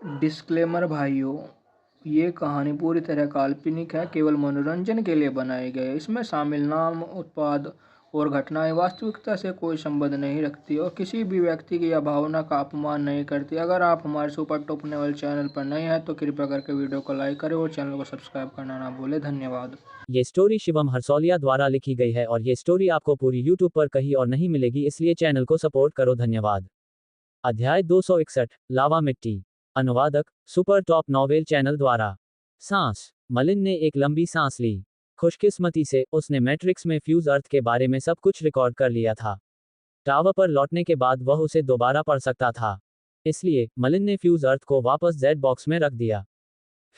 Disclaimer भाइयों, ये कहानी पूरी तरह काल्पनिक है, केवल मनोरंजन के लिए बनाई गई है। इसमें शामिल नाम, उत्पाद और घटनाएं वास्तविकता से कोई संबंध नहीं रखती और किसी भी व्यक्ति की या भावना का अपमान नहीं करती। अगर आप हमारे सुपर टॉप लेवल चैनल पर नए हैं तो कृपया करके वीडियो को लाइक करें और चैनल को सब्सक्राइब करना ना भूलें। धन्यवाद। ये स्टोरी शिवम हरसौलिया द्वारा लिखी गई है और ये स्टोरी आपको पूरी यूट्यूब पर कहीं और नहीं मिलेगी, इसलिए चैनल को सपोर्ट करो। धन्यवाद। अध्याय 261, लावा मिट्टी। अनुवादक, सुपर टॉप नॉवेल चैनल द्वारा। सांस। मलिन ने एक लंबी सांस ली। खुशकिस्मती से उसने मैट्रिक्स में फ्यूज अर्थ के बारे में सब कुछ रिकॉर्ड कर लिया था। टावर पर लौटने के बाद वह उसे दोबारा पढ़ सकता था। इसलिए मलिन ने फ्यूज अर्थ को वापस जेड बॉक्स में रख दिया।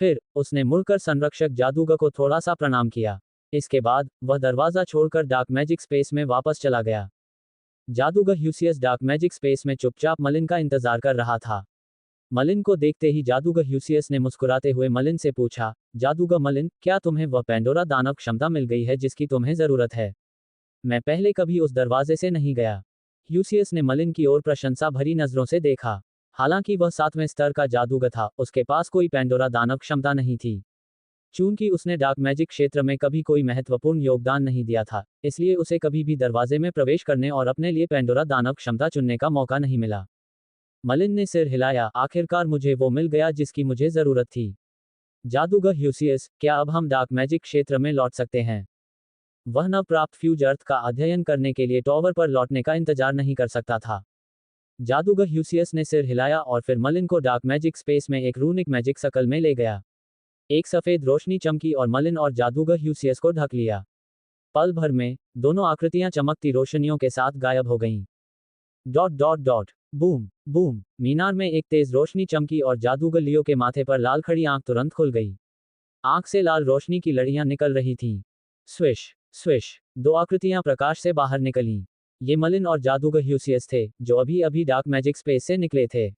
फिर उसने मुड़कर संरक्षक जादूगर को थोड़ा सा प्रणाम किया। इसके बाद वह दरवाजा छोड़कर डार्क मैजिक स्पेस में वापस चला गया। जादूगर ह्यूसियस डार्क मैजिक स्पेस में चुपचाप मलिन का इंतजार कर रहा था। मलिन को देखते ही जादूगर ह्यूसियस ने मुस्कुराते हुए मलिन से पूछा, जादूगर मलिन, क्या तुम्हें वह पेंडोरा दानव क्षमता मिल गई है जिसकी तुम्हें जरूरत है? मैं पहले कभी उस दरवाजे से नहीं गया। ह्यूसियस ने मलिन की ओर प्रशंसा भरी नजरों से देखा। हालांकि वह 7वें स्तर का जादूगर था, उसके पास कोई पेंडोरा दानव क्षमता नहीं थी। चूंकि उसने डार्क मैजिक क्षेत्र में कभी कोई महत्वपूर्ण योगदान नहीं दिया था, इसलिए उसे कभी भी दरवाजे में प्रवेश करने और अपने लिए पेंडोरा दानव क्षमता चुनने का मौका नहीं मिला। मलिन ने सिर हिलाया, आखिरकार मुझे वो मिल गया जिसकी मुझे जरूरत थी। जादूगर ह्यूसियस, क्या अब हम डार्क मैजिक क्षेत्र में लौट सकते हैं? वह नवप्राप्त फ्यूज अर्थ का अध्ययन करने के लिए टॉवर पर लौटने का इंतजार नहीं कर सकता था। जादूगर ह्यूसियस ने सिर हिलाया और फिर मलिन को डार्क मैजिक स्पेस में एक रूनिक मैजिक सर्कल में ले गया। एक सफेद रोशनी चमकी और मलिन और जादूगर ह्यूसियस को ढक लिया। पल भर में दोनों आकृतियां चमकती रोशनियों के साथ गायब हो गईं। Dot dot dot. Boom boom. मीनार में एक तेज रोशनी चमकी और जादूगर लियो के माथे पर लाल खड़ी आंख तुरंत खुल गई। आंख से लाल रोशनी की लड़ियां निकल रही थीं। Swish swish. दो आकृतियां प्रकाश से बाहर निकलीं। ये मलिन और जादूगर ह्यूसियस थे, जो अभी अभी डार्क मैजिक स्पेस से निकले थे।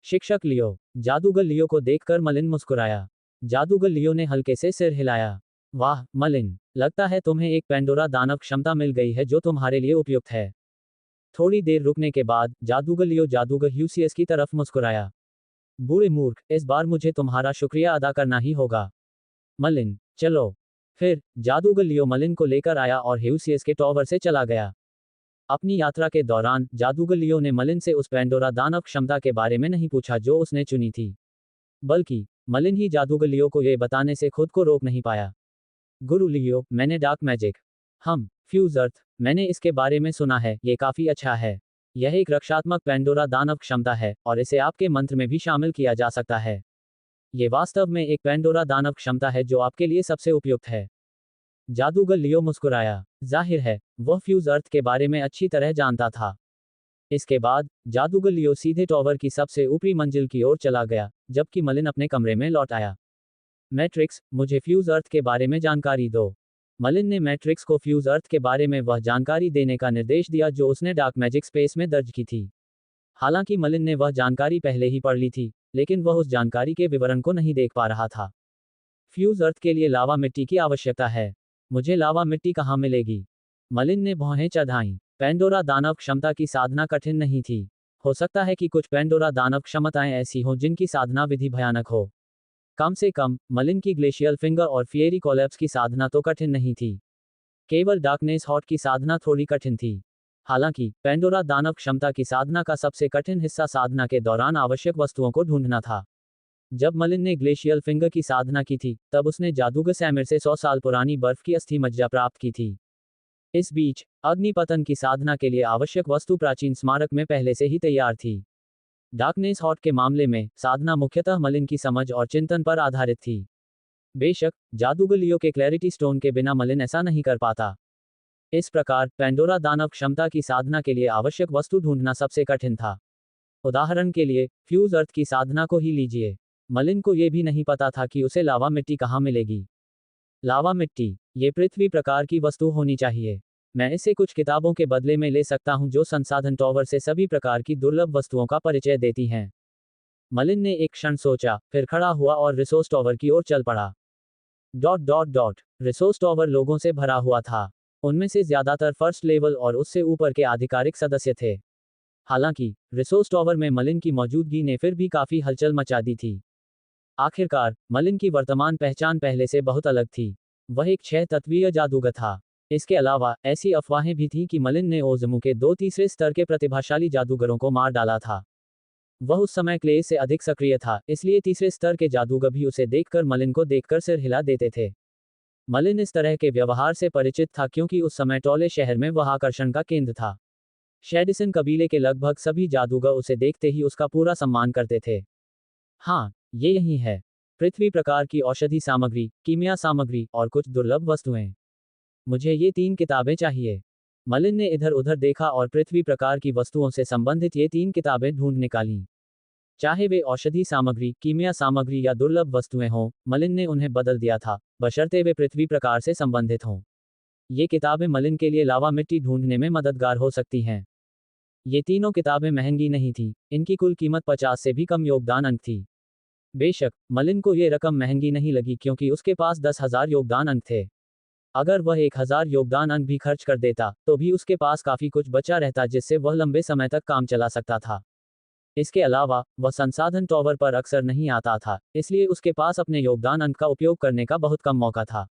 शिक्षक लियो। जादूगर लियो को देखकर मलिन मुस्कुराया। जादूगर लियो ने हल्के से सिर हिलाया। वाह मलिन, लगता है तुम्हें एक पेंडोरा दानव क्षमता मिल गई है जो तुम्हारे लिए उपयुक्त है। थोड़ी देर रुकने के बाद जादूगर लियो जादूगर ह्यूसियस की तरफ मुस्कुराया। बूढ़े मूर्ख, इस बार मुझे तुम्हारा शुक्रिया अदा करना ही होगा। मलिन, चलो। फिर जादूगर लियो मलिन को लेकर आया और ह्यूसियस के टॉवर से चला गया। अपनी यात्रा के दौरान जादूगर लियो ने मलिन से उस पेंडोरा दानव क्षमता के बारे में नहीं पूछा जो उसने चुनी थी, बल्कि मलिन ही जादूगर लियो को यह बताने से खुद को रोक नहीं पाया। गुरु लियो, मैंने डार्क मैजिक फ्यूज अर्थ, मैंने इसके बारे में सुना है, ये काफी अच्छा है। यह एक रक्षात्मक पेंडोरा दानव क्षमता है और इसे आपके मंत्र में भी शामिल किया जा सकता है। ये वास्तव में एक पेंडोरा दानव क्षमता है जो आपके लिए सबसे उपयुक्त है। जादूगर लियो मुस्कुराया। जाहिर है वह फ्यूज अर्थ के बारे में अच्छी तरह जानता था। इसके बाद जादूगर लियो सीधे टॉवर की सबसे ऊपरी मंजिल की ओर चला गया, जबकि मलिन अपने कमरे में लौट आया। मैट्रिक्स, मुझे फ्यूज अर्थ के बारे में जानकारी दो। मलिन ने मैट्रिक्स को फ्यूज अर्थ के बारे में वह जानकारी देने का निर्देश दिया जो उसने डार्क मैजिक स्पेस में दर्ज की थी। हालांकि मलिन ने वह जानकारी पहले ही पढ़ ली थी, लेकिन वह उस जानकारी के विवरण को नहीं देख पा रहा था। फ्यूज अर्थ के लिए लावा मिट्टी की आवश्यकता है। मुझे लावा मिट्टी कहाँ मिलेगी? मलिन ने भौहें चढ़ाईं। पेंडोरा दानव क्षमता की साधना कठिन नहीं थी। हो सकता है कि कुछ पेंडोरा दानव क्षमताएं ऐसी हों जिनकी साधना विधि भयानक हो। कम से कम मलिन की ग्लेशियल फिंगर और फिएरी कोलैप्स की साधना तो कठिन नहीं थी। केवल डार्कनेस हॉट की साधना थोड़ी कठिन थी। हालांकि पेंडोरा दानव क्षमता की साधना का सबसे कठिन हिस्सा साधना के दौरान आवश्यक वस्तुओं को ढूंढना था। जब मलिन ने ग्लेशियल फिंगर की साधना की थी, तब उसने जादूगर सैमिर से 100 साल पुरानी बर्फ की अस्थि मज्जा प्राप्त की थी। इस बीच अग्निपतन की साधना के लिए आवश्यक वस्तु प्राचीन स्मारक में पहले से ही तैयार थी। डार्कनेस हॉट के मामले में साधना मुख्यतः मलिन की समझ और चिंतन पर आधारित थी। बेशक जादूगर लियो के क्लैरिटी स्टोन के बिना मलिन ऐसा नहीं कर पाता। इस प्रकार पेंडोरा दानव क्षमता की साधना के लिए आवश्यक वस्तु ढूंढना सबसे कठिन था। उदाहरण के लिए फ्यूज अर्थ की साधना को ही लीजिए। मलिन को यह भी नहीं पता था कि उसे लावा मिट्टी कहाँ मिलेगी। लावा मिट्टी, ये पृथ्वी प्रकार की वस्तु होनी चाहिए। मैं इसे कुछ किताबों के बदले में ले सकता हूं जो संसाधन टॉवर से सभी प्रकार की दुर्लभ वस्तुओं का परिचय देती हैं। मलिन ने एक क्षण सोचा, फिर खड़ा हुआ और रिसोर्स टॉवर की ओर चल पड़ा। Dot dot dot. Resource tower लोगों से भरा हुआ था। उनमें से ज्यादातर फर्स्ट लेवल और उससे ऊपर के आधिकारिक सदस्य थे। हालांकि रिसोर्स टॉवर में मलिन की मौजूदगी ने फिर भी काफी हलचल मचा दी थी। आखिरकार मलिन की वर्तमान पहचान पहले से बहुत अलग थी। वह एक 6 तत्वीय जादूगर था। इसके अलावा ऐसी अफवाहें भी थीं कि मलिन ने ओज़मू के 2 तीसरे स्तर के प्रतिभाशाली जादूगरों को मार डाला था। वह उस समय क्ले से अधिक सक्रिय था, इसलिए तीसरे स्तर के जादूगर भी उसे देखकर मलिन को देखकर सिर हिला देते थे। मलिन इस तरह के व्यवहार से परिचित था क्योंकि उस समय टोले शहर में वह आकर्षण का केंद्र था। शेडिसन कबीले के लगभग सभी जादूगर उसे देखते ही उसका पूरा सम्मान करते थे। हाँ, ये यही है। पृथ्वी प्रकार की औषधि सामग्री, कीमिया सामग्री और कुछ दुर्लभ वस्तुएं। मुझे ये 3 किताबें चाहिए। मलिन ने इधर उधर देखा और पृथ्वी प्रकार की वस्तुओं से संबंधित ये 3 किताबें ढूंढ निकालीं। चाहे वे औषधि सामग्री, कीमिया सामग्री या दुर्लभ वस्तुएं हों, मलिन ने उन्हें बदल दिया था, बशर्ते वे पृथ्वी प्रकार से संबंधित हों। ये किताबें मलिन के लिए लावा मिट्टी ढूंढने में मददगार हो सकती हैं। ये तीनों किताबें महंगी नहीं थीं, इनकी कुल कीमत 50 से भी कम योगदान अंक थी। बेशक मलिन को ये रकम महंगी नहीं लगी क्योंकि उसके पास 10,000 योगदान अंक थे। अगर वह 1,000 योगदान अंक भी खर्च कर देता, तो भी उसके पास काफी कुछ बचा रहता जिससे वह लंबे समय तक काम चला सकता था। इसके अलावा वह संसाधन टॉवर पर अक्सर नहीं आता था, इसलिए उसके पास अपने योगदान अंक का उपयोग करने का बहुत कम मौका था।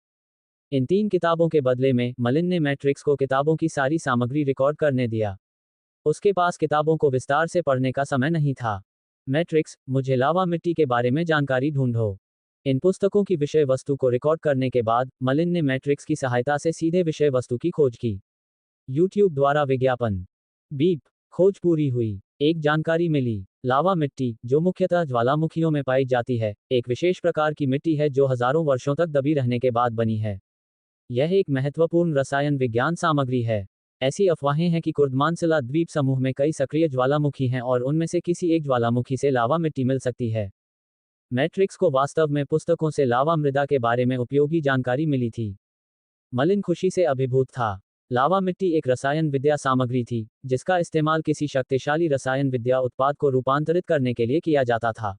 इन 3 किताबों के बदले में मलिन ने मैट्रिक्स को किताबों की सारी सामग्री रिकॉर्ड करने दिया। उसके पास किताबों को विस्तार से पढ़ने का समय नहीं था। मैट्रिक्स, मुझे लावा मिट्टी के बारे में जानकारी ढूंढो। इन पुस्तकों की विषय वस्तु को रिकॉर्ड करने के बाद मलिन ने मैट्रिक्स की सहायता से सीधे विषय वस्तु की खोज की। YouTube द्वारा विज्ञापन। बीप। खोज पूरी हुई। एक जानकारी मिली। लावा मिट्टी, जो मुख्यतः ज्वालामुखियों में पाई जाती है, एक विशेष प्रकार की मिट्टी है जो हजारों वर्षों तक दबी रहने के बाद बनी है। यह एक महत्वपूर्ण रसायन विज्ञान सामग्री है। ऐसी अफवाहें हैं कि कुर्दमानसिला द्वीप समूह में कई सक्रिय ज्वालामुखी हैं और उनमें से किसी एक ज्वालामुखी से लावा मिट्टी मिल सकती है। मैट्रिक्स को वास्तव में पुस्तकों से लावा मृदा के बारे में उपयोगी जानकारी मिली थी। मलिन खुशी से अभिभूत था। लावा मिट्टी एक रसायन विद्या सामग्री थी, जिसका इस्तेमाल किसी शक्तिशाली रसायन विद्या उत्पाद को रूपांतरित करने के लिए किया जाता था।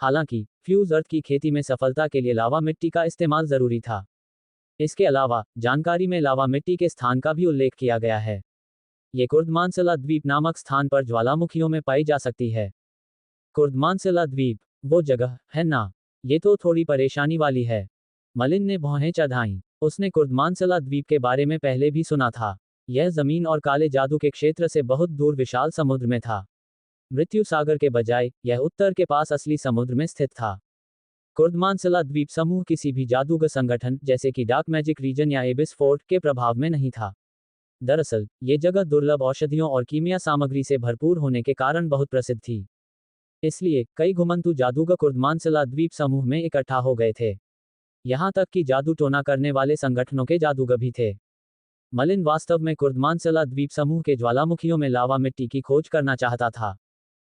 हालांकि फ्यूज अर्थ की खेती में सफलता के लिए लावा मिट्टी का इस्तेमाल जरूरी था। इसके अलावा जानकारी में लावा मिट्टी के स्थान का भी उल्लेख किया गया है। ये कुर्दमानसिला द्वीप नामक स्थान पर ज्वालामुखियों में पाई जा सकती है। कुर्दमानसिला द्वीप, वो जगह है ना? ये तो थोड़ी परेशानी वाली है। मलिन ने भौहें चढ़ाईं। उसने कुर्दमानसिला द्वीप के बारे में पहले भी सुना था। यह जमीन और काले जादू के क्षेत्र से बहुत दूर विशाल समुद्र में था। मृत्यु सागर के बजाय यह उत्तर के पास असली समुद्र में स्थित था। कुर्दमानसिला द्वीप समूह किसी भी जादूगर संगठन जैसे कि डार्क मैजिक रीजन या एबिस फोर्ट के प्रभाव में नहीं था। दरअसल ये जगह दुर्लभ औषधियों और कीमिया सामग्री से भरपूर होने के कारण बहुत प्रसिद्ध थी। इसलिए कई घुमंतू जादूगर कुर्दमानसिला द्वीप समूह में इकट्ठा हो गए थे। यहाँ तक कि जादू टोना करने वाले संगठनों के जादूगर भी थे। मलिन वास्तव में कुर्दमानसिला द्वीप समूह के ज्वालामुखियों में लावा मिट्टी की खोज करना चाहता था।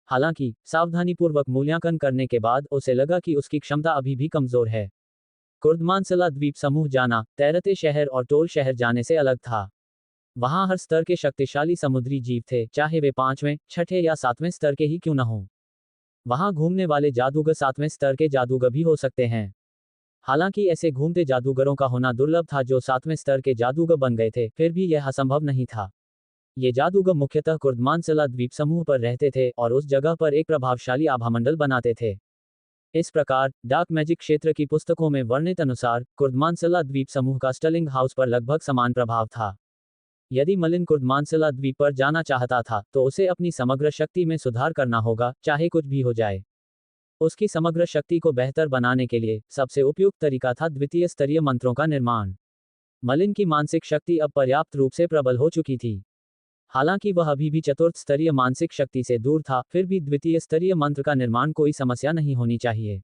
हालांकि सावधानीपूर्वक मूल्यांकन करने के बाद उसे लगा कि उसकी क्षमता अभी भी कमजोर है। कुर्दमानसिला द्वीप समूह जाना तैरते शहर और टोल शहर जाने से अलग था। वहां हर स्तर के शक्तिशाली समुद्री जीव थे, चाहे वे 5वें, 6ठे या 7वें स्तर के ही क्यों न हों। वहां घूमने वाले जादूगर 7वें स्तर के जादूगर भी हो सकते हैं। हालांकि ऐसे घूमते जादूगरों का होना दुर्लभ था जो 7वें स्तर के जादूगर बन गए थे, फिर भी यह असंभव नहीं था। ये जादूगर मुख्यतः कुर्दमानसिला द्वीप समूह पर रहते थे और उस जगह पर एक प्रभावशाली आभामंडल बनाते थे। इस प्रकार डार्क मैजिक क्षेत्र की पुस्तकों में वर्णित अनुसार कुर्दमानसिला द्वीप समूह का स्टलिंग हाउस पर लगभग समान प्रभाव था। यदि मलिन कुर्दमानसिला द्वीप पर जाना चाहता था तो उसे अपनी समग्र शक्ति में सुधार करना होगा, चाहे कुछ भी हो जाए। उसकी समग्र शक्ति को बेहतर बनाने के लिए सबसे उपयुक्त तरीका था द्वितीय स्तरीय मंत्रों का निर्माण। मलिन की मानसिक शक्ति अब पर्याप्त रूप से प्रबल हो चुकी थी। हालांकि वह अभी भी चतुर्थ स्तरीय मानसिक शक्ति से दूर था, फिर भी द्वितीय स्तरीय मंत्र का निर्माण कोई समस्या नहीं होनी चाहिए।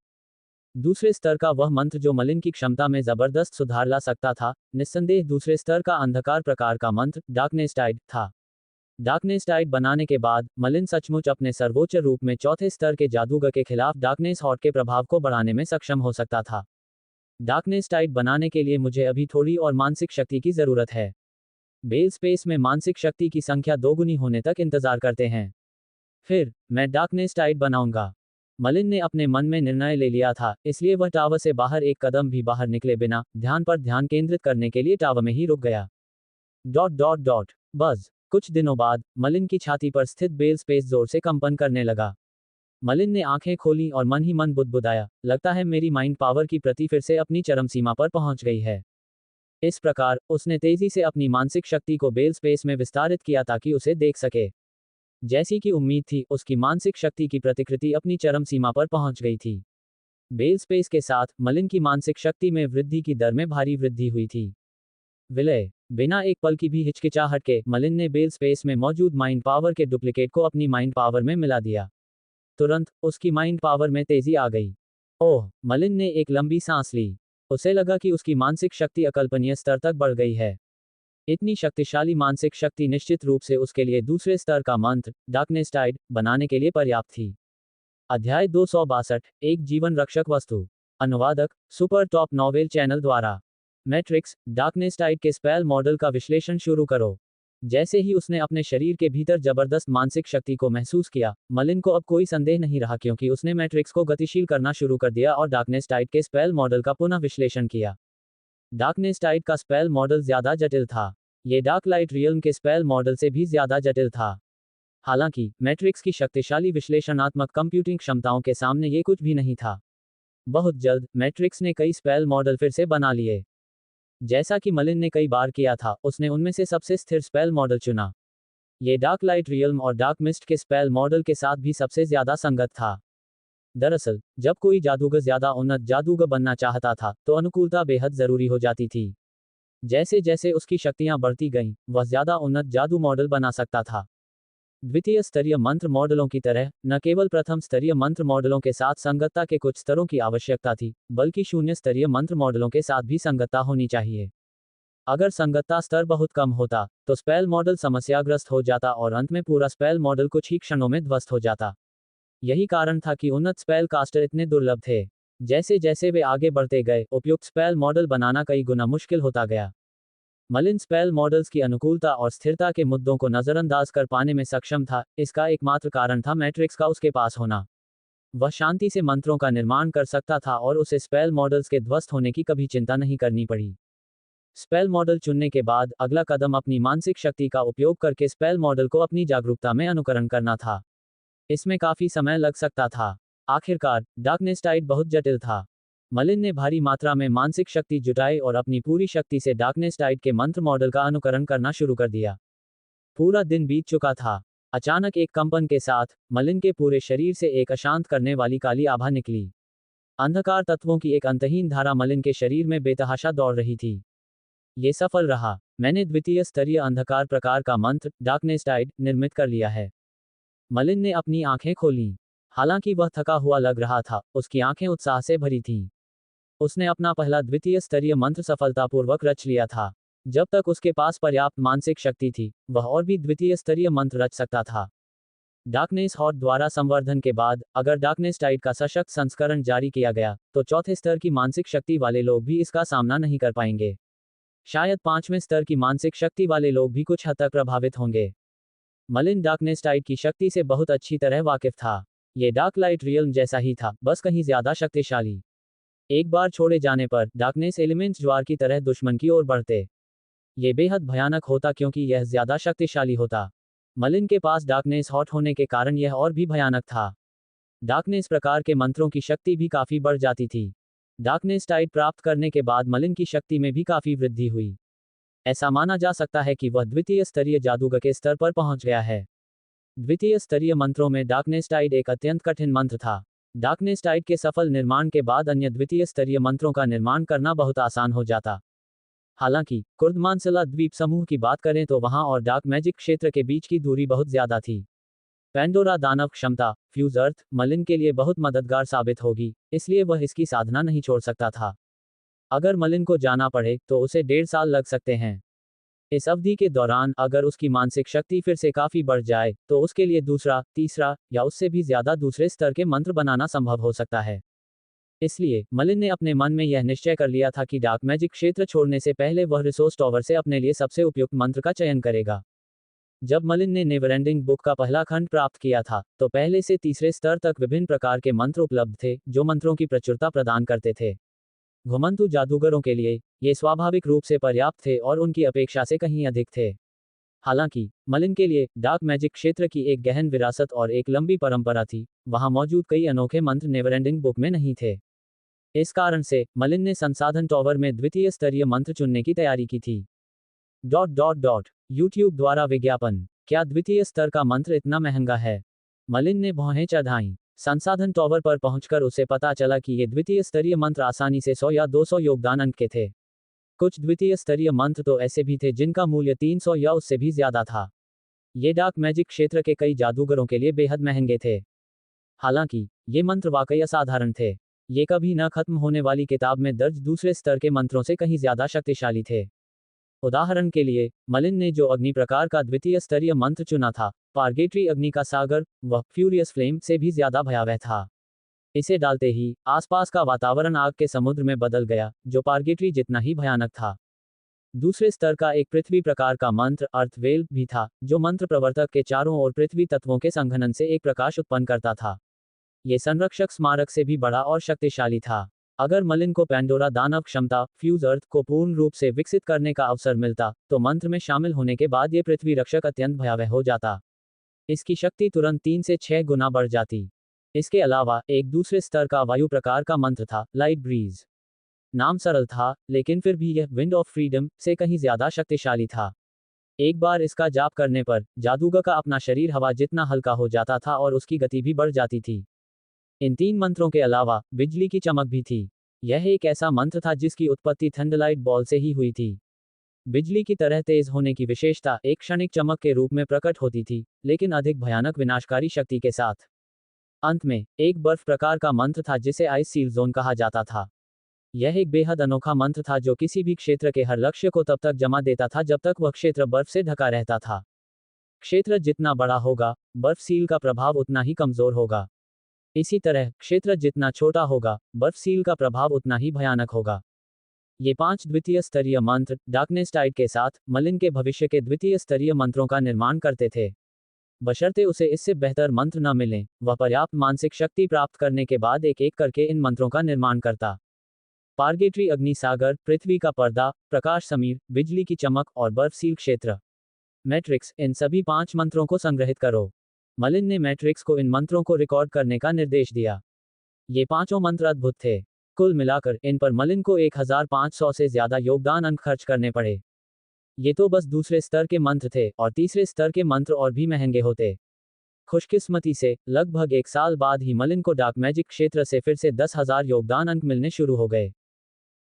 दूसरे स्तर का वह मंत्र जो मलिन की क्षमता में जबरदस्त सुधार ला सकता था, निस्संदेह दूसरे स्तर का अंधकार प्रकार का मंत्र डार्कनेस टाइड था। डार्कनेस टाइड बनाने के बाद मलिन सचमुच अपने सर्वोच्च रूप में चौथे स्तर के जादूगर के खिलाफ डार्कनेस हॉट के प्रभाव को बढ़ाने में सक्षम हो सकता था। डार्कनेस टाइड बनाने के लिए मुझे अभी थोड़ी और मानसिक शक्ति की जरूरत है। बेल स्पेस में मानसिक शक्ति की संख्या दोगुनी होने तक इंतजार करते हैं, फिर मैं डार्कनेस टाइड बनाऊंगा। मलिन ने अपने मन में निर्णय ले लिया था, इसलिए वह टावर से बाहर एक कदम भी बाहर निकले बिना ध्यान पर ध्यान केंद्रित करने के लिए टावर में ही रुक गया। बज़। कुछ दिनों बाद मलिन की छाती पर स्थित बेल स्पेस जोर से कंपन करने लगा। मलिन ने आंखें खोलीं और मन ही मन बुदबुदाया, लगता है मेरी माइंड पावर की प्रति फिर से अपनी चरम सीमा पर पहुंच गई है। इस प्रकार उसने तेजी से अपनी मानसिक शक्ति को बेल स्पेस में विस्तारित किया ताकि उसे देख सके। जैसी कि उम्मीद थी, उसकी मानसिक शक्ति की प्रतिकृति अपनी चरम सीमा पर पहुंच गई थी। बेल स्पेस के साथ मलिन की मानसिक शक्ति में वृद्धि की दर में भारी वृद्धि हुई थी। विलय, बिना एक पल की भी हिचकिचाहट के मलिन ने बेल स्पेस में मौजूद माइंड पावर के डुप्लीकेट को अपनी माइंड पावर में मिला दिया। तुरंत उसकी माइंड पावर में तेजी आ गई। ओह, मलिन ने एक लंबी सांस ली। उसे लगा कि उसकी मानसिक शक्ति अकल्पनीय स्तर तक बढ़ गई है। इतनी शक्तिशाली मानसिक शक्ति निश्चित रूप से उसके लिए दूसरे स्तर का मंत्र, डार्कनेस टाइड, बनाने के लिए पर्याप्त थी। अध्याय 262, एक जीवन रक्षक वस्तु। अनुवादक, सुपर टॉप नॉवेल चैनल द्वारा। मैट्रिक्स, डार्कनेस टाइड के स्पेल मॉडल का विश्लेषण शुरू करो। जैसे ही उसने अपने शरीर के भीतर जबरदस्त मानसिक शक्ति को महसूस किया, मलिन को अब कोई संदेह नहीं रहा क्योंकि उसने मैट्रिक्स को गतिशील करना शुरू कर दिया और डार्कनेस टाइड के स्पेल मॉडल का पुनः विश्लेषण किया। डार्कनेस टाइड का स्पेल मॉडल ज्यादा जटिल था। ये डार्क लाइट रियल्म के स्पेल मॉडल से भी ज्यादा जटिल था। हालांकि मैट्रिक्स की शक्तिशाली विश्लेषणात्मक कंप्यूटिंग क्षमताओं के सामने ये कुछ भी नहीं था। बहुत जल्द मैट्रिक्स ने कई स्पेल मॉडल फिर से बना लिए। जैसा कि मलिन ने कई बार किया था, उसने उनमें से सबसे स्थिर स्पेल मॉडल चुना। ये डार्क लाइट रियल्म और डार्क मिस्ट के स्पेल मॉडल के साथ भी सबसे ज्यादा संगत था। दरअसल, जब कोई जादूगर ज्यादा उन्नत जादूगर बनना चाहता था, तो अनुकूलता बेहद जरूरी हो जाती थी। जैसे जैसे उसकी शक्तियां बढ़ती गईं, वह ज्यादा उन्नत जादू मॉडल बना सकता था। द्वितीय स्तरीय मंत्र मॉडलों की तरह, न केवल प्रथम स्तरीय मंत्र मॉडलों के साथ संगतता के कुछ स्तरों की आवश्यकता थी, बल्कि शून्य स्तरीय मंत्र मॉडलों के साथ भी संगतता होनी चाहिए। अगर संगतता स्तर बहुत कम होता, तो स्पेल मॉडल समस्याग्रस्त हो जाता और अंत में पूरा स्पेल मॉडल कुछ ही क्षणों में ध्वस्त हो जाता। यही कारण था कि उन्नत स्पेल कास्टर इतने दुर्लभ थे। जैसे जैसे वे आगे बढ़ते गए, उपयुक्त स्पेल मॉडल बनाना कई गुना मुश्किल होता गया। मलिन स्पेल मॉडल्स की अनुकूलता और स्थिरता के मुद्दों को नजरअंदाज कर पाने में सक्षम था। इसका एकमात्र कारण था मैट्रिक्स का उसके पास होना। वह शांति से मंत्रों का निर्माण कर सकता था और उसे स्पेल मॉडल्स के ध्वस्त होने की कभी चिंता नहीं करनी पड़ी। स्पेल मॉडल चुनने के बाद अगला कदम अपनी मानसिक शक्ति का उपयोग करके स्पेल मॉडल को अपनी जागरूकता में अनुकरण करना था। इसमें काफी समय लग सकता था। आखिरकार, डार्कनेस टाइड बहुत जटिल था। मलिन ने भारी मात्रा में मानसिक शक्ति जुटाई और अपनी पूरी शक्ति से डार्कनेस टाइड के मंत्र मॉडल का अनुकरण करना शुरू कर दिया। पूरा दिन बीत चुका था। अचानक एक कंपन के साथ मलिन के पूरे शरीर से एक अशांत करने वाली काली आभा निकली। अंधकार तत्वों की एक अंतहीन धारा मलिन के शरीर में बेतहाशा दौड़ रही थी। ये सफल रहा। मैंने द्वितीय स्तरीय अंधकार प्रकार का मंत्र, डार्कनेस टाइड, निर्मित कर लिया है। मलिन ने अपनी आंखें खोलीं। हालांकि वह थका हुआ लग रहा था, उसकी आंखें उत्साह से भरी थीं। उसने अपना पहला द्वितीय स्तरीय मंत्र सफलतापूर्वक रच लिया था। जब तक उसके पास पर्याप्त मानसिक शक्ति थी, वह और भी द्वितीय स्तरीय मंत्र रच सकता था। डार्कनेस हॉट द्वारा संवर्धन के बाद, अगर डार्कनेस टाइड का सशक्त संस्करण जारी किया गया, तो चौथे स्तर की मानसिक शक्ति वाले लोग भी इसका सामना नहीं कर पाएंगे। शायद पांचवें स्तर की मानसिक शक्ति वाले लोग भी कुछ हद तक प्रभावित होंगे। मलिन डार्कनेस टाइड की शक्ति से बहुत अच्छी तरह वाकिफ था। ये डार्क लाइट रियल्म जैसा ही था, बस कहीं ज्यादा शक्तिशाली। एक बार छोड़े जाने पर डार्कनेस एलिमेंट्स ज्वार की तरह दुश्मन की ओर बढ़ते। ये बेहद भयानक होता क्योंकि यह ज्यादा शक्तिशाली होता। मलिन के पास डार्कनेस हॉट होने के कारण यह और भी भयानक था। डार्कनेस प्रकार के मंत्रों की शक्ति भी काफी बढ़ जाती थी। डार्कनेस टाइड प्राप्त करने के बाद मलिन की शक्ति में भी काफी वृद्धि हुई। ऐसा माना जा सकता है कि वह द्वितीय स्तरीय जादूगर के स्तर पर पहुंच गया है। द्वितीय स्तरीय मंत्रों में डार्कनेस टाइड एक अत्यंत कठिन मंत्र था। डार्कनेस टाइड के सफल निर्माण के बाद अन्य द्वितीय स्तरीय मंत्रों का निर्माण करना बहुत आसान हो जाता। हालांकि, कुर्दमानसला द्वीप समूह की बात करें तो वहां और डार्क मैजिक क्षेत्र के बीच की दूरी बहुत ज्यादा थी। पेंडोरा दानव क्षमता, फ्यूज अर्थ, मलिन के लिए बहुत मददगार साबित होगी, इसलिए वह इसकी साधना नहीं छोड़ सकता था। अगर मलिन को जाना पड़े, तो उसे 1.5 साल लग सकते हैं। इस अवधि के दौरान अगर उसकी मानसिक शक्ति फिर से काफी बढ़ जाए, तो उसके लिए दूसरा, तीसरा या उससे भी ज्यादा दूसरे स्तर के मंत्र बनाना संभव हो सकता है। इसलिए मलिन ने अपने मन में यह निश्चय कर लिया था कि डार्क मैजिक क्षेत्र छोड़ने से पहले वह रिसोर्स टॉवर से अपने लिए सबसे उपयुक्त मंत्र का चयन करेगा। जब मलिन ने नेवरएंडिंग बुक का पहला खंड प्राप्त किया था, तो पहले से तीसरे स्तर तक विभिन्न प्रकार के मंत्र उपलब्ध थे, जो मंत्रों की प्रचुरता प्रदान करते थे। घुमंतु जादूगरों के लिए ये स्वाभाविक रूप से पर्याप्त थे और उनकी अपेक्षा से कहीं अधिक थे। हालांकि मलिन के लिए डार्क मैजिक क्षेत्र की एक गहन विरासत और एक लंबी परंपरा थी, वहां मौजूद कई अनोखे मंत्र नेवरएंडिंग बुक में नहीं थे। इस कारण से मलिन ने संसाधन टॉवर में द्वितीय स्तरीय मंत्र चुनने की तैयारी की थी। यूट्यूब द्वारा विज्ञापन। क्या द्वितीय स्तर का मंत्र इतना महंगा है? मलिन ने भौहें चढ़ाईं। संसाधन टॉवर पर पहुंचकर उसे पता चला कि ये द्वितीय स्तरीय मंत्र आसानी से 100 या 200 योगदान अंक के थे। कुछ द्वितीय स्तरीय मंत्र तो ऐसे भी थे जिनका मूल्य 300 या उससे भी ज्यादा था। ये डार्क मैजिक क्षेत्र के कई जादूगरों के लिए बेहद महंगे थे। हालांकि ये मंत्र वाकई असाधारण थे। ये कभी न खत्म होने वाली किताब में दर्ज दूसरे स्तर के मंत्रों से कहीं ज्यादा शक्तिशाली थे। उदाहरण के लिए, मलिन ने जो अग्नि प्रकार का द्वितीय स्तरीय मंत्र चुना था, पार्गेट्री अग्नि का सागर, वह फ्यूरियस फ्लेम से भी ज्यादा भयावह था। इसे डालते ही आसपास का वातावरण आग के समुद्र में बदल गया, जो पार्गेट्री जितना ही भयानक था। दूसरे स्तर का एक पृथ्वी प्रकार का मंत्र अर्थ वेल भी था, जो मंत्र प्रवर्तक के चारों ओर पृथ्वी तत्वों के संघनन से एक प्रकाश उत्पन्न करता था। ये संरक्षक स्मारक से भी बड़ा और शक्तिशाली था। अगर मलिन को पैंडोरा दानव क्षमता फ्यूज अर्थ को पूर्ण रूप से विकसित करने का अवसर मिलता, तो मंत्र में शामिल होने के बाद ये पृथ्वी रक्षक अत्यंत भयावह हो जाता। इसकी शक्ति तुरंत 3 से 6 गुना बढ़ जाती। इसके अलावा एक दूसरे स्तर का वायु प्रकार का मंत्र था, लाइट ब्रीज। नाम सरल था, लेकिन फिर भी यह विंड ऑफ फ्रीडम से कहीं ज्यादा शक्तिशाली था। एक बार इसका जाप करने पर जादूगर का अपना शरीर हवा जितना हल्का हो जाता था और उसकी गति भी बढ़ जाती थी। इन 3 मंत्रों के अलावा बिजली की चमक भी थी। यह एक ऐसा मंत्र था जिसकी उत्पत्ति थंडरलाइट बॉल से ही हुई थी। बिजली की तरह तेज होने की विशेषता एक क्षणिक चमक के रूप में प्रकट होती थी, लेकिन अधिक भयानक विनाशकारी शक्ति के साथ। अंत में एक बर्फ प्रकार का मंत्र था जिसे आइस सील जोन कहा जाता था। यह एक बेहद अनोखा मंत्र था जो किसी भी क्षेत्र के हर लक्ष्य को तब तक जमा देता था जब तक वह क्षेत्र बर्फ से ढका रहता था। क्षेत्र जितना बड़ा होगा, बर्फ सील का प्रभाव उतना ही कमजोर होगा। इसी तरह क्षेत्र जितना छोटा होगा, बर्फ सील का प्रभाव उतना ही भयानक होगा। ये 5 द्वितीय स्तरीय मंत्र डार्कनेस टाइड के साथ मलिन के भविष्य के द्वितीय स्तरीय मंत्रों का निर्माण करते थे। बशर्ते उसे इससे बेहतर मंत्र न मिलें, वह पर्याप्त मानसिक शक्ति प्राप्त करने के बाद एक एक करके इन मंत्रों का निर्माण करता। पार्गेट्री अग्नि सागर, पृथ्वी का पर्दा, प्रकाश समीर, बिजली की चमक और बर्फ सील क्षेत्र। मैट्रिक्स, इन सभी 5 मंत्रों को संग्रहित करो। मलिन ने मैट्रिक्स को इन मंत्रों को रिकॉर्ड करने का निर्देश दिया। ये 5 मंत्र अद्भुत थे। कुल मिलाकर इन पर मलिन को 1500 से ज्यादा योगदान अंक खर्च करने पड़े। ये तो बस दूसरे स्तर के मंत्र थे और तीसरे स्तर के मंत्र और भी महंगे होते। खुशकिस्मती से लगभग 1 साल बाद ही मलिन को डार्क मैजिक क्षेत्र से फिर से 10,000 योगदान अंक मिलने शुरू हो गए।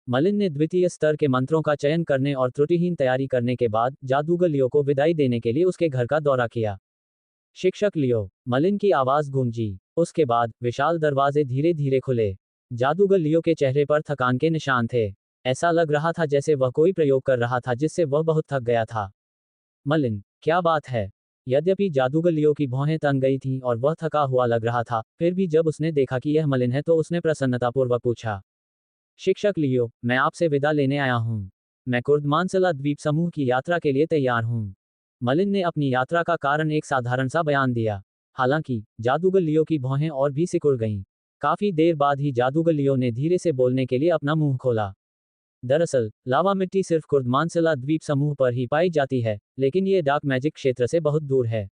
मलिन ने द्वितीय स्तर के मंत्रों का चयन करने और त्रुटिहीन तैयारी करने के बाद जादूगर लियो को विदाई देने के लिए उसके घर का दौरा किया। शिक्षक लियो, मलिन की आवाज गूंजी। उसके बाद विशाल दरवाजे धीरे धीरे खुले। जादूगर लियो के चेहरे पर थकान के निशान थे। ऐसा लग रहा था जैसे वह कोई प्रयोग कर रहा था जिससे वह बहुत थक गया था। मलिन, क्या बात है? यद्यपि जादूगर लियो की भौहें तन गई थीं और वह थका हुआ लग रहा था, फिर भी जब उसने देखा कि यह मलिन है तो उसने प्रसन्नतापूर्वक पूछा। शिक्षक लियो, मैं आपसे विदा लेने आया हूँ। मैं कुर्दमानसला द्वीप समूह की यात्रा के लिए तैयार हूँ। मलिन ने अपनी यात्रा का कारण एक साधारण सा बयान दिया। हालांकि जादूगर लियो की भौहें और भी सिकुड़ गईं। काफी देर बाद ही जादूगर लियो ने धीरे से बोलने के लिए अपना मुंह खोला। दरअसल लावा मिट्टी सिर्फ कुर्दमानसला द्वीप समूह पर ही पाई जाती है, लेकिन ये डार्क मैजिक क्षेत्र से बहुत दूर है।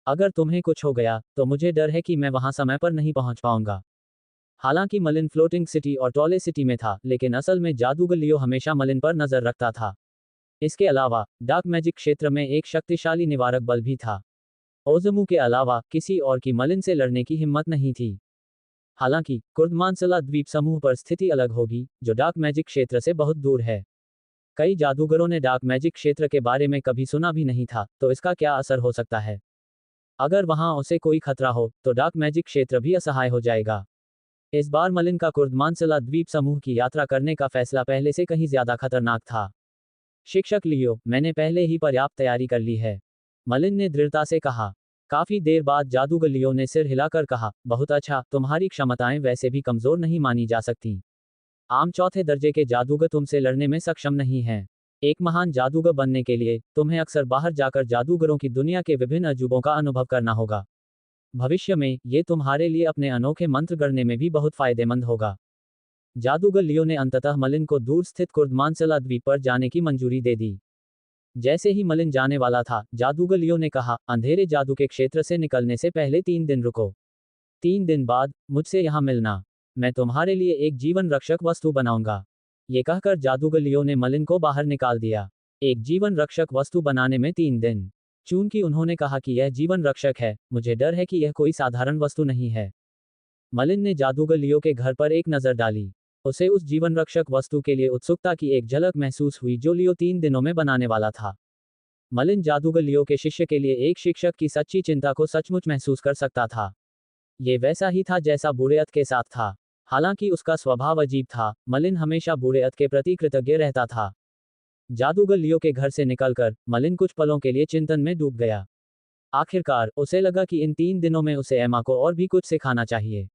अगर तुम्हें कुछ हो गया तो मुझे डर है कि मैं वहां समय पर नहीं पहुंच पाऊंगा। हालांकि मलिन फ्लोटिंग सिटी और टॉले सिटी में था, लेकिन असल में जादूगर लियो हमेशा मलिन पर नजर रखता था। इसके अलावा डार्क मैजिक क्षेत्र में एक शक्तिशाली निवारक बल भी था। ओज़मू के अलावा किसी और की मलिन से लड़ने की हिम्मत नहीं थी। हालांकि कुर्दमानसला द्वीप समूह पर स्थिति अलग होगी, जो डार्क मैजिक क्षेत्र से बहुत दूर है। कई जादूगरों ने डार्क मैजिक क्षेत्र के बारे में कभी सुना भी नहीं था, तो इसका क्या असर हो सकता है? अगर वहां उसे कोई खतरा हो, तो डार्क मैजिक क्षेत्र भी असहाय हो जाएगा। इस बार मलिन का कुर्दमानसला द्वीप समूह की यात्रा करने का फैसला पहले से कहीं ज्यादा खतरनाक था। शिक्षक लियो, मैंने पहले ही पर्याप्त तैयारी कर ली है। मलिन ने दृढ़ता से कहा। काफी देर बाद जादूगर लियो ने सिर हिलाकर कहा, बहुत अच्छा, तुम्हारी क्षमताएं वैसे भी कमजोर नहीं मानी जा सकती। आम चौथे दर्जे के जादूगर तुमसे लड़ने में सक्षम नहीं हैं। एक महान जादूगर बनने के लिए तुम्हें अक्सर बाहर जाकर जादूगरों की दुनिया के विभिन्न अजूबों का अनुभव करना होगा। भविष्य में ये तुम्हारे लिए अपने अनोखे मंत्र गढ़ने में भी बहुत फायदेमंद होगा। जादूगर लियो ने अंततः मलिन को दूर स्थित कुर्दमानसला द्वीप पर जाने की मंजूरी दे दी। जैसे ही मलिन जाने वाला था, जादूगर लियो ने कहा, अंधेरे जादू के क्षेत्र से निकलने से पहले 3 दिन रुको। 3 दिन बाद मुझसे यहाँ मिलना। मैं तुम्हारे लिए एक जीवन रक्षक वस्तु बनाऊंगा। ये कहकर जादूगर लियो ने मलिन को बाहर निकाल दिया। एक जीवन रक्षक वस्तु बनाने में 3 दिन। चूंकि उन्होंने कहा कि यह जीवन रक्षक है, मुझे डर है कि यह कोई साधारण वस्तु नहीं है। मलिन ने जादूगर लियो के घर पर एक नजर डाली। उसे उस जीवन रक्षक वस्तु के लिए उत्सुकता की एक झलक महसूस हुई जो लियो 3 दिनों में बनाने वाला था। मलिन जादूगर लियो के शिष्य के लिए एक शिक्षक की सच्ची चिंता को सचमुच महसूस कर सकता था। ये वैसा ही था जैसा बूढ़े के साथ था। हालांकि उसका स्वभाव अजीब था, मलिन हमेशा बूढ़े के प्रति कृतज्ञ रहता था। जादूगर लियो के घर से निकलकर मलिन कुछ पलों के लिए चिंतन में डूब गया। आखिरकार उसे लगा कि इन 3 दिनों में उसे एमा को और भी कुछ सिखाना चाहिए।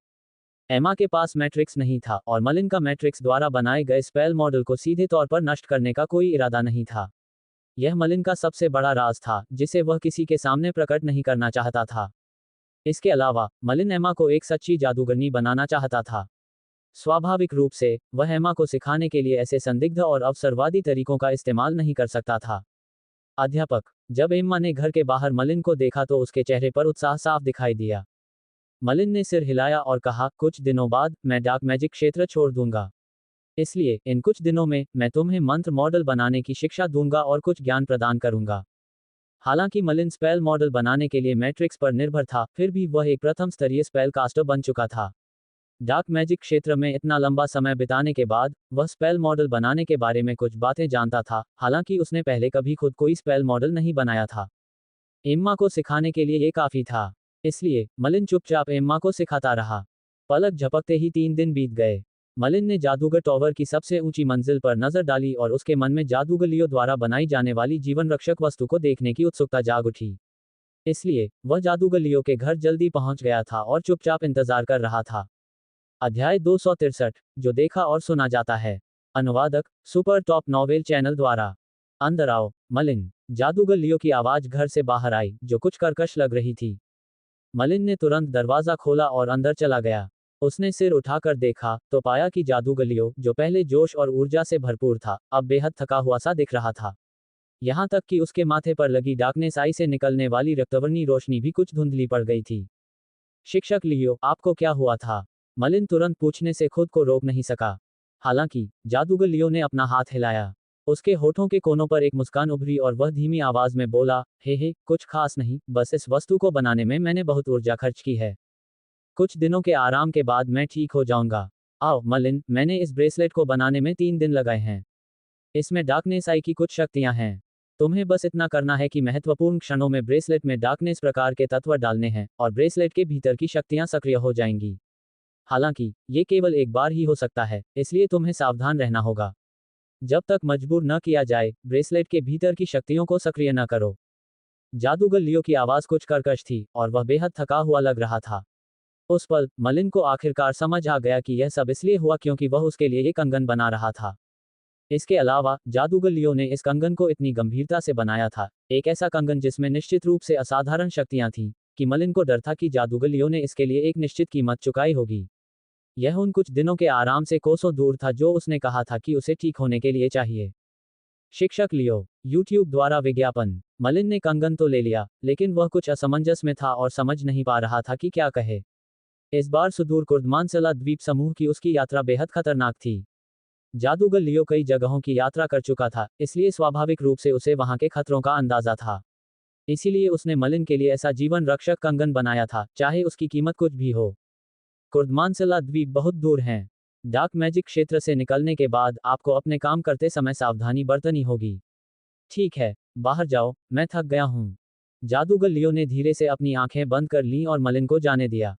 एमा के पास मैट्रिक्स नहीं था और मलिन का मैट्रिक्स द्वारा बनाए गए स्पेल मॉडल को सीधे तौर पर नष्ट करने का कोई इरादा नहीं था। यह मलिन का सबसे बड़ा राज था जिसे वह किसी के सामने प्रकट नहीं करना चाहता था। इसके अलावा मलिन एमा को एक सच्ची जादूगरनी बनाना चाहता था। स्वाभाविक रूप से वह एमा को सिखाने के लिए ऐसे संदिग्ध और अवसरवादी तरीकों का इस्तेमाल नहीं कर सकता था। अध्यापक। जब एम्मा ने घर के बाहर मलिन को देखा तो उसके चेहरे पर उत्साह साफ दिखाई दिया। मलिन ने सिर हिलाया और कहा, कुछ दिनों बाद मैं डार्क मैजिक क्षेत्र छोड़ दूंगा। इसलिए इन कुछ दिनों में मैं तुम्हें मंत्र मॉडल बनाने की शिक्षा दूंगा और कुछ ज्ञान प्रदान करूंगा। हालांकि मलिन स्पेल मॉडल बनाने के लिए मैट्रिक्स पर निर्भर था, फिर भी वह एक प्रथम स्तरीय स्पेल कास्टर बन चुका था। डार्क मैजिक क्षेत्र में इतना लंबा समय बिताने के बाद वह स्पेल मॉडल बनाने के बारे में कुछ बातें जानता था, हालांकि उसने पहले कभी खुद कोई स्पेल मॉडल नहीं बनाया था। एम्मा को सिखाने के लिए ये काफी था। इसलिए मलिन चुपचाप एम्मा को सिखाता रहा। पलक झपकते ही 3 दिन बीत गए। मलिन ने जादूगर टॉवर की सबसे ऊंची मंजिल पर नजर डाली और उसके मन में जादूगर लियो द्वारा बनाई जाने वाली जीवन रक्षक वस्तु को देखने की उत्सुकता जाग उठी। इसलिए वह जादूगर लियो के घर जल्दी पहुंच गया था और चुपचाप इंतजार कर रहा था। अध्याय 263, जो देखा और सुना जाता है। अनुवादक, सुपर टॉप नॉवेल चैनल द्वारा। अंदर आओ, मलिन। जादूगर लियो की आवाज घर से बाहर आई, जो कुछ कर्कश लग रही थी। मलिन ने तुरंत दरवाजा खोला और अंदर चला गया। उसने सिर उठाकर देखा तो पाया कि जादूगर लियो, जो पहले जोश और ऊर्जा से भरपूर था, अब बेहद थका हुआ सा दिख रहा था। यहां तक कि उसके माथे पर लगी डार्कनेस आई से निकलने वाली रक्तवर्णी रोशनी भी कुछ धुंधली पड़ गई थी। शिक्षक लियो, आपको क्या हुआ था? मलिन तुरंत पूछने से खुद को रोक नहीं सका। हालांकि जादूगर लियो ने अपना हाथ हिलाया। उसके होठों के कोनों पर एक मुस्कान उभरी और वह धीमी आवाज में बोला, हे, कुछ खास नहीं, बस इस वस्तु को बनाने में मैंने बहुत ऊर्जा खर्च की है। कुछ दिनों के आराम के बाद मैं ठीक हो जाऊंगा। आओ मलिन, मैंने इस ब्रेसलेट को बनाने में 3 दिन लगाए हैं। इसमें डार्कनेस आई की कुछ शक्तियां हैं। तुम्हें बस इतना करना है कि महत्वपूर्ण क्षणों में ब्रेसलेट में डार्कनेस प्रकार के तत्व डालने हैं और ब्रेसलेट के भीतर की शक्तियां सक्रिय हो जाएंगी। हालांकि ये केवल एक बार ही हो सकता है, इसलिए तुम्हें सावधान रहना होगा। जब तक मजबूर न किया जाए, ब्रेसलेट के भीतर की शक्तियों को सक्रिय न करो। जादूगर लियो की आवाज कुछ कर्कश थी और वह बेहद थका हुआ लग रहा था। उस पल मलिन को आखिरकार समझ आ गया कि यह सब इसलिए हुआ क्योंकि वह उसके लिए एक कंगन बना रहा था। इसके अलावा जादूगर लियो ने इस कंगन को इतनी गंभीरता से बनाया था, एक ऐसा कंगन जिसमें निश्चित रूप से असाधारण शक्तियां थीं, कि मलिन को डर था कि जादूगर लियो ने इसके लिए एक निश्चित कीमत चुकाई होगी। यह उन कुछ दिनों के आराम से कोसों दूर था जो उसने कहा था कि उसे ठीक होने के लिए चाहिए। शिक्षक लियो, यूट्यूब द्वारा विज्ञापन। मलिन ने कंगन तो ले लिया, लेकिन वह कुछ असमंजस में था और समझ नहीं पा रहा था कि क्या कहे। इस बार सुदूर कुर्दमानसला द्वीप समूह की उसकी यात्रा बेहद खतरनाक थी। जादूगर लियो कई जगहों की यात्रा कर चुका था, इसलिए स्वाभाविक रूप से उसे वहां के खतरों का अंदाजा था। इसीलिए उसने मलिन के लिए ऐसा जीवन रक्षक कंगन बनाया था, चाहे उसकी कीमत कुछ भी हो। कुर्दमानसला द्वीप बहुत दूर हैं। डार्क मैजिक क्षेत्र से निकलने के बाद आपको अपने काम करते समय सावधानी बरतनी होगी। ठीक है, बाहर जाओ, मैं थक गया हूं। जादूगर लियो ने धीरे से अपनी आंखें बंद कर लीं और मलिन को जाने दिया।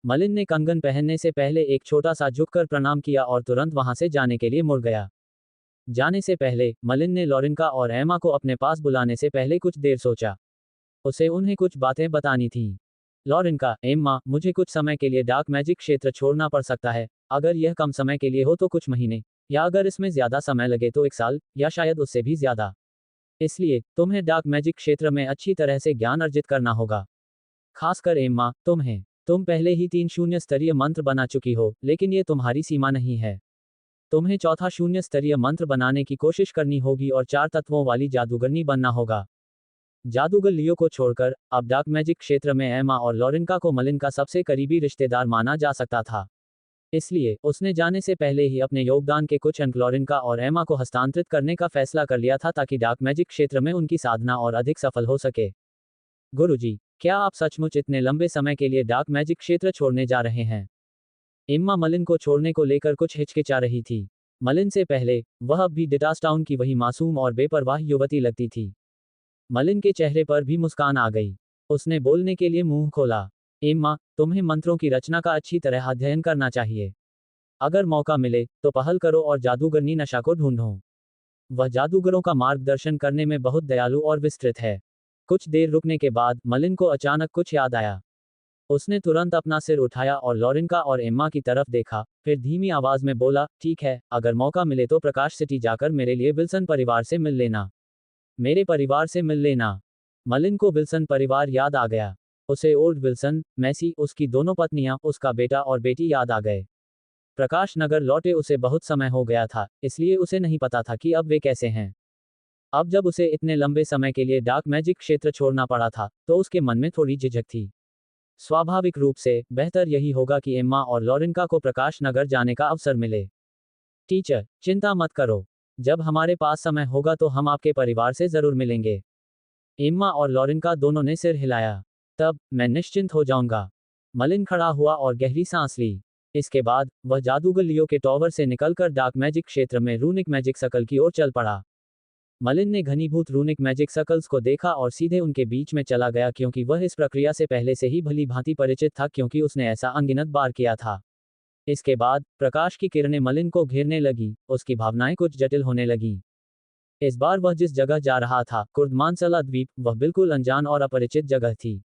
मलिन ने कंगन पहनने से पहले एक छोटा सा झुककर प्रणाम किया और तुरंत वहां से जाने के लिए मुड़ गया। जाने से पहले मलिन ने लॉरिनका और एमा को अपने पास बुलाने से पहले कुछ देर सोचा। उसे उन्हें कुछ बातें बतानी थीं। लॉरिनका, एम्मा, मुझे कुछ समय के लिए डार्क मैजिक क्षेत्र छोड़ना पड़ सकता है। अगर यह कम समय के लिए हो तो कुछ महीने, या अगर इसमें ज्यादा समय लगे तो 1 साल, या शायद उससे भी ज्यादा। इसलिए तुम्हें डार्क मैजिक क्षेत्र में अच्छी तरह से ज्ञान अर्जित करना होगा। खासकर एम्मा, तुम पहले ही 3 शून्य स्तरीय मंत्र बना चुकी हो, लेकिन ये तुम्हारी सीमा नहीं है। तुम्हें चौथा शून्य स्तरीय मंत्र बनाने की कोशिश करनी होगी और 4 तत्वों वाली जादूगरनी बनना होगा। जादूगर लियो को छोड़कर अब डार्क मैजिक क्षेत्र में एमा और लॉरेंका को मलिन का सबसे करीबी रिश्तेदार माना जा सकता था। इसलिए उसने जाने से पहले ही अपने योगदान के कुछ अंक लॉरेंका और एमा को हस्तांतरित करने का फैसला कर लिया था ताकि डार्क मैजिक क्षेत्र में उनकी साधना और अधिक सफल हो सके। गुरुजी, क्या आप सचमुच इतने लंबे समय के लिए डार्क मैजिक क्षेत्र छोड़ने जा रहे हैं? एम्मा मलिन को छोड़ने को लेकर कुछ हिचकिचा रही थी। मलिन से पहले वह अब भी डिटासटाउन की वही मासूम और बेपरवाह युवती लगती थी। मलिन के चेहरे पर भी मुस्कान आ गई। उसने बोलने के लिए मुंह खोला। एम्मा, तुम्हें मंत्रों की रचना का अच्छी तरह अध्ययन करना चाहिए। अगर मौका मिले तो पहल करो और जादूगरनी नशा को ढूंढो। वह जादूगरों का मार्गदर्शन करने में बहुत दयालु और विस्तृत है। कुछ देर रुकने के बाद मलिन को अचानक कुछ याद आया। उसने तुरंत अपना सिर उठाया और लॉरेंका और एम्मा की तरफ देखा, फिर धीमी आवाज में बोला, ठीक है, अगर मौका मिले तो प्रकाश सिटी जाकर मेरे लिए विल्सन परिवार से मिल लेना। मेरे परिवार से मिल लेना। मलिन को विल्सन परिवार याद आ गया। उसे ओल्ड विल्सन, मैसी, उसकी दोनों पत्नियां, उसका बेटा और बेटी याद आ गए। प्रकाश नगर लौटे उसे बहुत समय हो गया था, इसलिए उसे नहीं पता था कि अब वे कैसे हैं। अब जब उसे इतने लंबे समय के लिए डार्क मैजिक क्षेत्र छोड़ना पड़ा था, तो उसके मन में थोड़ी झिझक थी। स्वाभाविक रूप से बेहतर यही होगा कि एम्मा और लॉरेंका को प्रकाश नगर जाने का अवसर मिले। टीचर, चिंता मत करो। जब हमारे पास समय होगा तो हम आपके परिवार से जरूर मिलेंगे। एम्मा और लॉरेंका दोनों ने सिर हिलाया। तब मैं निश्चिंत हो जाऊंगा। मलिन खड़ा हुआ और गहरी सांस ली। इसके बाद वह जादूगर लियो के टॉवर से निकलकर डार्क मैजिक क्षेत्र में रूनिक मैजिक सर्कल की ओर चल पड़ा। मलिन ने घनीभूत रूनिक मैजिक सर्कल्स को देखा और सीधे उनके बीच में चला गया क्योंकि वह इस प्रक्रिया से पहले से ही भली भांति परिचित था क्योंकि उसने ऐसा अनगिनत बार किया था। इसके बाद प्रकाश की किरणें मलिन को घेरने लगी, उसकी भावनाएं कुछ जटिल होने लगी। इस बार वह जिस जगह जा रहा था, कुर्दमानसला द्वीप, वह बिल्कुल अनजान और अपरिचित जगह थी।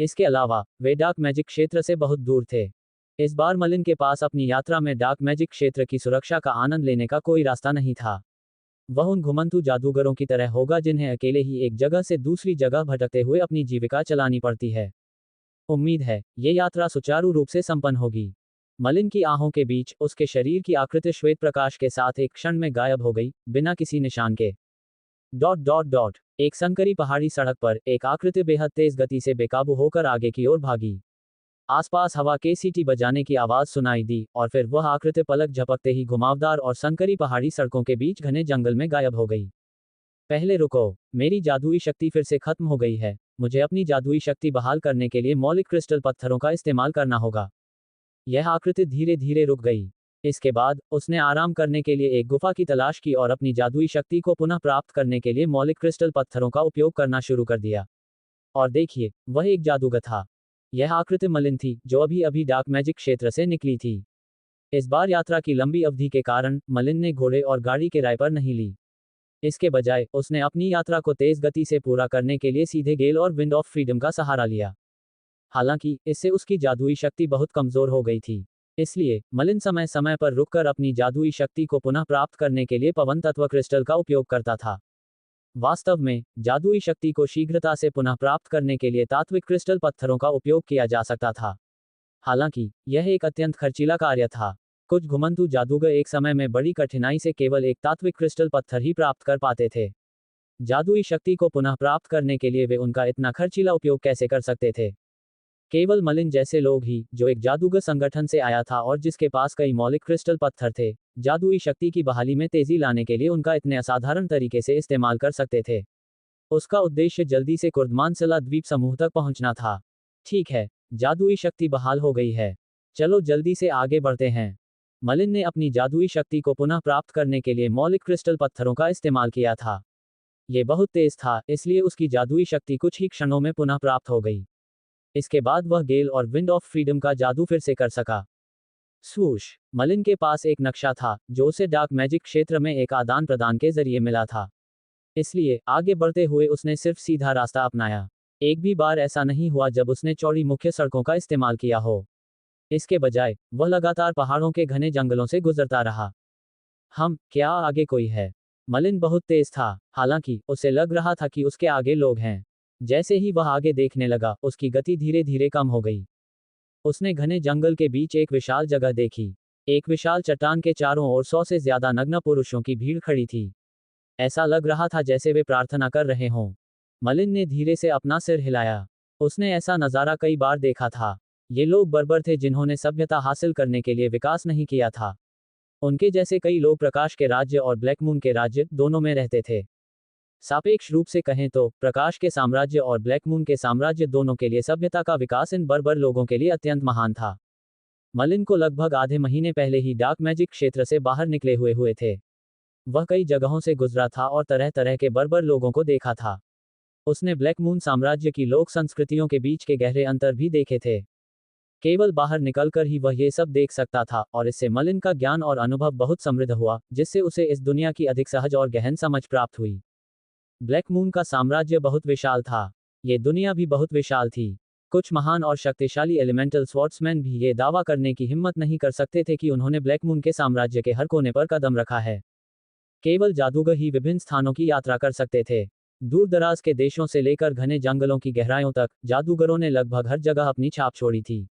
इसके अलावा वे डार्क मैजिक क्षेत्र से बहुत दूर थे। इस बार मलिन के पास अपनी यात्रा में डार्क मैजिक क्षेत्र की सुरक्षा का आनंद लेने का कोई रास्ता नहीं था। वह उन घुमंतू जादूगरों की तरह होगा जिन्हें अकेले ही एक जगह से दूसरी जगह भटकते हुए अपनी जीविका चलानी पड़ती है। उम्मीद है ये यात्रा सुचारू रूप से संपन्न होगी। मलिन की आहों के बीच उसके शरीर की आकृति श्वेत प्रकाश के साथ एक क्षण में गायब हो गई, बिना किसी निशान के। एक संकरी पहाड़ी सड़क पर एक आकृति बेहद तेज गति से बेकाबू होकर आगे की ओर भागी। आसपास हवा के सीटी बजाने की आवाज सुनाई दी और फिर वह आकृति पलक झपकते ही घुमावदार और संकरी पहाड़ी सड़कों के बीच घने जंगल में गायब हो गई। पहले रुको, मेरी जादुई शक्ति फिर से खत्म हो गई है। मुझे अपनी जादुई शक्ति बहाल करने के लिए मौलिक क्रिस्टल पत्थरों का इस्तेमाल करना होगा। यह आकृति धीरे धीरे रुक गई। इसके बाद उसने आराम करने के लिए एक गुफा की तलाश की और अपनी जादुई शक्ति को पुनः प्राप्त करने के लिए मौलिक क्रिस्टल पत्थरों का उपयोग करना शुरू कर दिया। और देखिए, वह एक जादूगर था। यह आकृति मलिन थी, जो अभी अभी डार्क मैजिक क्षेत्र से निकली थी। इस बार यात्रा की लंबी अवधि के कारण मलिन ने घोड़े और गाड़ी किराए पर नहीं ली। इसके बजाय उसने अपनी यात्रा को तेज गति से पूरा करने के लिए सीधे गेल और विंड ऑफ फ्रीडम का सहारा लिया। हालांकि इससे उसकी जादुई शक्ति बहुत कमजोर हो गई थी। इसलिए मलिन समय समय पर रुककर अपनी जादुई शक्ति को पुनः प्राप्त करने के लिए पवन तत्व क्रिस्टल का उपयोग करता था। वास्तव में जादुई शक्ति को शीघ्रता से पुनः प्राप्त करने के लिए तात्विक क्रिस्टल पत्थरों का उपयोग किया जा सकता था। हालांकि यह एक अत्यंत खर्चीला कार्य था। कुछ घुमंतू जादूगर एक समय में बड़ी कठिनाई से केवल एक तात्विक क्रिस्टल पत्थर ही प्राप्त कर पाते थे। जादुई शक्ति को पुनः प्राप्त करने के लिए वे उनका इतना खर्चीला उपयोग कैसे कर सकते थे? केवल मलिन जैसे लोग ही, जो एक जादूगर संगठन से आया था और जिसके पास कई मौलिक क्रिस्टल पत्थर थे, जादुई शक्ति की बहाली में तेजी लाने के लिए उनका इतने असाधारण तरीके से इस्तेमाल कर सकते थे। उसका उद्देश्य जल्दी से कुर्दमानसला द्वीप समूह तक पहुंचना था। ठीक है, जादुई शक्ति बहाल हो गई है। चलो जल्दी से आगे बढ़ते हैं। मलिन ने अपनी जादुई शक्ति को पुनः प्राप्त करने के लिए मौलिक क्रिस्टल पत्थरों का इस्तेमाल किया था। ये बहुत तेज था, इसलिए उसकी जादुई शक्ति कुछ ही क्षणों में पुनः प्राप्त हो गई। इसके बाद वह गेल और विंड ऑफ फ्रीडम का जादू फिर से कर सका। स्वूश। मलिन के पास एक नक्शा था, जो उसे डार्क मैजिक क्षेत्र में एक आदान प्रदान के जरिए मिला था। इसलिए आगे बढ़ते हुए उसने सिर्फ सीधा रास्ता अपनाया। एक भी बार ऐसा नहीं हुआ जब उसने चौड़ी मुख्य सड़कों का इस्तेमाल किया हो। इसके बजाय वह लगातार पहाड़ों के घने जंगलों से गुजरता रहा। क्या आगे कोई है? मलिन बहुत तेज था, हालांकि उसे लग रहा था कि उसके आगे लोग हैं। जैसे ही वह आगे देखने लगा, उसकी गति धीरे धीरे कम हो गई। उसने घने जंगल के बीच एक विशाल जगह देखी। एक विशाल चट्टान के चारों ओर 100 से ज्यादा नग्न पुरुषों की भीड़ खड़ी थी। ऐसा लग रहा था जैसे वे प्रार्थना कर रहे हों। मलिन ने धीरे से अपना सिर हिलाया। उसने ऐसा नज़ारा कई बार देखा था। ये लोग बर्बर थे जिन्होंने सभ्यता हासिल करने के लिए विकास नहीं किया था। उनके जैसे कई लोग प्रकाश के राज्य और ब्लैक मून के राज्य दोनों में रहते थे। सापेक्ष रूप से कहें तो प्रकाश के साम्राज्य और ब्लैक मून के साम्राज्य दोनों के लिए सभ्यता का विकास इन बर्बर लोगों के लिए अत्यंत महान था। मलिन को लगभग आधे महीने पहले ही डार्क मैजिक क्षेत्र से बाहर निकले हुए थे। वह कई जगहों से गुजरा था और तरह तरह के बर्बर लोगों को देखा था। उसने ब्लैक मून साम्राज्य की लोक संस्कृतियों के बीच के गहरे अंतर भी देखे थे। केवल बाहर निकलकर ही वह ये सब देख सकता था और इससे मलिन का ज्ञान और अनुभव बहुत समृद्ध हुआ, जिससे उसे इस दुनिया की अधिक सहज और गहन समझ प्राप्त हुई। ब्लैक मून का साम्राज्य बहुत विशाल था। ये दुनिया भी बहुत विशाल थी। कुछ महान और शक्तिशाली एलिमेंटल स्वॉर्ड्समैन भी ये दावा करने की हिम्मत नहीं कर सकते थे कि उन्होंने ब्लैक मून के साम्राज्य के हर कोने पर कदम रखा है। केवल जादूगर ही विभिन्न स्थानों की यात्रा कर सकते थे। दूर दराज के देशों से लेकर घने जंगलों की गहराइयों तक जादूगरों ने लगभग हर जगह अपनी छाप छोड़ी थी।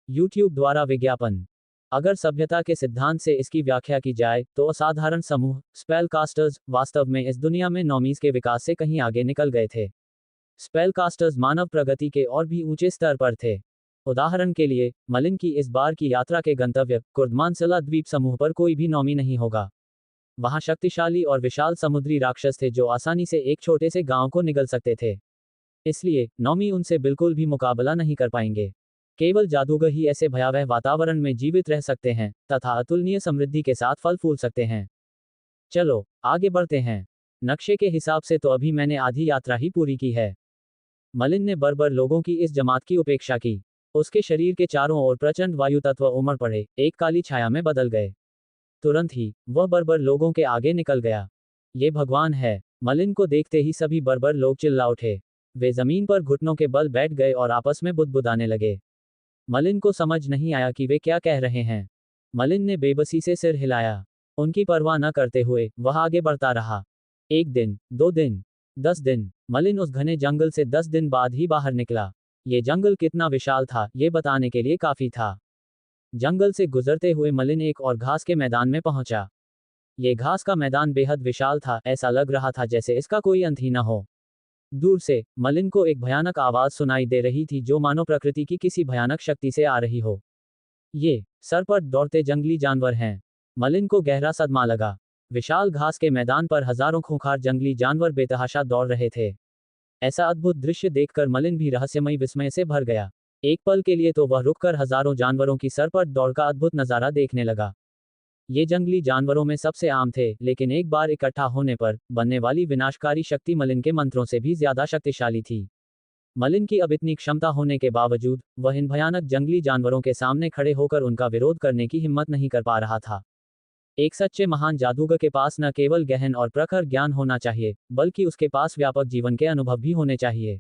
YouTube द्वारा विज्ञापन। अगर सभ्यता के सिद्धांत से इसकी व्याख्या की जाए तो असाधारण समूह स्पेल कास्टर्स वास्तव में इस दुनिया में नॉमीज के विकास से कहीं आगे निकल गए थे। स्पेल कास्टर्स मानव प्रगति के और भी ऊंचे स्तर पर थे। उदाहरण के लिए, मलिन की इस बार की यात्रा के गंतव्य कुर्दमानसला द्वीप समूह पर कोई भी नॉमी नहीं होगा। वहां शक्तिशाली और विशाल समुद्री राक्षस थे जो आसानी से एक छोटे से गांव को निगल सकते थे। इसलिए नॉमी उनसे बिल्कुल भी मुकाबला नहीं कर पाएंगे। केवल जादूगर ही ऐसे भयावह वातावरण में जीवित रह सकते हैं तथा अतुलनीय समृद्धि के साथ फल फूल सकते हैं। चलो आगे बढ़ते हैं। नक्शे के हिसाब से तो अभी मैंने आधी यात्रा ही पूरी की है। मलिन ने बर्बर लोगों की इस जमात की उपेक्षा की। उसके शरीर के चारों ओर प्रचंड वायु तत्व उमड़ पड़े, एक काली छाया में बदल गए। तुरंत ही वह बर्बर लोगों के आगे निकल गया। ये भगवान है। मलिन को देखते ही सभी बर्बर लोग चिल्ला उठे। वे जमीन पर घुटनों के बल बैठ गए और आपस में बुदबुदाने लगे। मलिन को समझ नहीं आया कि वे क्या कह रहे हैं। मलिन ने बेबसी से सिर हिलाया। उनकी परवाह न करते हुए वह आगे बढ़ता रहा। 1 दिन, 2 दिन, 10 दिन। मलिन उस घने जंगल से 10 दिन बाद ही बाहर निकला। ये जंगल कितना विशाल था, ये बताने के लिए काफी था। जंगल से गुजरते हुए मलिन एक और घास के मैदान में पहुंचा। ये घास का मैदान बेहद विशाल था, ऐसा लग रहा था जैसे इसका कोई अंत ही न हो। दूर से मलिन को एक भयानक आवाज सुनाई दे रही थी जो मानो प्रकृति की किसी भयानक शक्ति से आ रही हो। ये सर पर दौड़ते जंगली जानवर हैं। मलिन को गहरा सदमा लगा। विशाल घास के मैदान पर हजारों खूंखार जंगली जानवर बेतहाशा दौड़ रहे थे। ऐसा अद्भुत दृश्य देखकर मलिन भी रहस्यमयी विस्मय से भर गया। एक पल के लिए तो वह रुककर हजारों जानवरों की सर पर दौड़ का अद्भुत नजारा देखने लगा। ये जंगली जानवरों में सबसे आम थे, लेकिन एक बार इकट्ठा होने पर बनने वाली विनाशकारी शक्ति मलिन के मंत्रों से भी ज्यादा शक्तिशाली थी। मलिन की अब इतनी क्षमता होने के बावजूद वह इन भयानक जंगली जानवरों के सामने खड़े होकर उनका विरोध करने की हिम्मत नहीं कर पा रहा था। एक सच्चे महान जादूगर के पास न केवल गहन और प्रखर ज्ञान होना चाहिए, बल्कि उसके पास व्यापक जीवन के अनुभव भी होने चाहिए।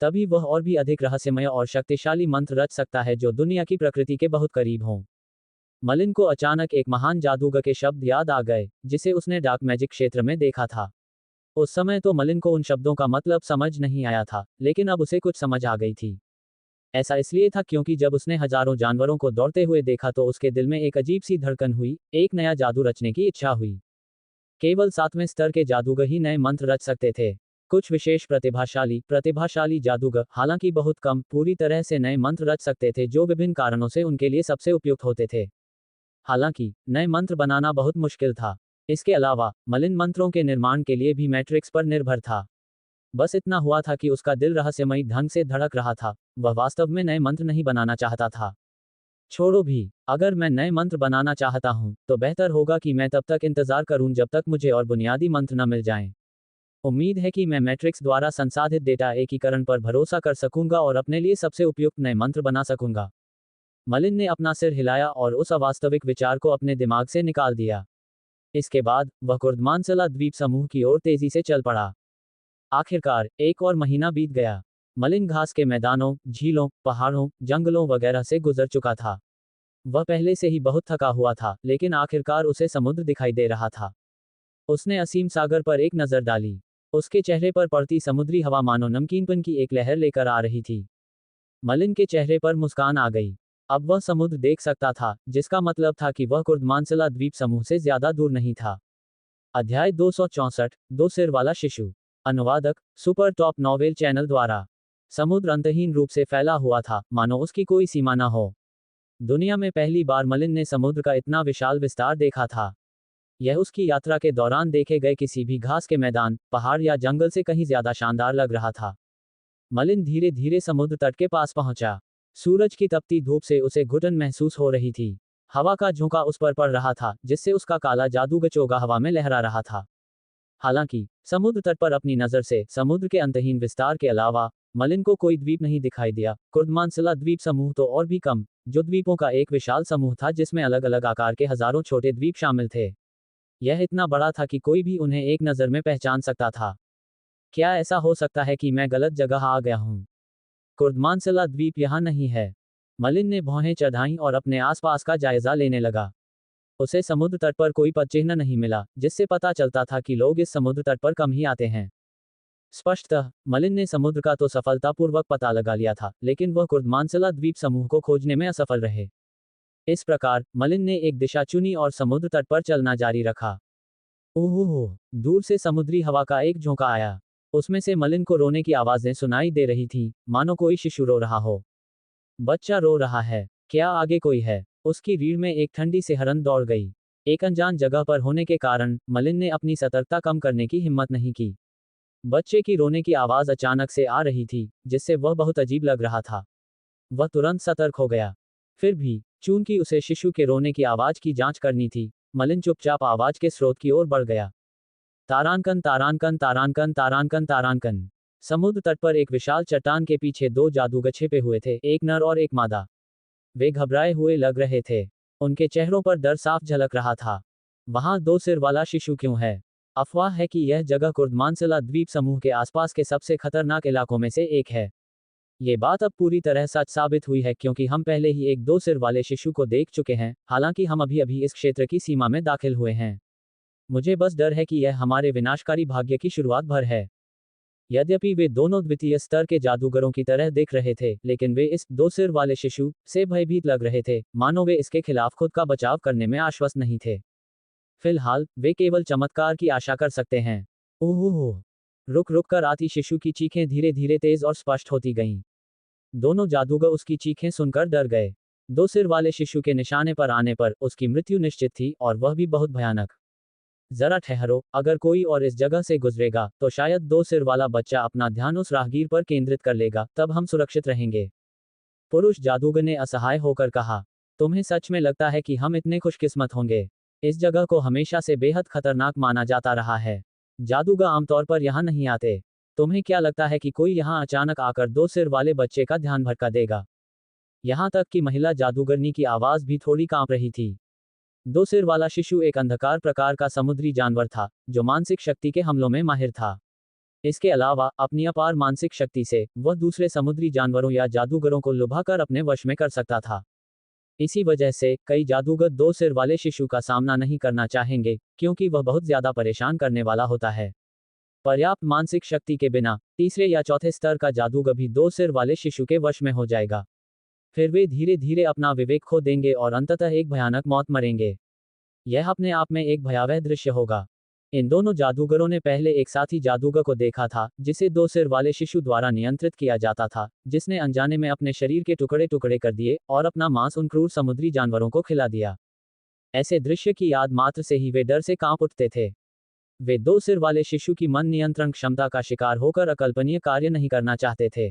तभी वह और भी अधिक रहस्यमय और शक्तिशाली मंत्र रच सकता है जो दुनिया की प्रकृति के बहुत करीब हों। मलिन को अचानक एक महान जादूगर के शब्द याद आ गए, जिसे उसने डार्क मैजिक क्षेत्र में देखा था। उस समय तो मलिन को उन शब्दों का मतलब समझ नहीं आया था, लेकिन अब उसे कुछ समझ आ गई थी। ऐसा इसलिए था क्योंकि जब उसने हजारों जानवरों को दौड़ते हुए देखा तो उसके दिल में एक अजीब सी धड़कन हुई, एक नया जादू रचने की इच्छा हुई। केवल 7वें स्तर के जादूगर ही नए मंत्र रच सकते थे। कुछ विशेष प्रतिभाशाली जादूगर, हालांकि बहुत कम, पूरी तरह से नए मंत्र रच सकते थे जो विभिन्न कारणों से उनके लिए सबसे उपयुक्त होते थे। हालांकि नए मंत्र बनाना बहुत मुश्किल था। इसके अलावा मलिन मंत्रों के निर्माण के लिए भी मैट्रिक्स पर निर्भर था। बस इतना हुआ था कि उसका दिल रहस्यमयी ढंग से धड़क रहा था। वह वास्तव में नए मंत्र नहीं बनाना चाहता था। छोड़ो भी, अगर मैं नए मंत्र बनाना चाहता हूं, तो बेहतर होगा कि मैं तब तक इंतजार करूं जब तक मुझे और बुनियादी मंत्र न मिल जाएं। उम्मीद है कि मैं मैट्रिक्स द्वारा संसाधित डेटा एकीकरण पर भरोसा कर सकूंगा और अपने लिए सबसे उपयुक्त नए मंत्र बना सकूंगा। मलिन ने अपना सिर हिलाया और उस अवास्तविक विचार को अपने दिमाग से निकाल दिया। इसके बाद वह कुर्दमानसला द्वीप समूह की ओर तेजी से चल पड़ा। आखिरकार एक और महीना बीत गया। मलिन घास के मैदानों, झीलों, पहाड़ों, जंगलों वगैरह से गुजर चुका था। वह पहले से ही बहुत थका हुआ था, लेकिन आखिरकार उसे समुद्र दिखाई दे रहा था। उसने असीम सागर पर एक नजर डाली। उसके चेहरे पर पड़ती समुद्री हवा मानो नमकीनपन की एक लहर लेकर आ रही थी। मलिन के चेहरे पर मुस्कान आ गई। अब वह समुद्र देख सकता था, जिसका मतलब था कि वह कुर्दमानसला द्वीप समूह से ज्यादा दूर नहीं था। अध्याय 264, दो सिर वाला शिशु। अनुवादक, सुपर टॉप नॉवेल चैनल द्वारा। समुद्र अंतहीन रूप से फैला हुआ था, मानो उसकी कोई सीमा न हो। दुनिया में पहली बार मलिन ने समुद्र का इतना विशाल विस्तार देखा था। यह उसकी यात्रा के दौरान देखे गए किसी भी घास के मैदान, पहाड़ या जंगल से कहीं ज्यादा शानदार लग रहा था। मलिन धीरे धीरे समुद्र तट के पास पहुंचा। सूरज की तपती धूप से उसे घुटन महसूस हो रही थी। हवा का झोंका उस पर पड़ रहा था, जिससे उसका काला जादूगर चोगा हवा में लहरा रहा था। हालांकि समुद्र तट पर अपनी नजर से समुद्र के अंतहीन विस्तार के अलावा मलिन को कोई द्वीप नहीं दिखाई दिया। कुर्दमानसला द्वीप समूह तो और भी कम, जो द्वीपों का एक विशाल समूह था जिसमें अलग अलग आकार के हजारों छोटे द्वीप शामिल थे। यह इतना बड़ा था कि कोई भी उन्हें एक नज़र में पहचान सकता था। क्या ऐसा हो सकता है कि मैं गलत जगह आ गया हूँ? कुर्दमानसला द्वीप यहाँ नहीं है। मलिन ने भौहें चढ़ाईं और अपने आसपास का जायजा लेने लगा। उसे समुद्र तट पर कोई पदचिह्न नहीं मिला, जिससे पता चलता था कि लोग इस समुद्र तट पर कम ही आते हैं। स्पष्टतः मलिन ने समुद्र का तो सफलतापूर्वक पता लगा लिया था, लेकिन वह कुर्दमानसला द्वीप समूह को खोजने में असफल रहे। इस प्रकार मलिन ने एक दिशा चुनी और समुद्र तट पर चलना जारी रखा। ओह! दूर से समुद्री हवा का एक झोंका आया। उसमें से मलिन को रोने की आवाजें सुनाई दे रही थीं, मानो कोई शिशु रो रहा हो। बच्चा रो रहा है। क्या आगे कोई है? उसकी रीढ़ में एक ठंडी सिहरन दौड़ गई। एक अनजान जगह पर होने के कारण मलिन ने अपनी सतर्कता कम करने की हिम्मत नहीं की। बच्चे की रोने की आवाज अचानक से आ रही थी, जिससे वह बहुत अजीब लग रहा था। वह तुरंत सतर्क हो गया। फिर भी, चूंकि उसे शिशु के रोने की आवाज की जांच करनी थी, मलिन चुपचाप आवाज के स्रोत की ओर बढ़ गया। तारांकन तारांकन तारांकन तारांकन तारांकन। समुद्र तट पर एक विशाल चट्टान के पीछे दो जादूगर छिपे हुए थे, एक नर और एक मादा। वे घबराए हुए लग रहे थे। उनके चेहरों पर डर साफ झलक रहा था। वहां दो सिर वाला शिशु क्यों है? अफवाह है कि यह जगह कुर्दमानसला द्वीप समूह के आसपास के सबसे खतरनाक इलाकों में से एक है। ये बात अब पूरी तरह सच साबित हुई है, क्योंकि हम पहले ही एक दो सिर वाले शिशु को देख चुके हैं, हालांकि हम अभी अभी इस क्षेत्र की सीमा में दाखिल हुए हैं। मुझे बस डर है कि यह हमारे विनाशकारी भाग्य की शुरुआत भर है। यद्यपि वे दोनों द्वितीय स्तर के जादूगरों की तरह दिख रहे थे, लेकिन वे इस दो सिर वाले शिशु से भयभीत लग रहे थे, मानो वे इसके खिलाफ खुद का बचाव करने में आश्वस्त नहीं थे। फिलहाल वे केवल चमत्कार की आशा कर सकते हैं। ओह! रुक रुक कर आती शिशु की चीखें धीरे धीरे तेज और स्पष्ट होती गईं। दोनों जादूगर उसकी चीखें सुनकर डर गए। दो सिर वाले शिशु के निशाने पर आने पर उसकी मृत्यु निश्चित थी, और वह भी बहुत भयानक। जरा ठहरो, अगर कोई और इस जगह से गुजरेगा, तो शायद दो सिर वाला बच्चा अपना ध्यान उस राहगीर पर केंद्रित कर लेगा, तब हम सुरक्षित रहेंगे। पुरुष जादूगर ने असहाय होकर कहा। तुम्हें सच में लगता है कि हम इतने खुशकिस्मत होंगे? इस जगह को हमेशा से बेहद खतरनाक माना जाता रहा है। जादूगर आमतौर पर यहाँ नहीं आते। तुम्हें क्या लगता है कि कोई यहाँ अचानक आकर दो सिर वाले बच्चे का ध्यान भटका देगा? यहाँ तक कि महिला जादूगरनी की आवाज भी थोड़ी कांप रही थी। दो सिर वाला शिशु एक अंधकार प्रकार का समुद्री जानवर था, जो मानसिक शक्ति के हमलों में माहिर था। इसके अलावा अपनी अपार मानसिक शक्ति से वह दूसरे समुद्री जानवरों या जादूगरों को लुभाकर अपने वश में कर सकता था। इसी वजह से कई जादूगर दो सिर वाले शिशु का सामना नहीं करना चाहेंगे, क्योंकि वह बहुत ज्यादा परेशान करने वाला होता है। पर्याप्त मानसिक शक्ति के बिना तीसरे या चौथे स्तर का जादूगर भी दो सिर वाले शिशु के वश में हो जाएगा। फिर वे धीरे धीरे अपना विवेक खो देंगे और अंततः एक भयानक मौत मरेंगे। यह अपने आप में एक भयावह दृश्य होगा। इन दोनों जादूगरों ने पहले एक साथी जादूगर को देखा था, जिसे दो सिर वाले शिशु द्वारा नियंत्रित किया जाता था, जिसने अनजाने में अपने शरीर के टुकड़े टुकड़े कर दिए और अपना मांस उन क्रूर समुद्री जानवरों को खिला दिया। ऐसे दृश्य की याद मात्र से ही वे डर से कांप उठते थे। वे दो सिर वाले शिशु की मन नियंत्रण क्षमता का शिकार होकर अकल्पनीय कार्य नहीं करना चाहते थे।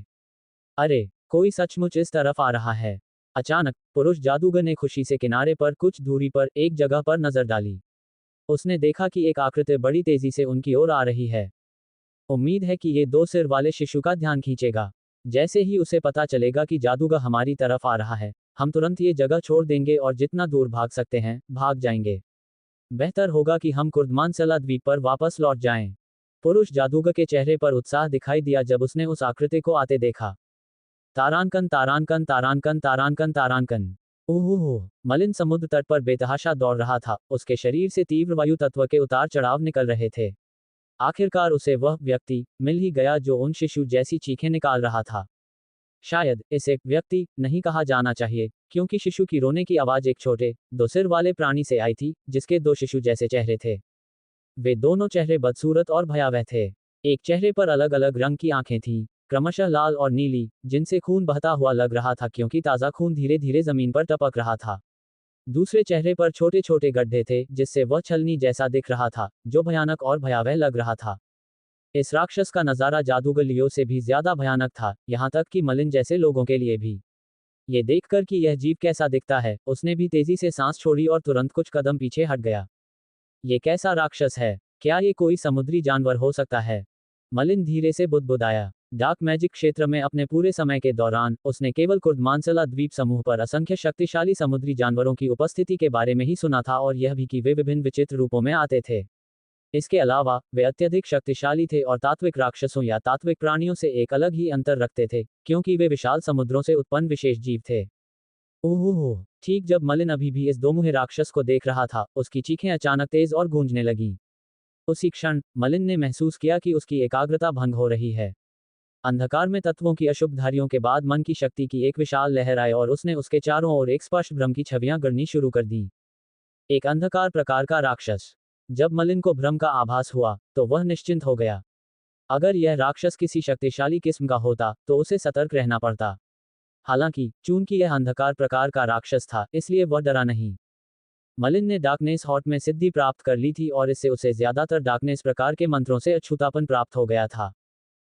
अरे, कोई सचमुच इस तरफ आ रहा है। अचानक पुरुष जादूगर ने खुशी से किनारे पर कुछ दूरी पर एक जगह पर नजर डाली। उसने देखा कि एक आकृति बड़ी तेजी से उनकी ओर आ रही है। उम्मीद है कि ये दो सिर वाले शिशु का ध्यान खींचेगा। जैसे ही उसे पता चलेगा कि जादूगर हमारी तरफ आ रहा है, हम तुरंत ये जगह छोड़ देंगे और जितना दूर भाग सकते हैं, भाग जाएंगे। बेहतर होगा कि हम कुर्दमानसला द्वीप पर वापस लौट जाएं। पुरुष जादूगर के चेहरे पर उत्साह दिखाई दिया जब उसने उस आकृति को आते देखा। तारांकन तारांकन तारांकन तारांकन तारांकन। ओह! मलिन समुद्र तट पर बेतहाशा दौड़ रहा था, उसके शरीर से तीव्र वायु तत्व के उतार चढ़ाव निकल रहे थे। आखिरकार उसे वह व्यक्ति मिल ही गया जो उन शिशु जैसी चीखें निकाल रहा था। शायद इसे व्यक्ति नहीं कहा जाना चाहिए, क्योंकि शिशु की रोने की आवाज एक छोटे, दो सिर वाले प्राणी से आई थी, जिसके दो शिशु जैसे चेहरे थे। वे दोनों चेहरे बदसूरत और भयावह थे। एक चेहरे पर अलग अलग रंग की आंखें थीं, क्रमशः लाल और नीली, जिनसे खून बहता हुआ लग रहा था क्योंकि ताज़ा खून धीरे धीरे जमीन पर टपक रहा था। दूसरे चेहरे पर छोटे छोटे गड्ढे थे, जिससे वह छलनी जैसा दिख रहा था, जो भयानक और भयावह लग रहा था। इस राक्षस का नज़ारा जादूगलियों से भी ज्यादा भयानक था, यहाँ तक कि मलिन जैसे लोगों के लिए भी। ये देखकर कि यह जीव कैसा दिखता है, उसने भी तेजी से सांस छोड़ी और तुरंत कुछ कदम पीछे हट गया। ये कैसा राक्षस है? क्या ये कोई समुद्री जानवर हो सकता है? मलिन धीरे से बुदबुदाया। डार्क मैजिक क्षेत्र में अपने पूरे समय के दौरान उसने केवल कुर्दमांसला द्वीप समूह पर असंख्य शक्तिशाली समुद्री जानवरों की उपस्थिति के बारे में ही सुना था, और यह भी कि वे विभिन्न विचित्र रूपों में आते थे। इसके अलावा वे अत्यधिक शक्तिशाली थे और तात्विक राक्षसों या तात्विक प्राणियों से एक अलग ही अंतर रखते थे, क्योंकि वे विशाल समुद्रों से उत्पन्न विशेष जीव थे। ओह! ठीक जब मलिन अभी भी इस दोमुहे राक्षस को देख रहा था, उसकी चीखें अचानक तेज और गूंजने लगीं। उसी क्षण मलिन ने महसूस किया कि उसकी एकाग्रता भंग हो रही है। अंधकार में तत्वों की अशुभ धारियों के बाद मन की शक्ति की एक विशाल लहर आई और उसने उसके चारों ओर एक स्पष्ट भ्रम की छवियां गढ़नी शुरू कर दी। एक अंधकार प्रकार का राक्षस। जब मलिन को भ्रम का आभास हुआ, तो वह निश्चिंत हो गया। अगर यह राक्षस किसी शक्तिशाली किस्म का होता, तो उसे सतर्क रहना पड़ता। हालांकि, चूंकि यह अंधकार प्रकार का राक्षस था, इसलिए वह डरा नहीं। मलिन ने डार्कनेस हॉट में सिद्धि प्राप्त कर ली थी और इससे उसे ज्यादातर डार्कनेस प्रकार के मंत्रों से अछूतापन प्राप्त हो गया था।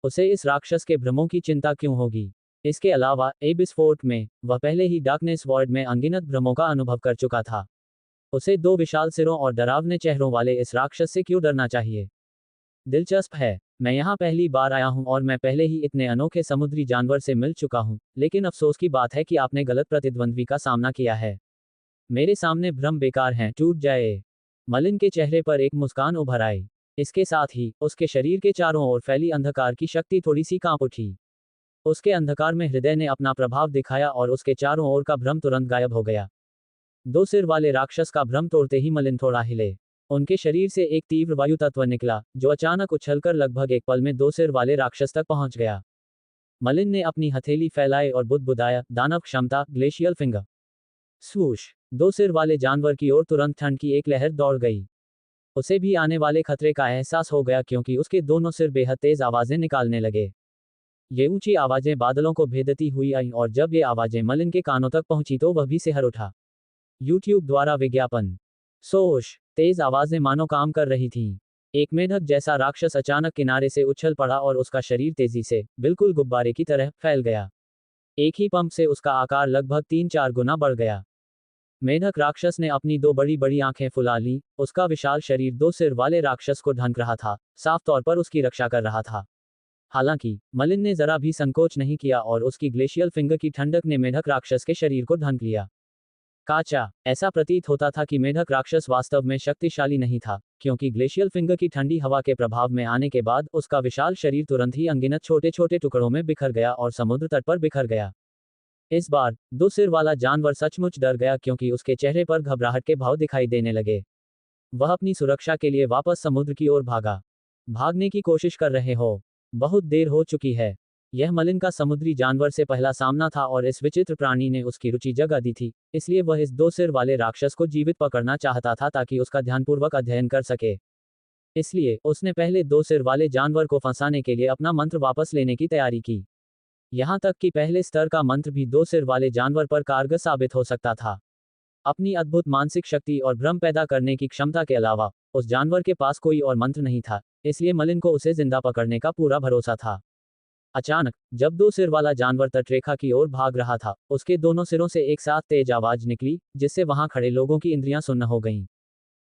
उसे इस राक्षस के भ्रमों की चिंता क्यों होगी? इसके अलावा एबिस फोर्ट में वह पहले ही डार्कनेस वॉर्ड में अनगिनत भ्रमों का अनुभव कर चुका था। उसे दो विशाल सिरों और डरावने चेहरों वाले इस राक्षस से क्यों डरना चाहिए? दिलचस्प है। मैं यहाँ पहली बार आया हूँ और मैं पहले ही इतने अनोखे समुद्री जानवर से मिल चुका हूँ, लेकिन अफसोस की बात है कि आपने गलत प्रतिद्वंद्वी का सामना किया है। मेरे सामने भ्रम बेकार हैं, टूट जाए। मलिन के चेहरे पर एक मुस्कान उभर आई। इसके साथ ही उसके शरीर के चारों ओर फैली अंधकार की शक्ति थोड़ी सी कांप उठी। उसके अंधकार में हृदय ने अपना प्रभाव दिखाया और उसके चारों ओर का भ्रम तुरंत गायब हो गया। दो सिर वाले राक्षस का भ्रम तोड़ते ही मलिन थोड़ा हिले। उनके शरीर से एक तीव्र वायु तत्व निकला, जो अचानक उछलकर लगभग एक पल में दो सिर वाले राक्षस तक पहुंच गया। मलिन ने अपनी हथेली फैलाई और बुदबुदाया, दानव क्षमता, ग्लेशियल फिंगर। स्वूश! दो सिर वाले जानवर की ओर तुरंत ठंड की एक लहर दौड़ गई। उसे भी आने वाले खतरे का एहसास हो गया क्योंकि उसके दोनों सिर बेहद तेज आवाजें निकालने लगे। ये ऊंची आवाजें बादलों को भेदती हुई आईं और जब ये आवाजें मलिन के कानों तक पहुंची तो वह भी सिहर उठा। यूट्यूब द्वारा विज्ञापन। सोश! तेज आवाजें मानो काम कर रही थीं। एक मेढक जैसा राक्षस अचानक किनारे से उछल पड़ा और उसका शरीर तेजी से, बिल्कुल गुब्बारे की तरह, फैल गया। एक ही पंप से उसका आकार लगभग 3-4 गुना बढ़ गया। मेढक राक्षस ने अपनी दो बड़ी बड़ी आंखें फुला लीं, उसका विशाल शरीर दो सिर वाले राक्षस को ढंक रहा था, साफ तौर पर उसकी रक्षा कर रहा था। हालांकि, मलिन ने जरा भी संकोच नहीं किया और उसकी ग्लेशियल फिंगर की ठंडक ने मेढक राक्षस के शरीर को ढंक लिया। काचा! ऐसा प्रतीत होता था कि मेढक राक्षस वास्तव में शक्तिशाली नहीं था, क्योंकि ग्लेशियल फिंगर की ठंडी हवा के प्रभाव में आने के बाद उसका विशाल शरीर तुरंत ही अनगिनत छोटे छोटे टुकड़ों में बिखर गया और समुद्र तट पर बिखर गया। इस बार, दो सिर वाला जानवर सचमुच डर गया क्योंकि उसके चेहरे पर घबराहट के भाव दिखाई देने लगे। वह अपनी सुरक्षा के लिए वापस समुद्र की ओर भागा। भागने की कोशिश कर रहे हो? बहुत देर हो चुकी है। यह मलिन का समुद्री जानवर से पहला सामना था और इस विचित्र प्राणी ने उसकी रुचि जगा दी थी, इसलिए वह इस दो सिर वाले राक्षस को जीवित पकड़ना चाहता था ताकि उसका ध्यानपूर्वक अध्ययन कर सके। इसलिए, उसने पहले दो सिर वाले जानवर को फंसाने के लिए अपना मंत्र वापस लेने की तैयारी की। यहाँ तक कि पहले स्तर का मंत्र भी दो सिर वाले जानवर पर कारगर साबित हो सकता था। अपनी अद्भुत मानसिक शक्ति और भ्रम पैदा करने की क्षमता के अलावा, उस जानवर के पास कोई और मंत्र नहीं था, इसलिए मलिन को उसे जिंदा पकड़ने का पूरा भरोसा था। अचानक, जब दो सिर वाला जानवर तटरेखा की ओर भाग रहा था, उसके दोनों सिरों से एक साथ तेज आवाज निकली, जिससे वहां खड़े लोगों की इंद्रियां सुन्न हो गईं।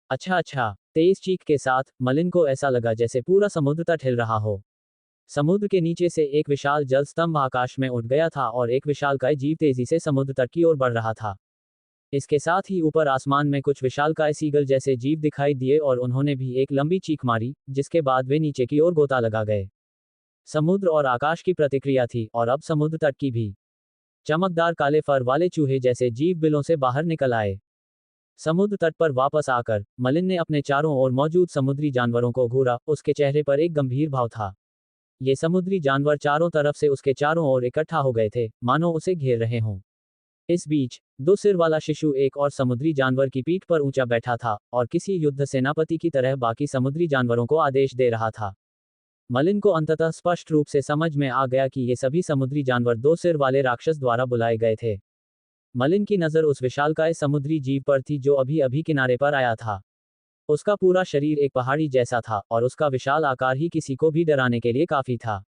अच्छा, तेज चीख के साथ, मलिन को ऐसा लगा जैसे पूरा समुद्र तट हिल रहा हो। समुद्र के नीचे से एक विशाल जल स्तंभ आकाश में उठ गया था और एक विशालकाय जीव तेजी से समुद्र तट की ओर बढ़ रहा था। इसके साथ ही ऊपर आसमान में कुछ विशालकाय सीगल जैसे जीव दिखाई दिए और उन्होंने भी एक लंबी चीख मारी, जिसके बाद वे नीचे की ओर गोता लगा गए। समुद्र और आकाश की प्रतिक्रिया थी, और अब समुद्र तट की भी। चमकदार काले फर वाले चूहे जैसे जीव बिलों से बाहर निकल आए। समुद्र तट पर वापस आकर, मलिन ने अपने चारों ओर मौजूद समुद्री जानवरों को घूरा, उसके चेहरे पर एक गंभीर भाव था। ये समुद्री जानवर चारों तरफ से उसके चारों ओर इकट्ठा हो गए थे, मानो उसे घेर रहे हों। इस बीच दो सिर वाला शिशु एक और समुद्री जानवर की पीठ पर ऊंचा बैठा था और किसी युद्ध सेनापति की तरह बाकी समुद्री जानवरों को आदेश दे रहा था। मलिन को अंततः स्पष्ट रूप से समझ में आ गया कि ये सभी समुद्री जानवर दो सिर वाले राक्षस द्वारा बुलाए गए थे। मलिन की नज़र उस विशालकाय समुद्री जीव पर थी जो अभी अभी किनारे पर आया था। उसका पूरा शरीर एक पहाड़ी जैसा था और उसका विशाल आकार ही किसी को भी डराने के लिए काफी था।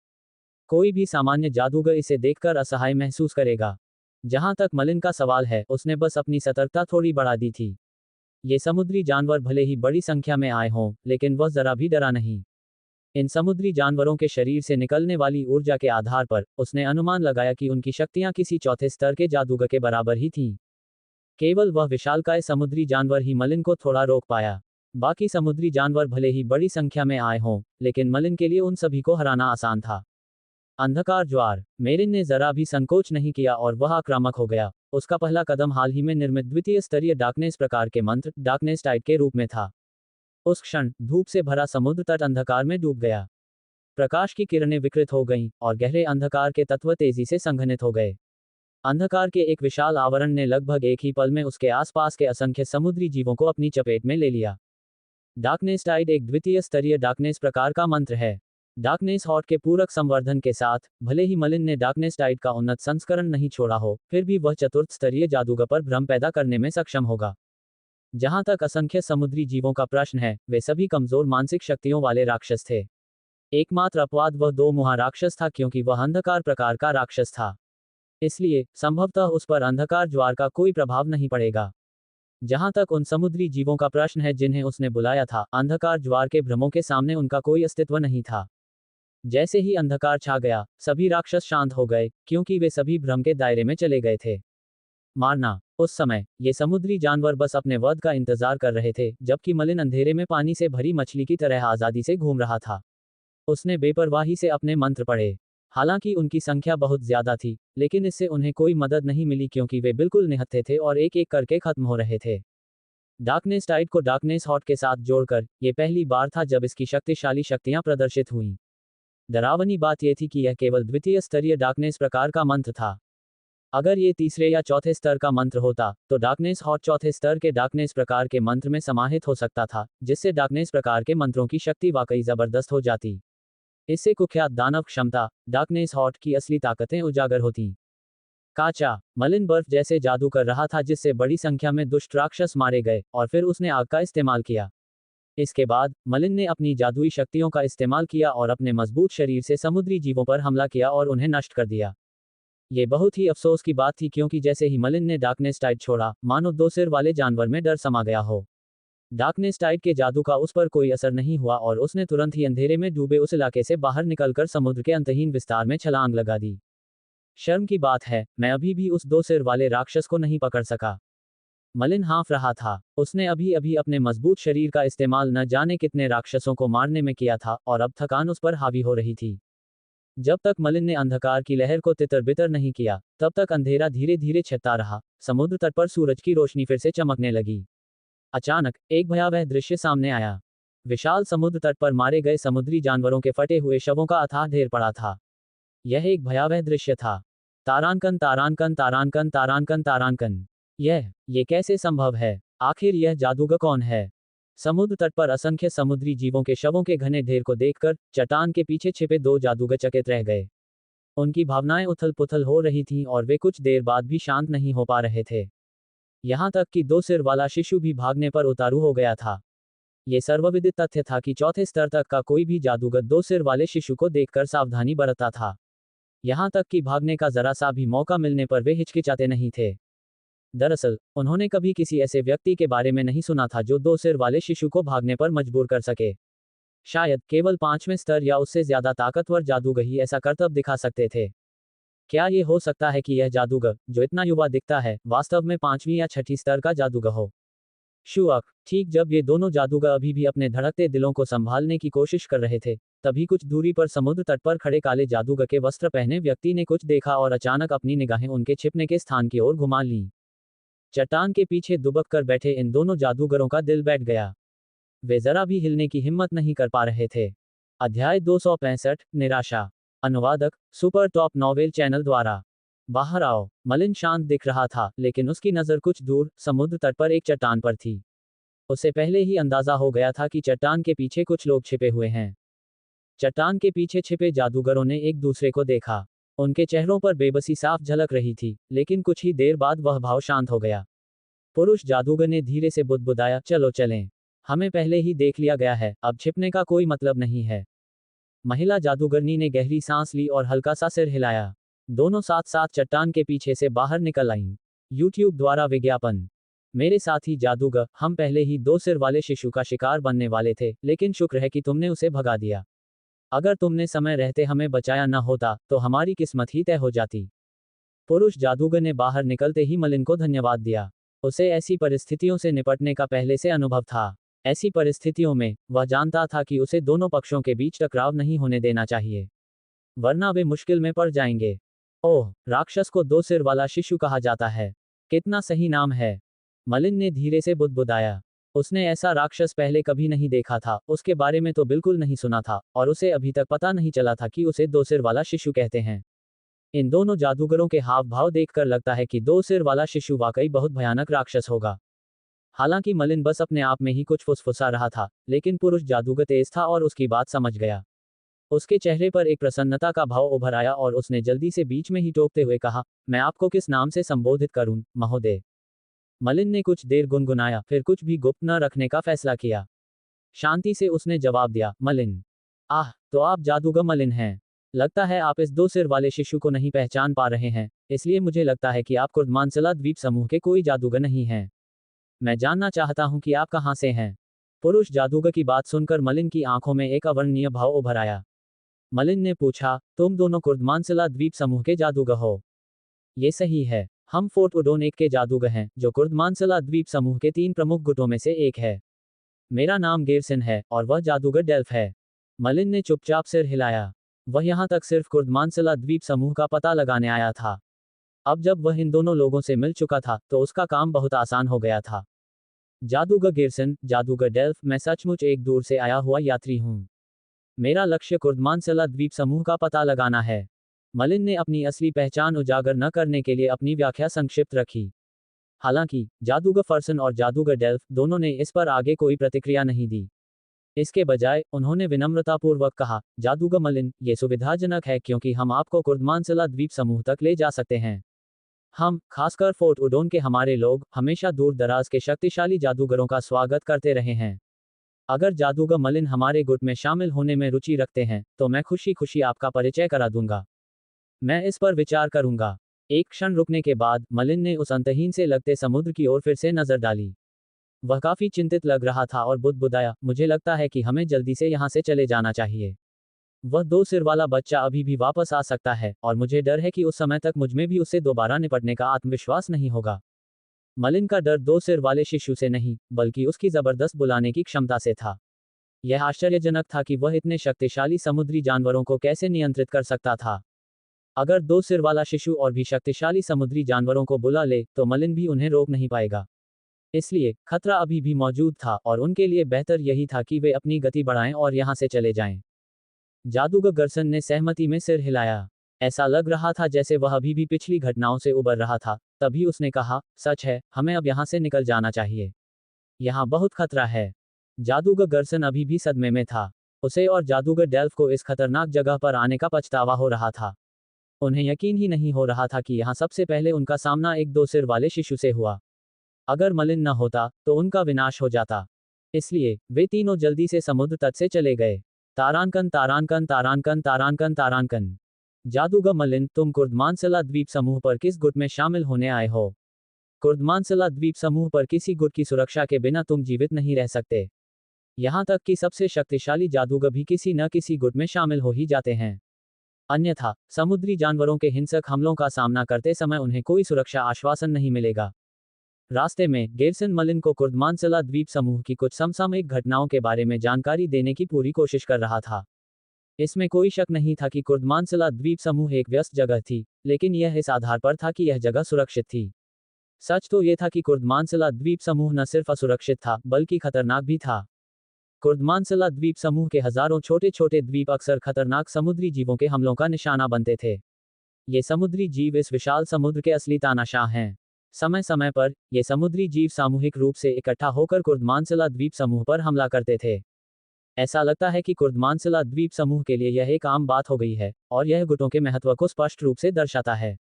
कोई भी सामान्य जादूगर इसे देखकर असहाय महसूस करेगा। जहां तक मलिन का सवाल है, उसने बस अपनी सतर्कता थोड़ी बढ़ा दी थी। ये समुद्री जानवर भले ही बड़ी संख्या में आए हों, लेकिन वह जरा भी डरा नहीं। इन समुद्री जानवरों के शरीर से निकलने वाली ऊर्जा के आधार पर उसने अनुमान लगाया कि उनकी शक्तियां किसी चौथे स्तर के जादूगर के बराबर ही थीं। केवल वह विशालकाय समुद्री जानवर ही मलिन को थोड़ा रोक पाया। बाकी समुद्री जानवर भले ही बड़ी संख्या में आए हों, लेकिन मलिन के लिए उन सभी को हराना आसान था। अंधकार ज्वार। मेरिन ने जरा भी संकोच नहीं किया और वह आक्रामक हो गया। उसका पहला कदम हाल ही में निर्मित द्वितीय स्तरीय डार्कनेस प्रकार के मंत्र डार्कनेस टाइड के रूप में था। उस क्षण धूप से भरा समुद्र तट अंधकार में डूब गया। प्रकाश की किरणें विकृत हो गईं और गहरे अंधकार के तत्व तेजी से संघनित हो गए। अंधकार के एक विशाल आवरण ने लगभग एक ही पल में उसके आसपास के असंख्य समुद्री जीवों को अपनी चपेट में ले लिया। डार्कनेस टाइड एक द्वितीय स्तरीय डार्कनेस प्रकार का मंत्र है। डार्कनेस हॉट के पूरक संवर्धन के साथ, भले ही मलिन ने डार्कनेस टाइड का उन्नत संस्करण नहीं छोड़ा हो, फिर भी वह चतुर्थ स्तरीय जादूगर पर भ्रम पैदा करने में सक्षम होगा। जहां तक असंख्य समुद्री जीवों का प्रश्न है, वे सभी कमजोर मानसिक शक्तियों वाले राक्षस थे। एकमात्र अपवाद वह दो मुहा राक्षस था, क्योंकि वह अंधकार प्रकार का राक्षस था। इसलिए संभवतः उस पर अंधकार ज्वार का कोई प्रभाव नहीं पड़ेगा। जहां तक उन समुद्री जीवों का प्रश्न है जिन्हें उसने बुलाया था, अंधकार ज्वार के भ्रमों के सामने उनका कोई अस्तित्व नहीं था। जैसे ही अंधकार छा गया, सभी राक्षस शांत हो गए, क्योंकि वे सभी भ्रम के दायरे में चले गए थे। मारना। उस समय ये समुद्री जानवर बस अपने वध का इंतजार कर रहे थे, जबकि मलिन अंधेरे में पानी से भरी मछली की तरह आजादी से घूम रहा था। उसने बेपरवाही से अपने मंत्र पढ़े। हालांकि उनकी संख्या बहुत ज्यादा थी, लेकिन इससे उन्हें कोई मदद नहीं मिली, क्योंकि वे बिल्कुल निहत्थे थे और एक एक करके खत्म हो रहे थे। डार्कनेस टाइड को डार्कनेस हॉट के साथ जोड़कर ये पहली बार था जब इसकी शक्तिशाली शक्तियां प्रदर्शित हुईं। डरावनी बात यह थी कि यह केवल द्वितीय स्तरीय डार्कनेस प्रकार का मंत्र था। अगर ये तीसरे या चौथे स्तर का मंत्र होता, तो डार्कनेस हॉट चौथे स्तर के डार्कनेस प्रकार के मंत्र में समाहित हो सकता था, जिससे डार्कनेस प्रकार के मंत्रों की शक्ति वाकई जबरदस्त हो जाती। इससे कुख्यात दानव क्षमता, डार्कनेस हॉट की असली ताकतें उजागर होती। काचा। मलिन बर्फ जैसे जादू कर रहा था, जिससे बड़ी संख्या में दुष्ट राक्षस मारे गए, और फिर उसने आग का इस्तेमाल किया। इसके बाद मलिन ने अपनी जादुई शक्तियों का इस्तेमाल किया और अपने मजबूत शरीर से समुद्री जीवों पर हमला किया और उन्हें नष्ट कर दिया। ये बहुत ही अफसोस की बात थी, क्योंकि जैसे ही मलिन ने डार्कनेस टाइड छोड़ा, मानो दो सिर वाले जानवर में डर समा गया हो। डार्कनेस टाइड के जादू का उस पर कोई असर नहीं हुआ और उसने तुरंत ही अंधेरे में डूबे उस इलाके से बाहर निकलकर समुद्र के अंतहीन विस्तार में छलांग लगा दी। शर्म की बात है, मैं अभी भी उस दो सिर वाले राक्षस को नहीं पकड़ सका। मलिन हाँफ रहा था। उसने अभी अभी अपने मजबूत शरीर का इस्तेमाल न जाने कितने राक्षसों को मारने में किया था, और अब थकान उस पर हावी हो रही थी। जब तक मलिन ने अंधकार की लहर को तितर बितर नहीं किया, तब तक अंधेरा धीरे धीरे छटता रहा। समुद्र तट पर सूरज की रोशनी फिर से चमकने लगी। अचानक एक भयावह दृश्य सामने आया। विशाल समुद्र तट पर मारे गए समुद्री जानवरों के फटे हुए शवों का अथाह ढेर पड़ा था। यह एक भयावह दृश्य था। तारांकन तारांकन तारांकन तारांकन तारांकन। ये कैसे संभव है? आखिर यह जादूगर कौन है? समुद्र तट पर असंख्य समुद्री जीवों के शवों के घने ढेर को देखकर चट्टान के पीछे छिपे दो जादूगर चकित रह गए। उनकी भावनाएं उथल पुथल हो रही थीं और वे कुछ देर बाद भी शांत नहीं हो पा रहे थे। यहां तक कि दो सिर वाला शिशु भी भागने पर उतारू हो गया था। ये सर्वविदित तथ्य था कि चौथे स्तर तक का कोई भी जादूगर दो सिर वाले शिशु को देखकर सावधानी बरतता था। यहां तक कि भागने का जरा सा भी मौका मिलने पर वे हिचकिचाते नहीं थे। दरअसल उन्होंने कभी किसी ऐसे व्यक्ति के बारे में नहीं सुना था जो दो सिर वाले शिशु को भागने पर मजबूर कर सके। शायद केवल 5वें स्तर या उससे ज्यादा ताकतवर जादूगर ही ऐसा करतब दिखा सकते थे। क्या ये हो सकता है कि यह जादूगर, जो इतना युवा दिखता है, वास्तव में 5वीं या 6ठी स्तर का जादूगर हो? शुअक। ठीक जब ये दोनों जादूगर अभी भी अपने धड़कते दिलों को संभालने की कोशिश कर रहे थे, तभी कुछ दूरी पर समुद्र तट पर खड़े काले जादूगर के वस्त्र पहने व्यक्ति ने कुछ देखा और अचानक अपनी निगाहें उनके छिपने के स्थान की ओर घुमा लीं। चट्टान के पीछे दुबक कर बैठे इन दोनों जादूगरों का दिल बैठ गया। वे जरा भी हिलने की हिम्मत नहीं कर पा रहे थे। अध्याय 265 निराशा। अनुवादक सुपर टॉप नॉवेल चैनल द्वारा। बाहर आओ। मलिन शांत दिख रहा था, लेकिन उसकी नज़र कुछ दूर समुद्र तट पर एक चट्टान पर थी। उसे पहले ही अंदाजा हो गया था कि चट्टान के पीछे कुछ लोग छिपे हुए हैं। चट्टान के पीछे छिपे जादूगरों ने एक दूसरे को देखा। उनके चेहरों पर बेबसी साफ झलक रही थी, लेकिन कुछ ही देर बाद वह भाव शांत हो गया। पुरुष जादूगर ने धीरे से बुदबुदाया, चलो चलें। हमें पहले ही देख लिया गया है, अब छिपने का कोई मतलब नहीं है। महिला जादूगरनी ने गहरी सांस ली और हल्का सा सिर हिलाया। दोनों साथ साथ चट्टान के पीछे से बाहर निकल आईं। YouTube द्वारा विज्ञापन। मेरे साथी जादूगर, हम पहले ही 2 सिर वाले शिशु का शिकार बनने वाले थे, लेकिन शुक्र है कि तुमने उसे भगा दिया। अगर तुमने समय रहते हमें बचाया न होता, तो हमारी किस्मत ही तय हो जाती। पुरुष जादूगर ने बाहर निकलते ही मलिन को धन्यवाद दिया। उसे ऐसी परिस्थितियों से निपटने का पहले से अनुभव था। ऐसी परिस्थितियों में वह जानता था कि उसे दोनों पक्षों के बीच टकराव नहीं होने देना चाहिए, वरना वे मुश्किल में पड़ जाएंगे। ओह, राक्षस को 2 सिर वाला शिशु कहा जाता है। कितना सही नाम है। मलिन ने धीरे से बुदबुदाया। उसने ऐसा राक्षस पहले कभी नहीं देखा था, उसके बारे में तो बिल्कुल नहीं सुना था, और उसे अभी तक पता नहीं चला था कि उसे 2 सिर वाला शिशु कहते हैं। इन दोनों जादूगरों के हाव भाव देखकर लगता है कि 2 सिर वाला शिशु वाकई बहुत भयानक राक्षस होगा। हालांकि मलिन बस अपने आप में ही कुछ फुसफुसा रहा था, लेकिन पुरुष जादूगर तेज था और उसकी बात समझ गया। उसके चेहरे पर एक प्रसन्नता का भाव उभर आया और उसने जल्दी से बीच में ही टोकते हुए कहा, मैं आपको किस नाम से संबोधित करूं, महोदय? मलिन ने कुछ देर गुनगुनाया, फिर कुछ भी गुप्त न रखने का फैसला किया। शांति से उसने जवाब दिया, मलिन। आह, तो आप जादूगर मलिन हैं। लगता है आप इस 2 सिर वाले शिशु को नहीं पहचान पा रहे हैं, इसलिए मुझे लगता है कि आप कुर्दमानसला द्वीप समूह के कोई जादूगर नहीं हैं। मैं जानना चाहता हूं कि आप कहां से हैं। पुरुष जादूगर की बात सुनकर मलिन की आंखों में एक अवर्णनीय भाव उभर आया। मलिन ने पूछा, तुम दोनों कुर्दमानसला द्वीप समूह के जादूगर हो? ये सही है। हम फोर्ट उडोन एक के जादूगर हैं, जो कुर्दमानसला द्वीप समूह के 3 प्रमुख गुटों में से एक है। मेरा नाम गेरसिन है, और वह जादूगर डेल्फ है। मलिन ने चुपचाप सिर हिलाया। वह यहाँ तक सिर्फ कुर्दमानसला द्वीप समूह का पता लगाने आया था। अब जब वह इन दोनों लोगों से मिल चुका था, तो उसका काम बहुत आसान हो गया था। जादूगर गेरसन, जादूगर डेल्फ, मैं सचमुच एक दूर से आया हुआ यात्री हूँ। मेरा लक्ष्य कुर्दमानसला द्वीप समूह का पता लगाना है। मलिन ने अपनी असली पहचान उजागर न करने के लिए अपनी व्याख्या संक्षिप्त रखी। हालांकि जादूगर फर्सन और जादूगर डेल्फ दोनों ने इस पर आगे कोई प्रतिक्रिया नहीं दी। इसके बजाय उन्होंने विनम्रतापूर्वक कहा, जादूगर मलिन, ये सुविधाजनक है क्योंकि हम आपको कुर्दमानसला द्वीप समूह तक ले जा सकते हैं। हम, खासकर फोर्ट उडोन के हमारे लोग, हमेशा दूर दराज के शक्तिशाली जादूगरों का स्वागत करते रहे हैं। अगर जादूगर मलिन हमारे गुट में शामिल होने में रुचि रखते हैं, तो मैं खुशी खुशी आपका परिचय करा दूंगा। मैं इस पर विचार करूंगा। एक क्षण रुकने के बाद मलिन ने उस अंतहीन से लगते समुद्र की ओर फिर से नजर डाली। वह काफी चिंतित लग रहा था और बुदबुदाया, मुझे लगता है कि हमें जल्दी से यहाँ से चले जाना चाहिए। वह 2 सिर वाला बच्चा अभी भी वापस आ सकता है, और मुझे डर है कि उस समय तक मुझमें भी उससे दोबारा निपटने का आत्मविश्वास नहीं होगा। मलिन का डर 2 सिर वाले शिशु से नहीं, बल्कि उसकी जबरदस्त बुलाने की क्षमता से था। यह आश्चर्यजनक था कि वह इतने शक्तिशाली समुद्री जानवरों को कैसे नियंत्रित कर सकता था। अगर 2 सिर वाला शिशु और भी शक्तिशाली समुद्री जानवरों को बुला ले, तो मलिन भी उन्हें रोक नहीं पाएगा। इसलिए खतरा अभी भी मौजूद था, और उनके लिए बेहतर यही था कि वे अपनी गति बढ़ाएं और यहां से चले जाएं। जादूगर गर्सन ने सहमति में सिर हिलाया। ऐसा लग रहा था जैसे वह अभी भी पिछली घटनाओं से उबर रहा था। तभी उसने कहा, सच है, हमें अब यहाँ से निकल जाना चाहिए। यहाँ बहुत खतरा है। जादूगर गर्सन अभी भी सदमे में था। उसे और जादूगर डेल्फ को इस खतरनाक जगह पर आने का पछतावा हो रहा था। उन्हें यकीन ही नहीं हो रहा था कि यहाँ सबसे पहले उनका सामना एक 2 सिर वाले शिशु से हुआ। अगर मलिन न होता, तो उनका विनाश हो जाता। इसलिए वे तीनों जल्दी से समुद्र तट से चले गए। तारांकन तारांकन तारांकन तारांकन तारांकन। जादूगर मलिन, तुम कुर्दमानसला द्वीप समूह पर किस गुट में शामिल होने आए हो? कुर्दमानसला द्वीप समूह पर किसी गुट की सुरक्षा के बिना तुम जीवित नहीं रह सकते। यहाँ तक कि सबसे शक्तिशाली जादूगर भी किसी न किसी गुट में शामिल हो ही जाते हैं। अन्यथा समुद्री जानवरों के हिंसक हमलों का सामना करते समय उन्हें कोई सुरक्षा आश्वासन नहीं मिलेगा। रास्ते में गेरसन मलिन को कुर्दमानसला द्वीप समूह की कुछ समसामयिक घटनाओं के बारे में जानकारी देने की पूरी कोशिश कर रहा था। इसमें कोई शक नहीं था कि कुर्दमानसला द्वीप समूह एक व्यस्त जगह थी, लेकिन यह इस आधार पर था कि यह जगह सुरक्षित थी। सच तो यह था कि कुर्दमानसला द्वीप समूह न सिर्फ असुरक्षित था, बल्कि खतरनाक भी था। कुर्दमानसला द्वीप समूह के हजारों छोटे छोटे द्वीप अक्सर खतरनाक समुद्री जीवों के हमलों का निशाना बनते थे। ये समुद्री जीव इस विशाल समुद्र के असली तानाशाह हैं। समय समय पर ये समुद्री जीव सामूहिक रूप से इकट्ठा होकर कुर्दमानसला द्वीप समूह पर हमला करते थे। ऐसा लगता है कि कुर्दमानसला द्वीप समूह के लिए यह एक आम बात हो गई है, और यह गुटों के महत्व को स्पष्ट रूप से दर्शाता है।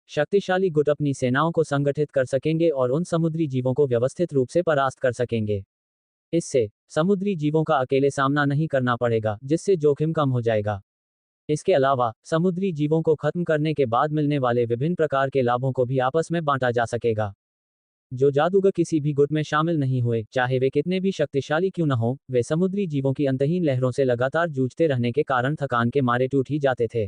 शक्तिशाली गुट अपनी सेनाओं को संगठित कर सकेंगे और उन समुद्री जीवों को व्यवस्थित रूप से परास्त कर सकेंगे। इससे समुद्री जीवों का अकेले सामना नहीं करना पड़ेगा, जिससे जोखिम कम हो जाएगा। इसके अलावा समुद्री जीवों को खत्म करने के बाद मिलने वाले विभिन्न प्रकार के लाभों को भी आपस में बांटा जा सकेगा। जो जादूगर किसी भी गुट में शामिल नहीं हुए, चाहे वे कितने भी शक्तिशाली क्यों न हो, वे समुद्री जीवों की अंतहीन लहरों से लगातार जूझते रहने के कारण थकान के मारे टूट ही जाते थे।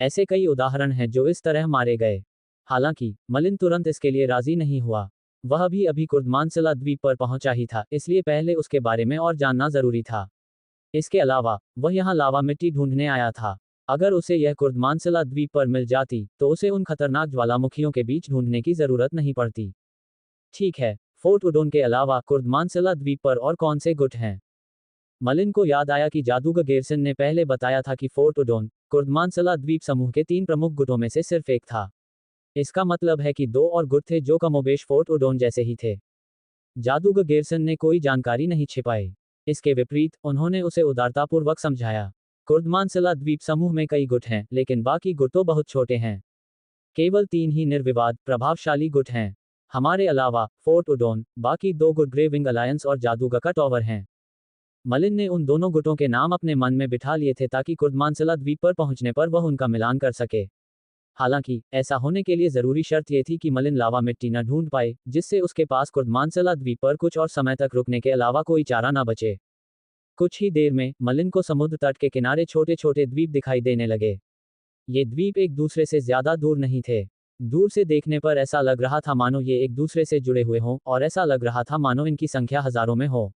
ऐसे कई उदाहरण हैं जो इस तरह मारे गए। हालांकि मलिन तुरंत इसके लिए राजी नहीं हुआ। वह भी अभी कुर्दमानसला द्वीप पर पहुंचा ही था, इसलिए पहले उसके बारे में और जानना जरूरी था। इसके अलावा वह यहाँ लावा मिट्टी ढूंढने आया था। अगर उसे यह कुर्दमानसला द्वीप पर मिल जाती तो उसे उन खतरनाक ज्वालामुखियों के बीच ढूंढने की जरूरत नहीं पड़ती। ठीक है, फोर्ट उडोन के अलावा कुर्दमानसला द्वीप पर और कौन से गुट हैं? मलिन को याद आया कि जादूगर गेरसन ने पहले बताया था कि फोर्ट उडोन कुर्दमानसला द्वीप समूह के 3 प्रमुख गुटों में से सिर्फ एक था। इसका मतलब है कि 2 और गुट थे जो कमोबेश फोर्ट उडोन जैसे ही थे। जादूगर गेरसन ने कोई जानकारी नहीं छिपाई। इसके विपरीत उन्होंने उसे उदारतापूर्वक समझाया। कुर्दमानसला द्वीप समूह में कई गुट हैं, लेकिन बाकी गुट तो बहुत छोटे हैं। केवल 3 ही निर्विवाद प्रभावशाली गुट हैं। हमारे अलावा फोर्ट उडोन, बाकी 2 गुट ग्रे विंग अलायंस और जादूगर का टॉवर हैं। मलिन ने उन दोनों गुटों के नाम अपने मन में बिठा लिए थे ताकि कुर्दमानसला द्वीप पर पहुंचने पर वह उनका मिलान कर सके। हालांकि ऐसा होने के लिए जरूरी शर्त यह थी कि मलिन लावा मिट्टी न ढूंढ पाए, जिससे उसके पास कुर्दमानसला द्वीप पर कुछ और समय तक रुकने के अलावा कोई चारा न बचे। कुछ ही देर में मलिन को समुद्र तट के किनारे छोटे छोटे द्वीप दिखाई देने लगे। ये द्वीप एक दूसरे से ज्यादा दूर नहीं थे। दूर से देखने पर ऐसा लग रहा था मानो ये एक दूसरे से जुड़े हुए हों, और ऐसा लग रहा था मानो इनकी संख्या हजारों में हो।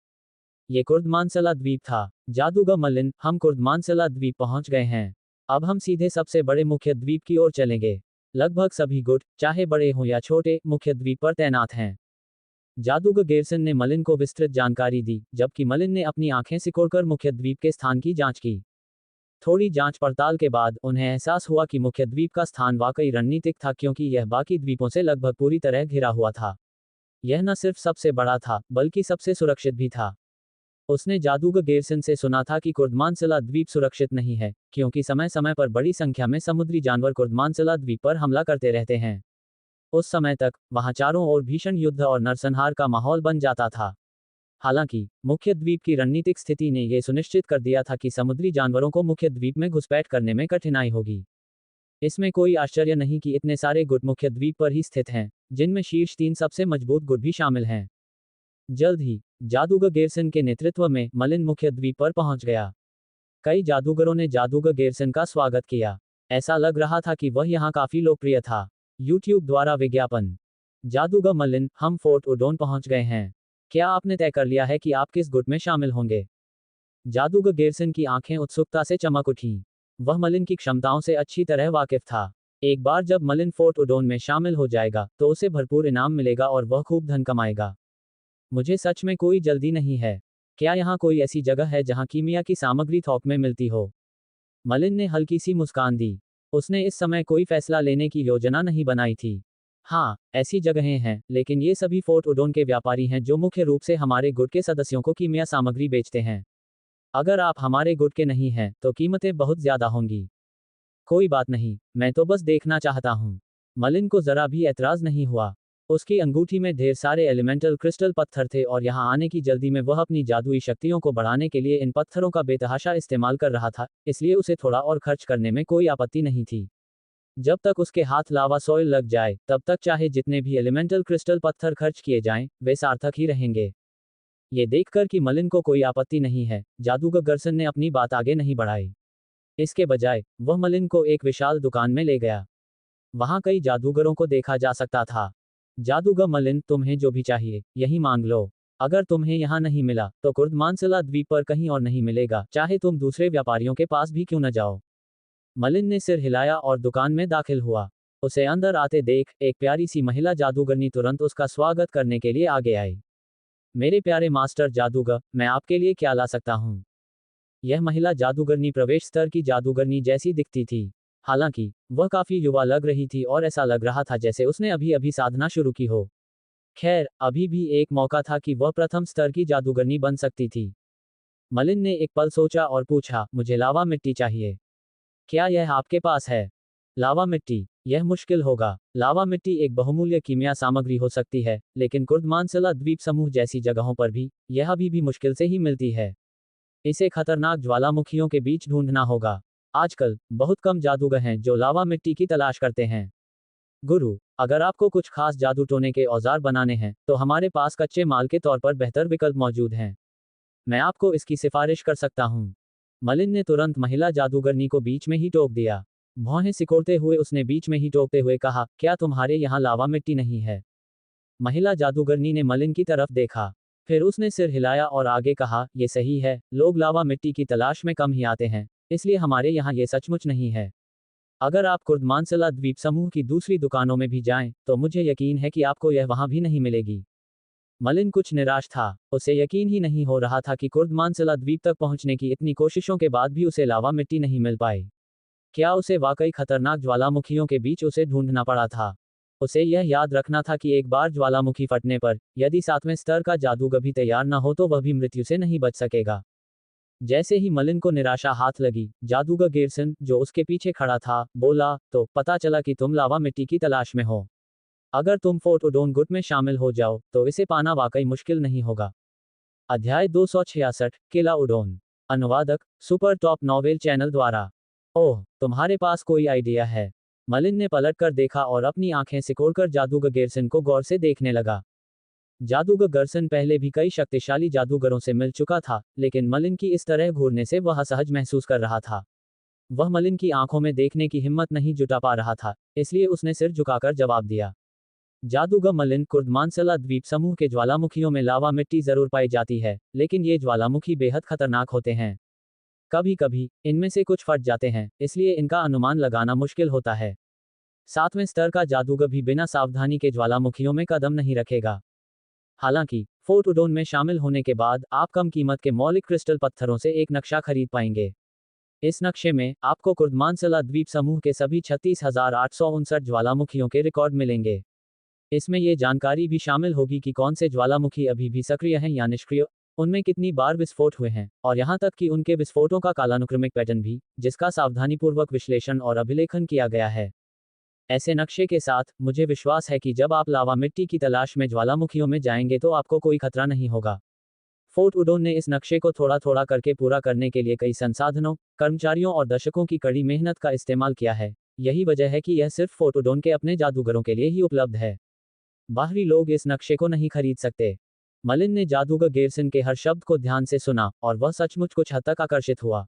ये कुर्दमानसला द्वीप था। जादूगर मलिन, हम कुर्दमानसला द्वीप पहुंच गए हैं। अब हम सीधे सबसे बड़े मुख्य द्वीप की ओर चलेंगे। लगभग सभी गुट, चाहे बड़े हों या छोटे, मुख्य द्वीप पर तैनात हैं। जादूगर गेरसन ने मलिन को विस्तृत जानकारी दी, जबकि मलिन ने अपनी आंखें सिकोड़कर मुख्य द्वीप के स्थान की जांच की। थोड़ी जांच पड़ताल के बाद उन्हें एहसास हुआ कि मुख्य द्वीप का स्थान वाकई रणनीतिक था, क्योंकि यह बाकी द्वीपों से लगभग पूरी तरह घिरा हुआ था। यह न सिर्फ सबसे बड़ा था, बल्कि सबसे सुरक्षित भी था। उसने जादूगर गेरसन से सुना था कि कुर्दमानसला द्वीप सुरक्षित नहीं है, क्योंकि समय समय पर बड़ी संख्या में समुद्री जानवर कुर्दमानसला द्वीप पर हमला करते रहते हैं। उस समय तक वहां चारों ओर भीषण युद्ध और नरसंहार का माहौल बन जाता था। हालांकि मुख्य द्वीप की रणनीतिक स्थिति ने यह सुनिश्चित कर दिया था कि समुद्री जानवरों को मुख्य द्वीप में घुसपैठ करने में कठिनाई होगी। इसमें कोई आश्चर्य नहीं कि इतने सारे गुट मुख्य द्वीप पर ही स्थित हैं, जिनमें शीर्ष 3 सबसे मजबूत गुट भी शामिल हैं। जल्द ही जादूगर गेरसन के नेतृत्व में मलिन मुख्य द्वीप पर पहुंच गया। कई जादूगरों ने जादूगर गेरसन का स्वागत किया। ऐसा लग रहा था कि वह यहाँ काफी लोकप्रिय था। यूट्यूब द्वारा विज्ञापन। जादूगर मलिन, हम फोर्ट उडोन पहुंच गए हैं। क्या आपने तय कर लिया है कि आप किस गुट में शामिल होंगे? जादूगर गेरसन की आंखें उत्सुकता से चमक उठीं। वह मलिन की क्षमताओं से अच्छी तरह वाकिफ था। एक बार जब मलिन फोर्ट उडोन में शामिल हो जाएगा, तो उसे भरपूर इनाम मिलेगा और वह खूब धन कमाएगा। मुझे सच में कोई जल्दी नहीं है। क्या यहाँ कोई ऐसी जगह है जहाँ कीमिया की सामग्री थोक में मिलती हो? मलिन ने हल्की सी मुस्कान दी। उसने इस समय कोई फैसला लेने की योजना नहीं बनाई थी। हाँ, ऐसी जगहें हैं, लेकिन ये सभी फोर्ट उडोन के व्यापारी हैं जो मुख्य रूप से हमारे गुट के सदस्यों को कीमिया सामग्री बेचते हैं। अगर आप हमारे गुट के नहीं हैं, तो कीमतें बहुत ज्यादा होंगी। कोई बात नहीं, मैं तो बस देखना चाहता हूँ। मलिन को जरा भी ऐतराज नहीं हुआ। उसकी अंगूठी में ढेर सारे एलिमेंटल क्रिस्टल पत्थर थे और यहाँ आने की जल्दी में वह अपनी जादुई शक्तियों को बढ़ाने के लिए इन पत्थरों का बेतहाशा इस्तेमाल कर रहा था, इसलिए उसे थोड़ा और खर्च करने में कोई आपत्ति नहीं थी। जब तक उसके हाथ लावा सॉइल लग जाए, तब तक चाहे जितने भी एलिमेंटल क्रिस्टल पत्थर खर्च किए जाएं, वे सार्थक ही रहेंगे। ये देखकर कि मलिन को कोई आपत्ति नहीं है, जादूगर गेरसन ने अपनी बात आगे नहीं बढ़ाई। इसके बजाय वह मलिन को एक विशाल दुकान में ले गया। वहां कई जादूगरों को देखा जा सकता था। जादूगर मलिन, तुम्हें जो भी चाहिए, यही मांग लो। अगर तुम्हें यहाँ नहीं मिला, तो कुर्दमानसला द्वीप पर कहीं और नहीं मिलेगा, चाहे तुम दूसरे व्यापारियों के पास भी क्यों न जाओ। मलिन ने सिर हिलाया और दुकान में दाखिल हुआ। उसे अंदर आते देख एक प्यारी सी महिला जादूगरनी तुरंत उसका स्वागत करने के लिए आगे आई। मेरे प्यारे मास्टर जादूगर, मैं आपके लिए क्या ला सकता हूँ? यह महिला जादूगरनी प्रवेश स्तर की जादूगरनी जैसी दिखती थी। हालांकि वह काफी युवा लग रही थी और ऐसा लग रहा था जैसे उसने अभी अभी साधना शुरू की हो। खैर, अभी भी एक मौका था कि वह प्रथम स्तर की जादूगरनी बन सकती थी। मलिन ने एक पल सोचा और पूछा, मुझे लावा मिट्टी चाहिए। क्या यह आपके पास है? लावा मिट्टी, यह मुश्किल होगा। लावा मिट्टी एक बहुमूल्य कीमिया सामग्री हो सकती है, लेकिन कुर्दमानसला द्वीप समूह जैसी जगहों पर भी यह अभी भी मुश्किल से ही मिलती है। इसे खतरनाक ज्वालामुखियों के बीच ढूंढना होगा। आजकल बहुत कम जादूगर हैं जो लावा मिट्टी की तलाश करते हैं। गुरु, अगर आपको कुछ खास जादू टोने के औजार बनाने हैं, तो हमारे पास कच्चे माल के तौर पर बेहतर विकल्प मौजूद हैं। मैं आपको इसकी सिफारिश कर सकता हूँ। मलिन ने तुरंत महिला जादूगरनी को बीच में ही टोक दिया। भौहें सिकोड़ते हुए उसने बीच में ही टोकते हुए कहा, क्या तुम्हारे यहाँ लावा मिट्टी नहीं है? महिला जादूगरनी ने मलिन की तरफ देखा। फिर उसने सिर हिलाया और आगे कहा, ये सही है, लोग लावा मिट्टी की तलाश में कम ही आते हैं, इसलिए हमारे यहाँ ये सचमुच नहीं है। अगर आप कुर्दमानसला द्वीप समूह की दूसरी दुकानों में भी जाएं, तो मुझे यकीन है कि आपको यह वहां भी नहीं मिलेगी। मलिन कुछ निराश था। उसे यकीन ही नहीं हो रहा था कि कुर्दमानसला द्वीप तक पहुंचने की इतनी कोशिशों के बाद भी उसे लावा मिट्टी नहीं मिल पाई। क्या उसे वाकई खतरनाक ज्वालामुखियों के बीच उसे ढूंढना पड़ा था? उसे यह याद रखना था कि एक बार ज्वालामुखी फटने पर, यदि 7वें स्तर का जादूगर भी तैयार न हो तो वह भी मृत्यु से नहीं बच सकेगा। जैसे ही मलिन को निराशा हाथ लगी, जादूगर गेरसन, जो उसके पीछे खड़ा था, बोला, तो पता चला कि तुम लावा मिट्टी की तलाश में हो। अगर तुम फोर्ट उडोन गुट में शामिल हो जाओ, तो इसे पाना वाकई मुश्किल नहीं होगा। अध्याय 266, किला उडोन। अनुवादक, सुपर टॉप नॉवेल चैनल द्वारा। ओह, तुम्हारे पास कोई आइडिया है? मलिन ने पलट कर देखा और अपनी आंखें सिकोड़कर जादूगर गेरसन को गौर से देखने लगा। जादूगर गेरसन पहले भी कई शक्तिशाली जादूगरों से मिल चुका था, लेकिन मलिन की इस तरह घूरने से वह असहज महसूस कर रहा था। वह मलिन की आंखों में देखने की हिम्मत नहीं जुटा पा रहा था, इसलिए उसने सिर झुकाकर जवाब दिया। जादूगर मलिन, कुर्दमानसला द्वीप समूह के ज्वालामुखियों में लावा मिट्टी जरूर पाई जाती है, लेकिन ये ज्वालामुखी बेहद खतरनाक होते हैं। कभी कभी इनमें से कुछ फट जाते हैं, इसलिए इनका अनुमान लगाना मुश्किल होता है। 7वें स्तर का जादूगर भी बिना सावधानी के ज्वालामुखियों में कदम नहीं रखेगा। हालांकि फोर्ट उडोन में शामिल होने के बाद आप कम कीमत के मौलिक क्रिस्टल पत्थरों से एक नक्शा खरीद पाएंगे। इस नक्शे में आपको कुर्दमानसला द्वीप समूह के सभी 36,859 ज्वालामुखियों के रिकॉर्ड मिलेंगे। इसमें ये जानकारी भी शामिल होगी कि कौन से ज्वालामुखी अभी भी सक्रिय हैं या निष्क्रिय, उनमें कितनी बार विस्फोट हुए हैं, और यहाँ तक कि उनके विस्फोटों का कालानुक्रमिक पैटर्न भी, जिसका सावधानीपूर्वक विश्लेषण और अभिलेखन किया गया है। ऐसे नक्शे के साथ, मुझे विश्वास है कि जब आप लावा मिट्टी की तलाश में ज्वालामुखियों में जाएंगे तो आपको कोई खतरा नहीं होगा। फोर्ट उडोन ने इस नक्शे को थोड़ा थोड़ा करके पूरा करने के लिए कई संसाधनों, कर्मचारियों और दशकों की कड़ी मेहनत का इस्तेमाल किया है। यही वजह है कि यह सिर्फ फोर्ट उडोन के अपने जादूगरों के लिए ही उपलब्ध है। बाहरी लोग इस नक्शे को नहीं खरीद सकते। मलिन ने जादूगर गेरसन के हर शब्द को ध्यान से सुना, और वह सचमुच कुछ हद तक आकर्षित हुआ।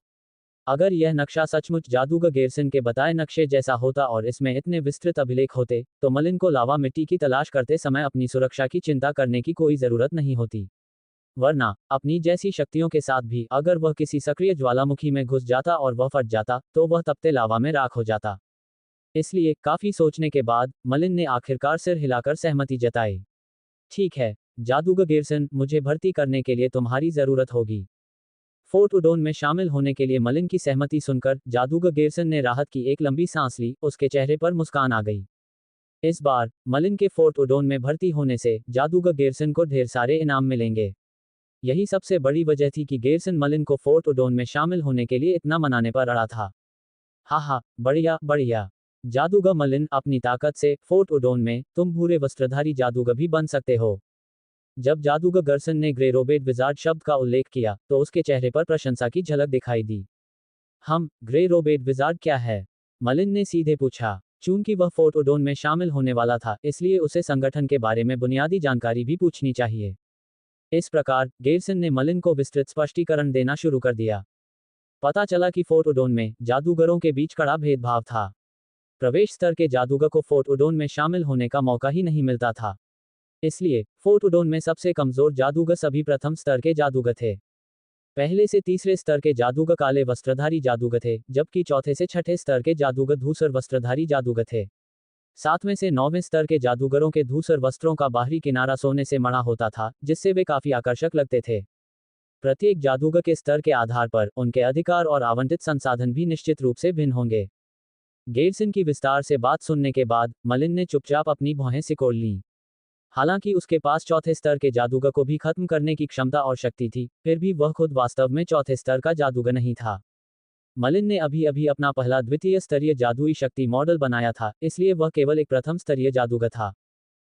अगर यह नक्शा सचमुच जादूगर गेरसन के बताए नक्शे जैसा होता और इसमें इतने विस्तृत अभिलेख होते, तो मलिन को लावा मिट्टी की तलाश करते समय अपनी सुरक्षा की चिंता करने की कोई जरूरत नहीं होती। वरना, अपनी जैसी शक्तियों के साथ भी अगर वह किसी सक्रिय ज्वालामुखी में घुस जाता और वह फट जाता, तो वह तपते लावा में राख हो जाता। इसलिए काफी सोचने के बाद मलिन ने आखिरकार सिर हिलाकर सहमति जताई। ठीक है, जादूगर गेरसन, मुझे भर्ती करने के लिए तुम्हारी जरूरत होगी। फोर्ट उडोन में शामिल होने के लिए मलिन की सहमति सुनकर जादूगर गेरसन ने राहत की एक लंबी सांस ली, उसके चेहरे पर मुस्कान आ गई। इस बार मलिन के फोर्ट उडोन में भर्ती होने से जादूगर गेरसन को ढेर सारे इनाम मिलेंगे। यही सबसे बड़ी वजह थी कि गेरसन मलिन को फोर्ट उडोन में शामिल होने के लिए इतना मनाने पर अड़ा था। हा, बढ़िया बढ़िया। जादूगर मलिन, अपनी ताकत से फोर्ट उडोन में तुम भूरे वस्त्रधारी जादूगर भी बन सकते हो। जब जादूगर गेरसन ने ग्रे रोबेट विजार्ड शब्द का उल्लेख किया, तो उसके चेहरे पर प्रशंसा की झलक दिखाई दी। ग्रे रोबेट विजार्ड क्या है? मलिन ने सीधे पूछा। चूंकि वह फोर्ट उडोन में शामिल होने वाला था, इसलिए उसे संगठन के बारे में बुनियादी जानकारी भी पूछनी चाहिए। इस प्रकार गेरसन ने मलिन को विस्तृत स्पष्टीकरण देना शुरू कर दिया। पता चला कि फोर्ट उडोन में जादूगरों के बीच कड़ा भेदभाव था। प्रवेश स्तर के जादूगर को फोर्ट उडोन में शामिल होने का मौका ही नहीं मिलता था। इसलिए फोर्ट उडोन में सबसे कमजोर जादूगर सभी प्रथम स्तर के जादूगर थे। पहले से तीसरे स्तर के जादूगर काले वस्त्रधारी जादूगर थे, जबकि चौथे से छठे स्तर के जादूगर धूसर वस्त्रधारी जादूगर थे। सातवें से 9वें स्तर के जादूगरों के धूसर वस्त्रों का बाहरी किनारा सोने से मढ़ा होता था, जिससे वे काफी आकर्षक लगते थे। प्रत्येक जादूगर के स्तर के आधार पर उनके अधिकार और आवंटित संसाधन भी निश्चित रूप से भिन्न होंगे। गेरसन की विस्तार से बात सुनने के बाद मलिन ने चुपचाप अपनी भौहें सिकोड़ लीं। हालांकि उसके पास चौथे स्तर के जादूगर को भी खत्म करने की क्षमता और शक्ति थी, फिर भी वह खुद वास्तव में चौथे स्तर का जादूगर नहीं था। मलिन ने अभी अभी अपना पहला द्वितीय स्तरीय जादुई शक्ति मॉडल बनाया था, इसलिए वह केवल एक प्रथम स्तरीय जादूगर था।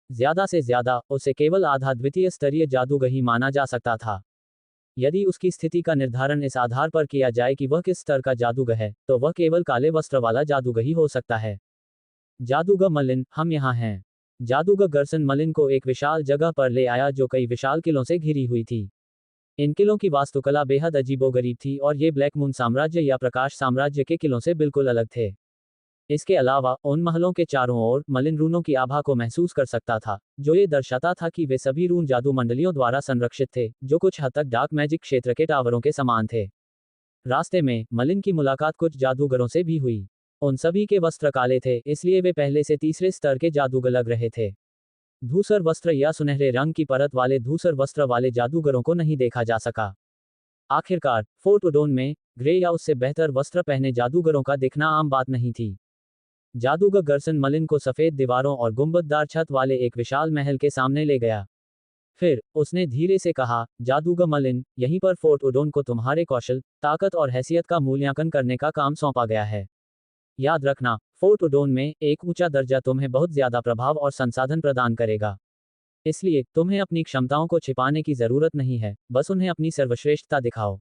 ज्यादा से ज्यादा उसे केवल आधा द्वितीय स्तरीय जादूगर ही माना जा सकता था। यदि उसकी स्थिति का निर्धारण इस आधार पर किया जाए कि वह किस स्तर का जादूगर है, तो वह केवल काले वस्त्र वाला जादूगर ही हो सकता है। जादूगर मलिन, हम यहाँ हैं। जादूगर गर्सन मलिन को एक विशाल जगह पर ले आया जो कई विशाल किलों से घिरी हुई थी। इन किलों की वास्तुकला बेहद अजीबोगरीब थी और ये ब्लैक मून साम्राज्य या प्रकाश साम्राज्य के किलों से बिल्कुल अलग थे। इसके अलावा उन महलों के चारों ओर मलिन रूनों की आभा को महसूस कर सकता था, जो ये दर्शाता था कि वे सभी रून जादू मंडलियों द्वारा संरक्षित थे, जो कुछ हद तक डार्क मैजिक क्षेत्र के टावरों के समान थे। रास्ते में मलिन की मुलाकात कुछ जादूगरों से भी हुई। उन सभी के वस्त्र काले थे, इसलिए वे पहले से तीसरे स्तर के जादूगर लग रहे थे। धूसर वस्त्र या सुनहरे रंग की परत वाले धूसर वस्त्र वाले जादूगरों को नहीं देखा जा सका। आखिरकार फोर्ट उडोन में ग्रे या उससे बेहतर वस्त्र पहने जादूगरों का दिखना आम बात नहीं थी। जादूगर गर्सन मलिन को सफेद दीवारों और गुंबददार छत वाले एक विशाल महल के सामने ले गया। फिर उसने धीरे से कहा, जादूगर मलिन, यहीं पर फोर्ट उडोन को तुम्हारे कौशल, ताकत और हैसियत का मूल्यांकन करने का काम सौंपा गया है। याद रखना, फोर्ट उडोन में एक ऊंचा दर्जा तुम्हें बहुत ज्यादा प्रभाव और संसाधन प्रदान करेगा। इसलिए तुम्हें अपनी क्षमताओं को छिपाने की जरूरत नहीं है, बस उन्हें अपनी सर्वश्रेष्ठता दिखाओ।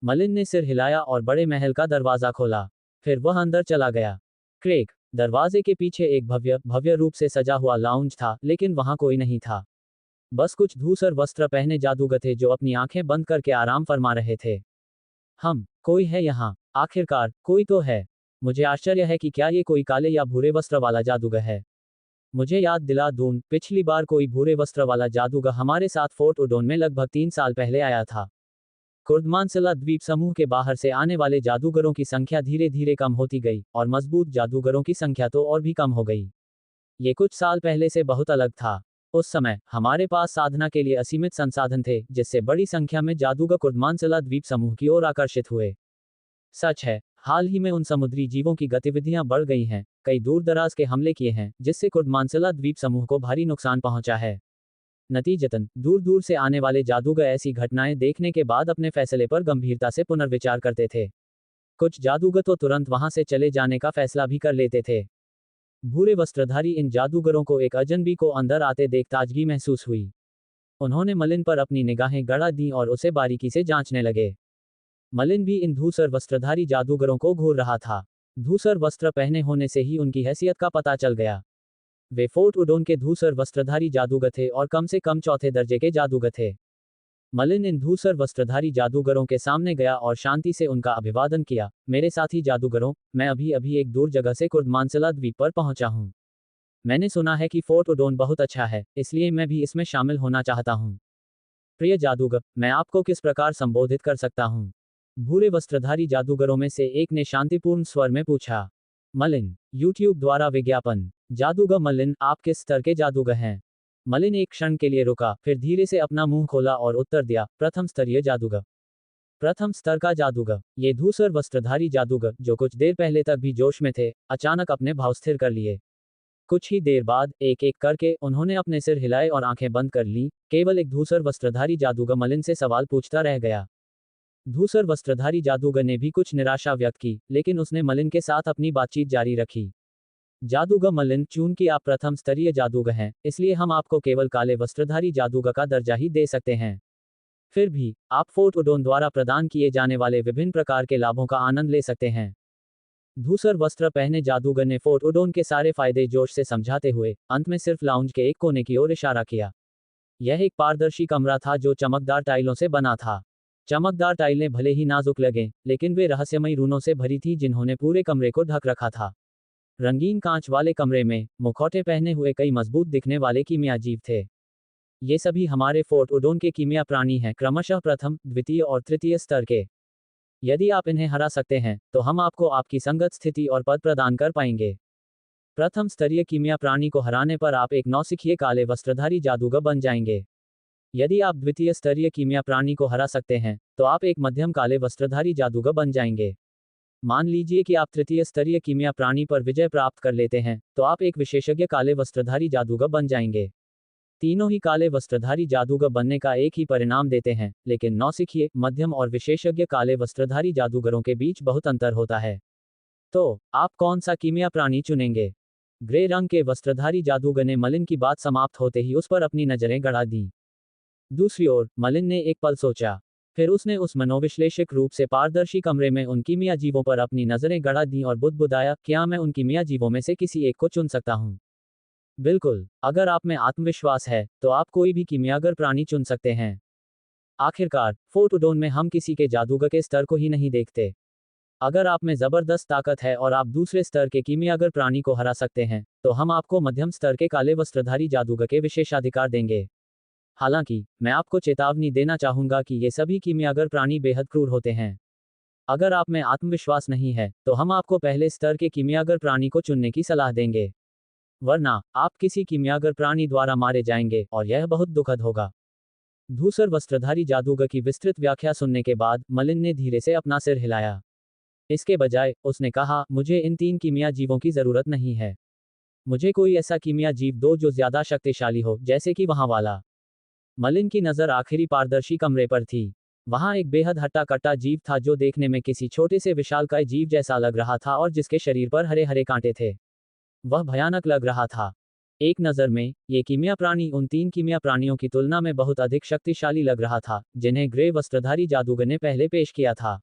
मलिन ने सिर हिलाया और बड़े महल का दरवाजा खोला। फिर वह अंदर चला गया। क्रेक, दरवाजे के पीछे एक भव्य भव्य रूप से सजा हुआ लाउंज था, लेकिन वहां कोई नहीं था। बस कुछ धूसर वस्त्र पहने जादूगर थे जो अपनी आंखें बंद करके आराम फरमा रहे थे। कोई है यहाँ? आखिरकार कोई तो है। मुझे आश्चर्य है कि क्या ये कोई काले या भूरे वस्त्र वाला जादूगर है। मुझे याद दिला दूं, पिछली बार कोई भूरे वस्त्र वाला जादूगर हमारे साथ फोर्ट उडोन में लगभग 3 साल पहले आया था। कुर्दमानसिला द्वीप समूह के बाहर से आने वाले जादूगरों की संख्या धीरे धीरे कम होती गई, और मजबूत जादूगरों की संख्या तो और भी कम हो गई। ये कुछ साल पहले से बहुत अलग था। उस समय हमारे पास साधना के लिए असीमित संसाधन थे, जिससे बड़ी संख्या में जादूगर कुर्दमानसिला द्वीप समूह की ओर आकर्षित हुए। सच है, हाल ही में उन समुद्री जीवों की गतिविधियां बढ़ गई हैं, कई दूर दराज के हमले किए हैं, जिससे कुर्दमानसिला द्वीप समूह को भारी नुकसान पहुंचा है। नतीजतन दूर दूर से आने वाले जादूगर ऐसी घटनाएं देखने के बाद अपने फैसले पर गंभीरता से पुनर्विचार करते थे। कुछ जादूगर तो तुरंत वहां से चले जाने का फैसला भी कर लेते थे। भूरे वस्त्रधारी इन जादूगरों को एक अजनबी को अंदर आते देख ताजगी महसूस हुई। उन्होंने मलिन पर अपनी निगाहें गड़ा दी और उसे बारीकी से जांचने लगे। मलिन भी इन धूसर वस्त्रधारी जादूगरों को घूर रहा था। धूसर वस्त्र पहने होने से ही उनकी हैसियत का पता चल गया। वे फोर्ट उडोन के धूसर वस्त्रधारी जादूगर थे और कम से कम चौथे दर्जे के जादूगर थे। मलिन इन धूसर वस्त्रधारी जादूगरों के सामने गया और शांति से उनका अभिवादन किया। मेरे साथी जादूगरों, मैं अभी अभी एक दूर जगह से कुर्दमानसिला द्वीप पर पहुंचा हूं। मैंने सुना है कि फोर्ट उडोन बहुत अच्छा है, इसलिए मैं भी इसमें शामिल होना चाहता हूं। प्रिय जादूगर, मैं आपको किस प्रकार संबोधित कर सकता हूं? भूरे वस्त्रधारी जादूगरों में से एक ने शांतिपूर्ण स्वर में पूछा। मलिन, यूट्यूब द्वारा विज्ञापन। जादूगर मलिन, आप किस स्तर के जादूगर हैं? मलिन एक क्षण के लिए रुका, फिर धीरे से अपना मुंह खोला और उत्तर दिया, प्रथम स्तरीय जादूगर। प्रथम स्तर का जादूगर। ये धूसर वस्त्रधारी जादूगर, जो कुछ देर पहले तक भी जोश में थे, अचानक अपने भाव स्थिर कर लिए। कुछ ही देर बाद एक एक करके उन्होंने अपने सिर हिलाए और आंखें बंद कर लीं। केवल एक धूसर वस्त्रधारी जादूगर मलिन से सवाल पूछता रह गया। धूसर वस्त्रधारी जादूगर ने भी कुछ निराशा व्यक्त की, लेकिन उसने मलिन के साथ अपनी बातचीत जारी रखी। जादूगर मलिन, चूंकि आप प्रथम स्तरीय जादूगर हैं, इसलिए हम आपको केवल काले वस्त्रधारी जादूगर का दर्जा ही दे सकते हैं। फिर भी आप फोर्ट उडोन द्वारा प्रदान किए जाने वाले विभिन्न प्रकार के लाभों का आनंद ले सकते हैं। धूसर वस्त्र पहने जादूगर ने फोर्ट उडोन के सारे फायदे जोश से समझाते हुए अंत में सिर्फ लाउंज के एक कोने की ओर इशारा किया। यह एक पारदर्शी कमरा था जो चमकदार टाइलों से बना था। चमकदार टाइलें भले ही नाजुक लगें, लेकिन वे रहस्यमयी रूनों से भरी थी जिन्होंने पूरे कमरे को ढक रखा था। रंगीन कांच वाले कमरे में मुखौटे पहने हुए कई मजबूत दिखने वाले कीमिया जीव थे। ये सभी हमारे फोर्ट उडोन के कीमिया प्राणी हैं, क्रमशः प्रथम, द्वितीय और तृतीय स्तर के। यदि आप इन्हें हरा सकते हैं, तो हम आपको आपकी संगत स्थिति और पद प्रदान कर पाएंगे। प्रथम स्तरीय कीमिया प्राणी को हराने पर आप एक नौसिखिए काले वस्त्रधारी जादूगर बन जाएंगे। यदि आप द्वितीय स्तरीय कीमिया प्राणी को हरा सकते हैं, तो आप एक मध्यम काले वस्त्रधारी जादूगर बन जाएंगे। मान लीजिए कि आप तृतीय स्तरीय कीमिया प्राणी पर विजय प्राप्त कर लेते हैं, तो आप एक विशेषज्ञ काले वस्त्रधारी जादूगर बन जाएंगे। तीनों ही काले वस्त्रधारी जादूगर बनने का एक ही परिणाम देते हैं, लेकिन नौसिखिए, मध्यम और विशेषज्ञ काले वस्त्रधारी जादूगरों के बीच बहुत अंतर होता है। तो आप कौन सा कीमिया प्राणी चुनेंगे? ग्रे रंग के वस्त्रधारी जादूगर ने मलिन की बात समाप्त होते ही उस पर अपनी नजरें गड़ा दी। दूसरी ओर मलिन ने एक पल सोचा, फिर उसने उस मनोविश्लेषक रूप से पारदर्शी कमरे में उन कीमिया जीवों पर अपनी नजरें गड़ा दी और बुदबुदाया, क्या मैं उन कीमिया जीवों में से किसी एक को चुन सकता हूं? बिल्कुल, अगर आप में आत्मविश्वास है, तो आप कोई भी कीमियागर प्राणी चुन सकते हैं। आखिरकार, फोर्ट उडोन में हम किसी के जादूगर के स्तर को ही नहीं देखते। अगर आप में जबरदस्त ताकत है और आप दूसरे स्तर के कीमियागर प्राणी को हरा सकते हैं, तो हम आपको मध्यम स्तर के काले वस्त्रधारी जादूगर के विशेषाधिकार देंगे। हालांकि, मैं आपको चेतावनी देना चाहूंगा कि ये सभी कीमियागर प्राणी बेहद क्रूर होते हैं। अगर आप में आत्मविश्वास नहीं है, तो हम आपको पहले स्तर के कीमियागर प्राणी को चुनने की सलाह देंगे। वरना, आप किसी कीमियागर प्राणी द्वारा मारे जाएंगे, और यह बहुत दुखद होगा। धूसर वस्त्रधारी जादूगर की विस्तृत व्याख्या सुनने के बाद, मलिन ने धीरे से अपना सिर हिलाया। इसके बजाय, उसने कहा, मुझे इन 3 कीमिया जीवों की जरूरत नहीं है। मुझे कोई ऐसा कीमिया जीव दो जो ज्यादा शक्तिशाली हो, जैसे कि वहां वाला। मलिन की नजर आखिरी पारदर्शी कमरे पर थी। वहां एक बेहद हट्टा कट्टा जीव था जो देखने में किसी छोटे से विशालकाय जीव जैसा लग रहा था और जिसके शरीर पर हरे हरे कांटे थे। वह भयानक लग रहा था। एक नज़र में, ये कीमिया प्राणी उन 3 कीमिया प्राणियों की तुलना में बहुत अधिक शक्तिशाली लग रहा था, जिन्हें ग्रे वस्त्रधारी जादूगर ने पहले पेश किया था।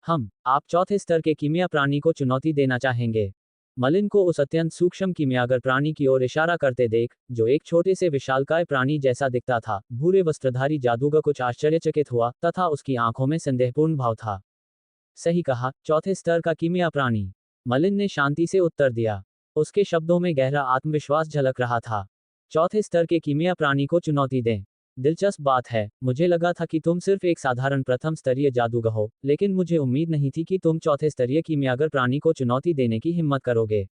आप चौथे स्तर के कीमिया प्राणी को चुनौती देना चाहेंगे? मलिन को उस अत्यंत सूक्ष्म कीमियागर प्राणी की ओर इशारा करते देख, जो एक छोटे से विशालकाय प्राणी जैसा दिखता था, भूरे वस्त्रधारी जादूगर कुछ आश्चर्यचकित हुआ, तथा उसकी आंखों में संदेहपूर्ण भाव था। सही कहा, चौथे स्तर का कीमिया प्राणी। मलिन ने शांति से उत्तर दिया। उसके शब्दों में गहरा आत्मविश्वास झलक रहा था। चौथे स्तर के कीमिया प्राणी को चुनौती दें। दिलचस्प बात है, मुझे लगा था कि तुम सिर्फ एक साधारण प्रथम स्तरीय जादूगर हो, लेकिन मुझे उम्मीद नहीं थी कि तुम चौथे स्तरीय कीमियागर प्राणी को चुनौती देने की हिम्मत करोगे।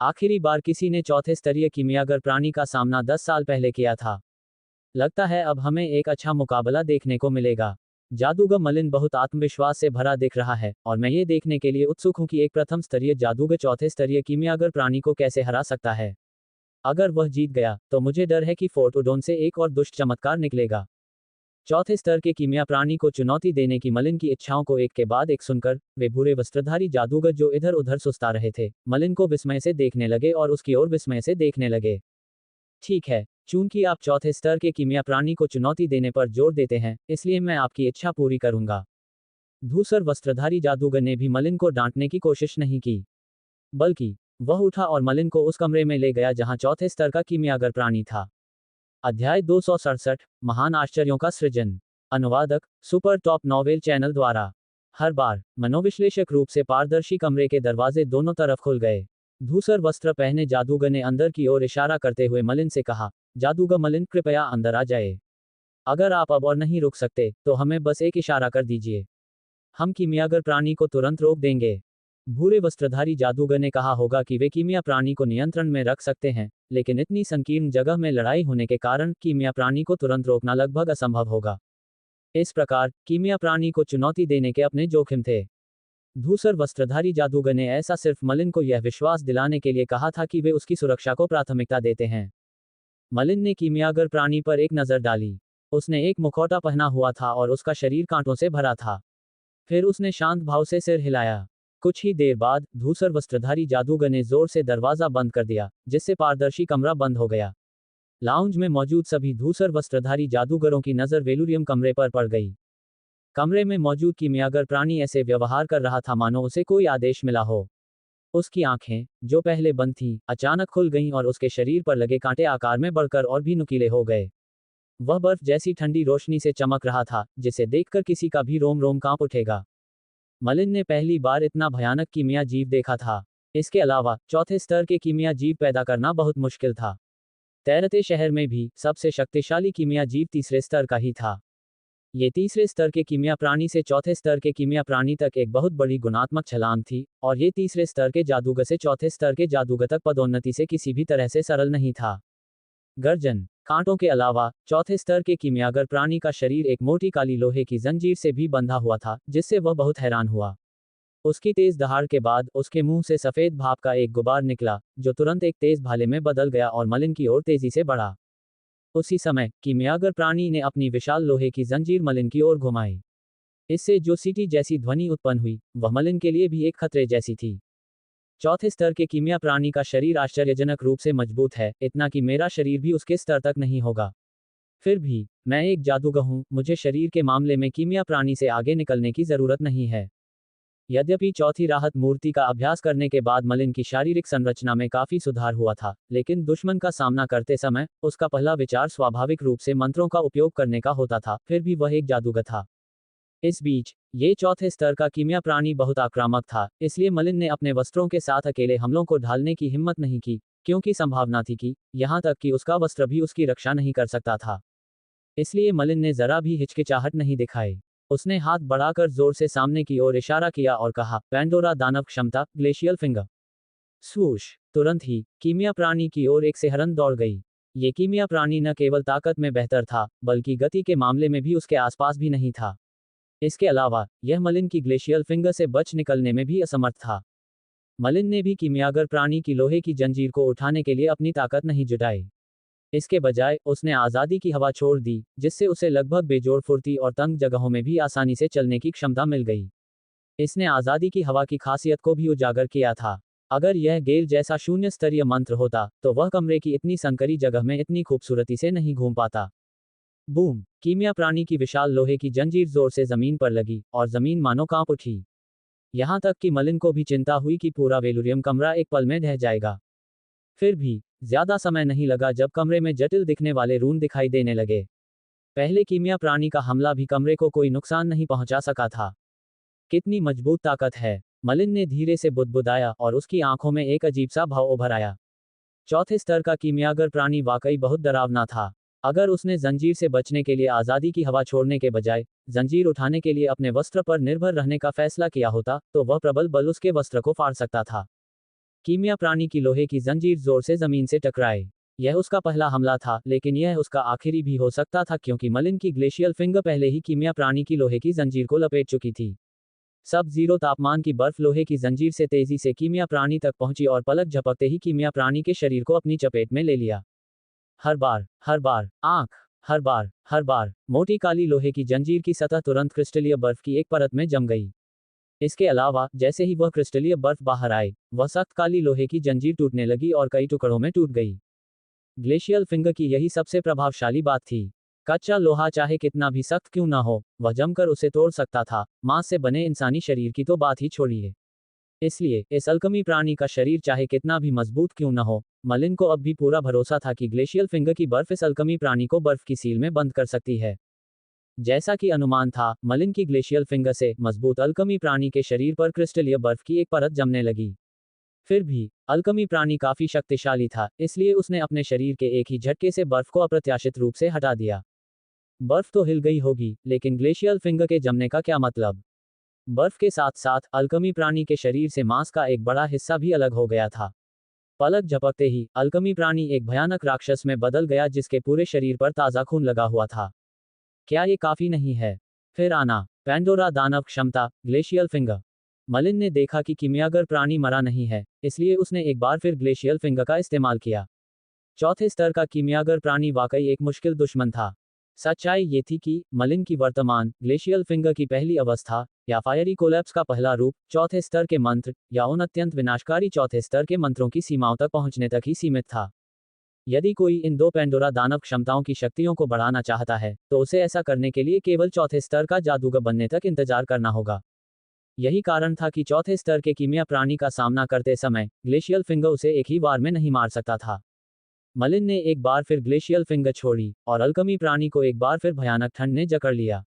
आखिरी बार किसी ने चौथे स्तरीय कीमियागर प्राणी का सामना 10 साल पहले किया था। लगता है अब हमें एक अच्छा मुकाबला देखने को मिलेगा। जादूगर मलिन बहुत आत्मविश्वास से भरा दिख रहा है, और मैं ये देखने के लिए उत्सुक हूं कि एक प्रथम स्तरीय जादूगर चौथे स्तरीय कीमियागर प्राणी को कैसे हरा सकता है। अगर वह जीत गया, तो मुझे डर है कि फोर्ट उडोन से एक और दुष्ट चमत्कार निकलेगा। चौथे स्तर के कीमिया प्राणी को चुनौती देने की मलिन की इच्छाओं को एक के बाद एक सुनकर, वे भूरे वस्त्रधारी जादूगर जो इधर उधर सुस्ता रहे थे, मलिन को विस्मय से देखने लगे और उसकी ओर विस्मय से देखने लगे। ठीक है, चूंकि आप चौथे स्तर के कीमिया प्राणी को चुनौती देने पर जोर देते हैं, इसलिए मैं आपकी इच्छा पूरी करूंगा। धूसर वस्त्रधारी जादूगर ने भी मलिन को डांटने की कोशिश नहीं की, बल्कि वह उठा और मलिन को उस कमरे में ले गया जहां चौथे स्तर का कीमियागर प्राणी था। अध्याय 267, महान आश्चर्यों का सृजन। अनुवादक, सुपर टॉप नॉवेल चैनल द्वारा। हर बार, मनोविश्लेषक रूप से पारदर्शी कमरे के दरवाजे दोनों तरफ खुल गए। धूसर वस्त्र पहने जादूगर ने अंदर की ओर इशारा करते हुए मलिन से कहा, जादूगर मलिन, कृपया अंदर आ जाए। अगर आप अब और नहीं रुक सकते, तो हमें बस एक इशारा कर दीजिए। हम कीमियागर प्राणी को तुरंत रोक देंगे। भूरे वस्त्रधारी जादूगर ने कहा होगा कि वे कीमिया प्राणी को नियंत्रण में रख सकते हैं, लेकिन इतनी संकीर्ण जगह में लड़ाई होने के कारण कीमिया प्राणी को तुरंत रोकना लगभग असंभव होगा। इस प्रकार, कीमिया प्राणी को चुनौती देने के अपने जोखिम थे। धूसर वस्त्रधारी जादूगर ने ऐसा सिर्फ मलिन को यह विश्वास दिलाने के लिए कहा था कि वे उसकी सुरक्षा को प्राथमिकता देते हैं। मलिन ने कीमियागर प्राणी पर एक नजर डाली। उसने एक मुखौटा पहना हुआ था और उसका शरीर कांटों से भरा था। फिर उसने शांत भाव से सिर हिलाया। कुछ ही देर बाद, धूसर वस्त्रधारी जादूगर ने जोर से दरवाजा बंद कर दिया, जिससे पारदर्शी कमरा बंद हो गया। लाउंज में मौजूद सभी धूसर वस्त्रधारी जादूगरों की नजर वेलुरियम कमरे पर पड़ गई। कमरे में मौजूद कीमियागर प्राणी ऐसे व्यवहार कर रहा था मानो उसे कोई आदेश मिला हो। उसकी आंखें, जो पहले बंद थीं, अचानक खुल गईं और उसके शरीर पर लगे कांटे आकार में बढ़कर और भी नुकीले हो गए। वह बर्फ जैसी ठंडी रोशनी से चमक रहा था, जिसे देखकर किसी का भी रोम रोम कांप उठेगा। मलिन ने पहली बार इतना भयानक कीमिया जीव देखा था। इसके अलावा, चौथे स्तर के कीमिया जीव पैदा करना बहुत मुश्किल था। तैरते शहर में भी, सबसे शक्तिशाली कीमिया जीव तीसरे स्तर का ही था। ये तीसरे स्तर के कीमिया प्राणी से चौथे स्तर के कीमिया प्राणी तक एक बहुत बड़ी गुणात्मक छलांग थी, और ये तीसरे स्तर के जादूगर से चौथे स्तर के जादूगर तक पदोन्नति से किसी भी तरह से सरल नहीं था। गर्जन कांटों के अलावा चौथे स्तर के कीमियागर प्राणी का शरीर एक मोटी काली लोहे की जंजीर से भी बंधा हुआ था, जिससे वह बहुत हैरान हुआ। उसकी तेज दहाड़ के बाद उसके मुंह से सफेद भाप का एक गुबार निकला, जो तुरंत एक तेज भाले में बदल गया और मलिन की ओर तेजी से बढ़ा। उसी समय कीमियागर प्राणी ने अपनी विशाल लोहे की जंजीर मलिन की ओर घुमाई। इससे जो सीटी जैसी ध्वनि उत्पन्न हुई, वह मलिन के लिए भी एक खतरे जैसी थी। चौथे स्तर के कीमिया प्राणी का शरीर आश्चर्यजनक रूप से मजबूत है, इतना कि मेरा शरीर भी उसके स्तर तक नहीं होगा। फिर भी मैं एक जादूगर हूं, मुझे शरीर के मामले में कीमिया प्राणी से आगे निकलने की जरूरत नहीं है। यद्यपि चौथी राहत मूर्ति का अभ्यास करने के बाद मलिन की शारीरिक संरचना में काफी सुधार हुआ था, लेकिन दुश्मन का सामना करते समय उसका पहला विचार स्वाभाविक रूप से मंत्रों का उपयोग करने का होता था, फिर भी वह एक जादूगर था। इस बीच ये चौथे स्तर का कीमिया प्राणी बहुत आक्रामक था, इसलिए मलिन ने अपने वस्त्रों के साथ अकेले हमलों को ढालने की हिम्मत नहीं की, क्योंकि संभावना थी कि यहां तक कि उसका वस्त्र भी उसकी रक्षा नहीं कर सकता था। इसलिए मलिन ने जरा भी हिचकिचाहट नहीं दिखाई। उसने हाथ बढ़ाकर जोर से सामने की ओर इशारा किया और कहा, पैंडोरा दानव क्षमता, ग्लेशियल फिंगर। स्वूश! तुरंत ही कीमिया प्राणी की ओर एक सिहरन दौड़ गई। ये कीमिया प्राणी न केवल ताकत में बेहतर था, बल्कि गति के मामले में भी उसके आसपास भी नहीं था। इसके अलावा यह मलिन की ग्लेशियल फिंगर से बच निकलने में भी असमर्थ था। मलिन ने भी कीमियागर प्राणी की लोहे की जंजीर को उठाने के लिए अपनी ताकत नहीं जुटाई। इसके बजाय उसने आज़ादी की हवा छोड़ दी, जिससे उसे लगभग बेजोड़ फुर्ती और तंग जगहों में भी आसानी से चलने की क्षमता मिल गई। इसने आज़ादी की हवा की खासियत को भी उजागर किया था। अगर यह गेल जैसा शून्य स्तरीय मंत्र होता, तो वह कमरे की इतनी संकरी जगह में इतनी खूबसूरती से नहीं घूम पाता। बूम! कीमिया प्राणी की विशाल लोहे की जंजीर जोर से जमीन पर लगी, और जमीन मानो कांप उठी। यहां तक कि मलिन को भी चिंता हुई कि पूरा वेलुरियम कमरा एक पल में ढह जाएगा। फिर भी ज्यादा समय नहीं लगा जब कमरे में जटिल दिखने वाले रून दिखाई देने लगे। पहले कीमिया प्राणी का हमला भी कमरे को कोई नुकसान नहीं पहुंचा सका था। कितनी मजबूत ताकत है, मलिन ने धीरे से बुदबुदाया और उसकी आंखों में एक अजीब सा भाव उभर आया। चौथे स्तर का कीमियागर प्राणी वाकई बहुत डरावना था। अगर उसने जंजीर से बचने के लिए आज़ादी की हवा छोड़ने के बजाय जंजीर उठाने के लिए अपने वस्त्र पर निर्भर रहने का फैसला किया होता, तो वह प्रबल बल उसके वस्त्र को फाड़ सकता था। कीमिया प्राणी की लोहे की जंजीर जोर से जमीन से टकराई। यह उसका पहला हमला था, लेकिन यह उसका आखिरी भी हो सकता था, क्योंकि मलिन की ग्लेशियल फिंगर पहले ही कीमिया प्राणी की लोहे की जंजीर को लपेट चुकी थी। सब जीरो तापमान की बर्फ लोहे की जंजीर से तेजी से कीमिया प्राणी तक पहुंची और पलक झपकते ही कीमिया प्राणी के शरीर को अपनी चपेट में ले लिया। हर बार आंख, हर बार मोटी काली लोहे की जंजीर की सतह तुरंत क्रिस्टलीय बर्फ की एक परत में जम गई। इसके अलावा जैसे ही वह क्रिस्टलीय बर्फ बाहर आई, वह सख्त काली लोहे की जंजीर टूटने लगी और कई टुकड़ों में टूट गई। ग्लेशियल फिंगर की यही सबसे प्रभावशाली बात थी। कच्चा लोहा चाहे कितना भी सख्त क्यों ना हो, वह जमकर उसे तोड़ सकता था, मांस से बने इंसानी शरीर की तो बात ही छोड़िए। इसलिए इस अल्कमी प्राणी का शरीर चाहे कितना भी मजबूत क्यों न हो, मलिन को अब भी पूरा भरोसा था कि ग्लेशियल फिंगर की बर्फ इस अल्कमी प्राणी को बर्फ की सील में बंद कर सकती है। जैसा कि अनुमान था, मलिन की ग्लेशियल फिंगर से मजबूत अल्कमी प्राणी के शरीर पर क्रिस्टलीय बर्फ की एक परत जमने लगी। फिर भी अल्कमी प्राणी काफी शक्तिशाली था, इसलिए उसने अपने शरीर के एक ही झटके से बर्फ को अप्रत्याशित रूप से हटा दिया। बर्फ तो हिल गई होगी, लेकिन ग्लेशियल फिंगर के जमने का क्या मतलब? बर्फ के साथ साथ अल्कमी प्राणी के शरीर से मांस का एक बड़ा हिस्सा भी अलग हो गया था। पलक झपकते ही अल्कमी प्राणी एक भयानक राक्षस में बदल गया, जिसके पूरे शरीर पर ताजा खून लगा हुआ था। क्या ये काफी नहीं है? फिर आना, पैंडोरा दानव क्षमता, ग्लेशियल फिंगर। मलिन ने देखा कि कीमियागर प्राणी मरा नहीं है, इसलिए उसने एक बार फिर ग्लेशियल फिंगर का इस्तेमाल किया। चौथे स्तर का कीमियागर प्राणी वाकई एक मुश्किल दुश्मन था। सच्चाई ये थी कि मलिन की वर्तमान ग्लेशियल फिंगर की पहली अवस्था, या फायरी कोलैप्स का पहला रूप, चौथे स्तर के मंत्र, या उन अत्यंत विनाशकारी चौथे स्तर के मंत्रों की सीमाओं तक पहुंचने तक ही सीमित था। यदि कोई इन दो पैंडोरा दानव क्षमताओं की शक्तियों को बढ़ाना चाहता है, तो उसे ऐसा करने के लिए केवल चौथे स्तर का जादूगर बनने तक इंतजार करना होगा। यही कारण था कि चौथे स्तर के कीमिया प्राणी का सामना करते समय ग्लेशियल फिंगर उसे एक ही बार में नहीं मार सकता था। मलिन ने एक बार फिर ग्लेशियल फिंगर छोड़ी, और अल्कमी प्राणी को एक बार फिर भयानक ठंड ने जकड़ लिया।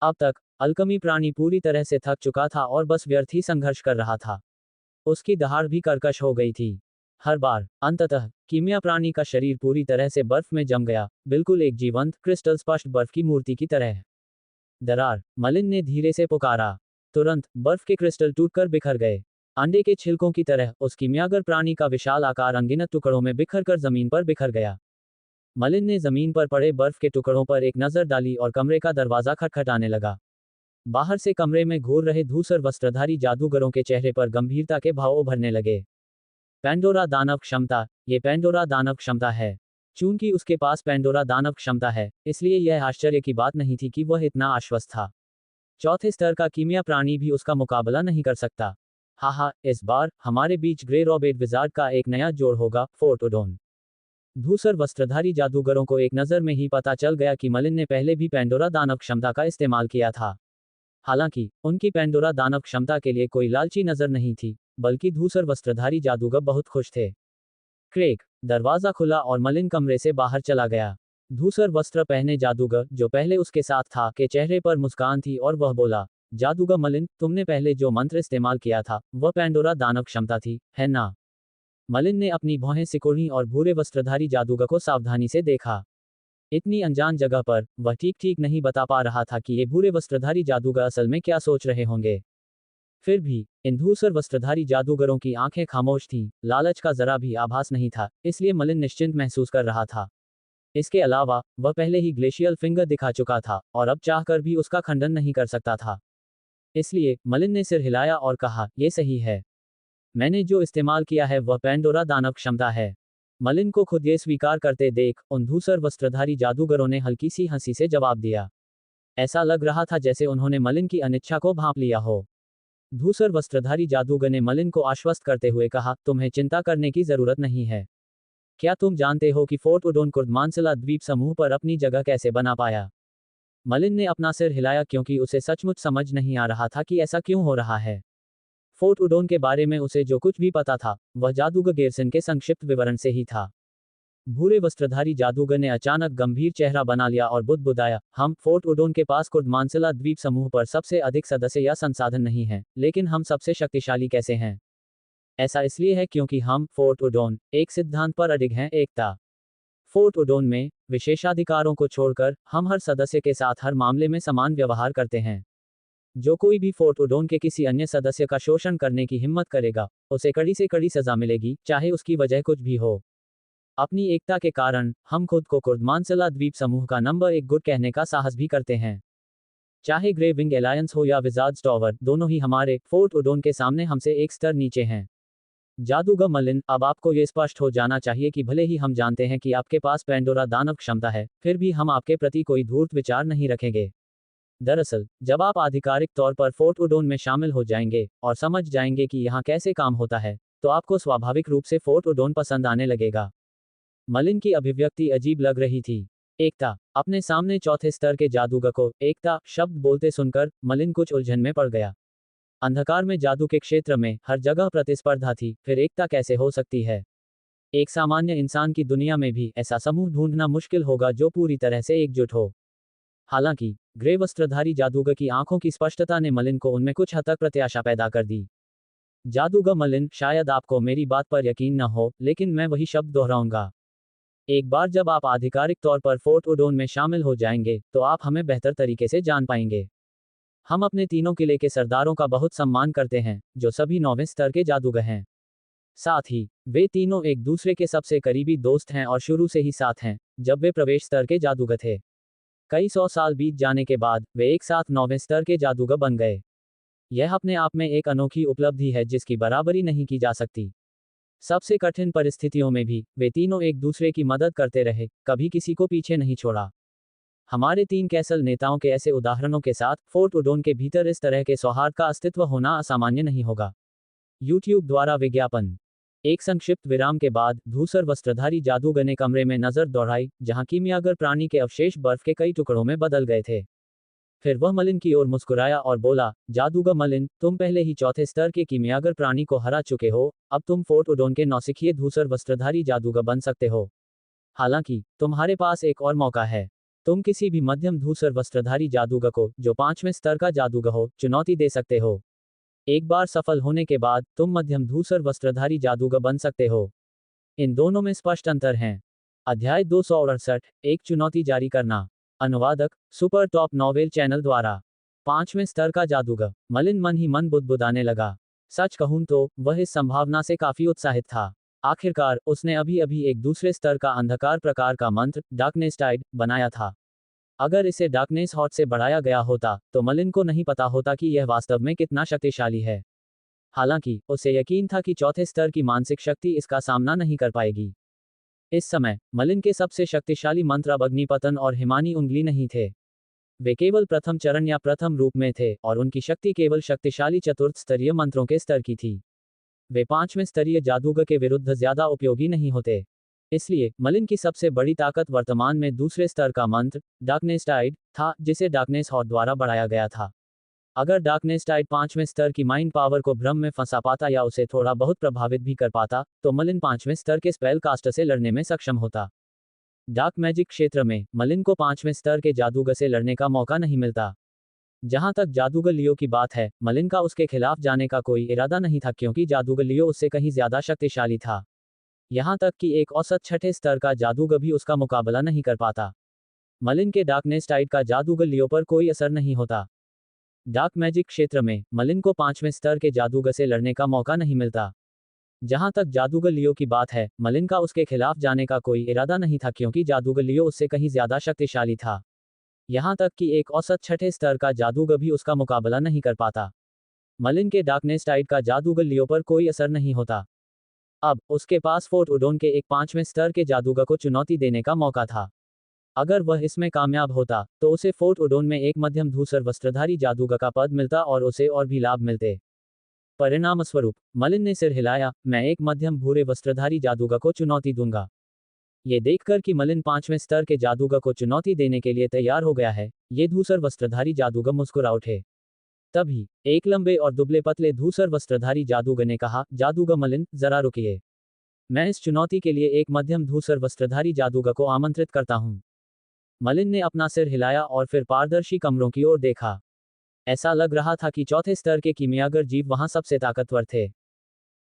अब तक अल्कमी प्राणी पूरी तरह से थक चुका था और बस व्यर्थ ही संघर्ष कर रहा था। उसकी दहाड़ भी कर्कश हो गई थी। हर बार अंततः कीमिया प्राणी का शरीर पूरी तरह से बर्फ में जम गया, बिल्कुल एक जीवंत क्रिस्टल स्पष्ट बर्फ की मूर्ति की तरह। दरार, मलिन ने धीरे से पुकारा। तुरंत बर्फ के क्रिस्टल टूटकर बिखर गए। अंडे के छिलकों की तरह उस किमियागर प्राणी का विशाल आकार अनगिनत टुकड़ों में बिखरकर जमीन पर बिखर गया। मलिन ने जमीन पर पड़े बर्फ के टुकड़ों पर एक नजर डाली और कमरे का दरवाजा खटखटाने लगा। बाहर से कमरे में घूर रहे धूसर वस्त्रधारी जादूगरों के चेहरे पर गंभीरता के भाव उभरने लगे। पैंडोरा दानव क्षमता, ये पैंडोरा दानव क्षमता है। चूंकि उसके पास पैंडोरा दानव क्षमता है, इसलिए यह आश्चर्य की बात नहीं थी कि वह इतना आश्वस्त था। चौथे स्तर का कीमिया प्राणी भी उसका मुकाबला नहीं कर सकता। हाहा, इस बार हमारे बीच ग्रे रॉबेट विजार्ड का एक नया जोड़ होगा, फोर्ट उडोन। धूसर वस्त्रधारी जादूगरों को एक नज़र में ही पता चल गया कि मलिन ने पहले भी पैंडोरा दानव क्षमता का इस्तेमाल किया था। हालांकि उनकी पैंडोरा दानव क्षमता के लिए कोई लालची नजर नहीं थी, बल्कि धूसर वस्त्रधारी जादूगर बहुत खुश थे। क्रेक, दरवाजा खुला और मलिन कमरे से बाहर चला गया। धूसर वस्त्र पहने जादूगर, जो पहले उसके साथ था, के चेहरे पर मुस्कान थी और वह बोला, जादूगर मलिन, तुमने पहले जो मंत्र इस्तेमाल किया था, वह पैंडोरा दानव क्षमता थी, है ना? मलिन ने अपनी भौहें सिकुड़ी और भूरे वस्त्रधारी जादूगर को सावधानी से देखा। इतनी अनजान जगह पर वह ठीक ठीक नहीं बता पा रहा था कि ये भूरे वस्त्रधारी जादूगर असल में क्या सोच रहे होंगे। फिर भी इन धूसर वस्त्रधारी जादूगरों की आंखें खामोश थीं, लालच का जरा भी आभास नहीं था, इसलिए मलिन निश्चिंत महसूस कर रहा था। इसके अलावा वह पहले ही ग्लेशियल फिंगर दिखा चुका था और अब चाहकर भी उसका खंडन नहीं कर सकता था। इसलिए मलिन ने सिर हिलाया और कहा, ये सही है। मैंने जो इस्तेमाल किया है वह पैंडोरा दानव क्षमता है। मलिन को खुद ये स्वीकार करते देख उन धूसर वस्त्रधारी जादूगरों ने हल्की सी हंसी से जवाब दिया। ऐसा लग रहा था जैसे उन्होंने मलिन की अनिच्छा को भांप लिया हो। धूसर वस्त्रधारी जादूगर ने मलिन को आश्वस्त करते हुए कहा, तुम्हें चिंता करने की जरूरत नहीं है। क्या तुम जानते हो कि फोर्ट उडोन कुर्दमांसला द्वीप समूह पर अपनी जगह कैसे बना पाया? मलिन ने अपना सिर हिलाया क्योंकि उसे सचमुच समझ नहीं आ रहा था कि ऐसा क्यों हो रहा है। फोर्ट उडोन के बारे में उसे जो कुछ भी पता था, वह जादूगर गेरसन के संक्षिप्त विवरण से ही था। भूरे वस्त्रधारी जादूगर ने अचानक गंभीर चेहरा बना लिया और बुदबुदाया, हम फोर्ट उडोन के पास कुर्दमांसला द्वीप समूह पर सबसे अधिक सदस्य या संसाधन नहीं हैं, लेकिन हम सबसे शक्तिशाली कैसे हैं? ऐसा इसलिए है क्योंकि हम, फोर्ट उडोन, एक सिद्धांत पर अडिग हैं, एकता। फोर्ट उडोन में विशेषाधिकारों को छोड़कर हम हर सदस्य के साथ हर मामले में समान व्यवहार करते हैं। जो कोई भी फोर्ट उडोन के किसी अन्य सदस्य का शोषण करने की हिम्मत करेगा, उसे कड़ी से कड़ी सजा मिलेगी, चाहे उसकी वजह कुछ भी हो। अपनी एकता के कारण हम खुद को कुर्दमांसला द्वीप समूह का नंबर 1 गुट कहने का साहस भी करते हैं। चाहे ग्रे विंग एलायंस हो या विजार्ड्स टॉवर, दोनों ही हमारे फोर्ट उडोन के सामने हमसे एक स्तर नीचे हैं। जादूगर मलिन, अब आपको ये स्पष्ट हो जाना चाहिए कि भले ही हम जानते हैं कि आपके पास पैंडोरा दानव क्षमता है, फिर भी हम आपके प्रति कोई धूर्त विचार नहीं रखेंगे। दरअसल जब आप आधिकारिक तौर पर फोर्ट उडोन में शामिल हो जाएंगे और समझ जाएंगे कि यहाँ कैसे काम होता है, तो आपको स्वाभाविक रूप से फोर्ट उडोन पसंद आने लगेगा। मलिन की अभिव्यक्ति अजीब लग रही थी। एकता, अपने सामने चौथे स्तर के जादूगर को एकता शब्द बोलते सुनकर मलिन कुछ उलझन में पड़ गया। अंधकार में जादू के क्षेत्र में हर जगह प्रतिस्पर्धा थी, फिर एकता कैसे हो सकती है? एक सामान्य इंसान की दुनिया में भी ऐसा समूह ढूंढना मुश्किल होगा जो पूरी तरह से एकजुट हो। हालांकि ग्रे वस्त्रधारी जादूगर की आंखों की स्पष्टता ने मलिन को उनमें कुछ हद तक प्रत्याशा पैदा कर दी। जादूगर मलिन, शायद आपको मेरी बात पर यकीन न हो, लेकिन मैं वही शब्द दोहराऊंगा। एक बार जब आप आधिकारिक तौर पर फोर्ट उडोन में शामिल हो जाएंगे, तो आप हमें बेहतर तरीके से जान पाएंगे। हम अपने तीनों किले के सरदारों का बहुत सम्मान करते हैं, जो सभी 9वें स्तर के जादूगर हैं। साथ ही वे तीनों एक दूसरे के सबसे करीबी दोस्त हैं और शुरू से ही साथ हैं, जब वे प्रवेश स्तर के जादूगर थे। कई 100 साल बीत जाने के बाद वे एक साथ 9वें स्तर के जादूगर बन गए। यह अपने आप में एक अनोखी उपलब्धि है जिसकी बराबरी नहीं की जा सकती। सबसे कठिन परिस्थितियों में भी वे तीनों एक दूसरे की मदद करते रहे, कभी किसी को पीछे नहीं छोड़ा। हमारे 3 कैसल नेताओं के ऐसे उदाहरणों के साथ फोर्ट उडोन के भीतर इस तरह के सौहार्द का अस्तित्व होना असामान्य नहीं होगा। YouTube द्वारा विज्ञापन। एक संक्षिप्त विराम के बाद धूसर वस्त्रधारी जादूगर ने कमरे में नजर दौड़ाई, जहां कीमियागर प्राणी के अवशेष बर्फ के कई टुकड़ों में बदल गए थे। फिर वह मलिन की ओर मुस्कुराया और बोला, जादूगर मलिन, तुम पहले ही चौथे स्तर के कीमियागर प्राणी को हरा चुके हो, अब तुम फोर्ट उडोन के नौसिखिए धूसर वस्त्रधारी जादूगर बन सकते हो। हालांकि तुम्हारे पास एक और मौका है। तुम किसी भी मध्यम धूसर वस्त्रधारी जादूगर को, जो 5वें स्तर का जादूगर हो, चुनौती दे सकते हो। एक बार सफल होने के बाद तुम मध्यम धूसर वस्त्रधारी जादूगर बन सकते हो। इन दोनों में स्पष्ट अंतर हैं। अध्याय 268, एक चुनौती जारी करना। अनुवादक सुपर टॉप नॉवेल चैनल द्वारा। 5वें स्तर का जादूगर। मलिन मन ही मन बुदबुदाने लगा। सच कहूं तो वह इस संभावना से काफी उत्साहित था। आखिरकार उसने अभी अभी एक दूसरे स्तर का अंधकार प्रकार का मंत्र डार्कनेस टाइड बनाया था। अगर इसे डार्कनेस हॉट से बढ़ाया गया होता तो मलिन को नहीं पता होता कि यह वास्तव में कितना शक्तिशाली है। हालांकि उसे यकीन था कि चौथे स्तर की मानसिक शक्ति इसका सामना नहीं कर पाएगी। इस समय मलिन के सबसे शक्तिशाली मंत्र अब अग्निपतन और हिमानी उंगली नहीं थे। वे केवल प्रथम चरण या प्रथम रूप में थे और उनकी शक्ति केवल शक्तिशाली चतुर्थ स्तरीय मंत्रों के स्तर की थी। वे 5वें स्तरीय जादूगर के विरुद्ध ज्यादा उपयोगी नहीं होते। इसलिए मलिन की सबसे बड़ी ताकत वर्तमान में दूसरे स्तर का मंत्र डार्कनेस टाइड था, जिसे डार्कनेस हॉट द्वारा बढ़ाया गया था। अगर डार्कनेस टाइड 5वें स्तर की माइंड पावर को भ्रम में फंसा पाता या उसे थोड़ा बहुत प्रभावित भी कर पाता तो मलिन 5वें स्तर के स्पेल कास्टर से लड़ने में सक्षम होता। डार्क मैजिक क्षेत्र में मलिन को 5वें स्तर के जादूगर से लड़ने का मौका नहीं मिलता। जहां तक जादूगर लियो की बात है, मलिन का उसके खिलाफ जाने का कोई इरादा नहीं था क्योंकि जादूगर लियो उससे कहीं ज्यादा शक्तिशाली था। यहां तक कि एक औसत छठे स्तर का जादूगर भी उसका मुकाबला नहीं कर पाता। मलिन के डार्कनेस टाइड का जादूगर लियो पर कोई असर नहीं होता। डार्क मैजिक क्षेत्र में मलिन को 5वें स्तर के जादूगर से लड़ने का मौका नहीं मिलता। जहां तक जादूगर लियो की बात है, मलिन का उसके खिलाफ जाने का कोई इरादा नहीं था क्योंकि जादूगर लियो उससे कहीं ज्यादा शक्तिशाली था। यहां तक कि एक औसत छठे स्तर का जादूगर भी उसका मुकाबला नहीं कर पाता। मलिन के डार्कनेस टाइड का जादूगर लियो पर कोई असर नहीं होता। अब उसके पास फोर्ट उडोन के एक 5वें स्तर के जादूगर को चुनौती देने का मौका था। अगर वह इसमें कामयाब होता तो उसे फोर्ट उडोन में एक मध्यम धूसर वस्त्रधारी जादूगर का पद मिलता और उसे और भी लाभ मिलते। परिणामस्वरूप मलिन ने सिर हिलाया, मैं एक मध्यम भूरे वस्त्रधारी जादूगर को चुनौती दूंगा। ये देखकर कि मलिन 5वें स्तर के जादूगर को चुनौती देने के लिए तैयार हो गया है, ये धूसर वस्त्रधारी जादूगर मुस्कुरा उठे। तभी एक लंबे और दुबले पतले धूसर वस्त्रधारी जादूगर ने कहा, जादूगर मलिन, जरा रुकिए। मैं इस चुनौती के लिए एक मध्यम धूसर वस्त्रधारी जादूगर को आमंत्रित करता हूं। मलिन ने अपना सिर हिलाया और फिर पारदर्शी कमरों की ओर देखा। ऐसा लग रहा था कि चौथे स्तर के कीमियागर जीव वहां सबसे ताकतवर थे।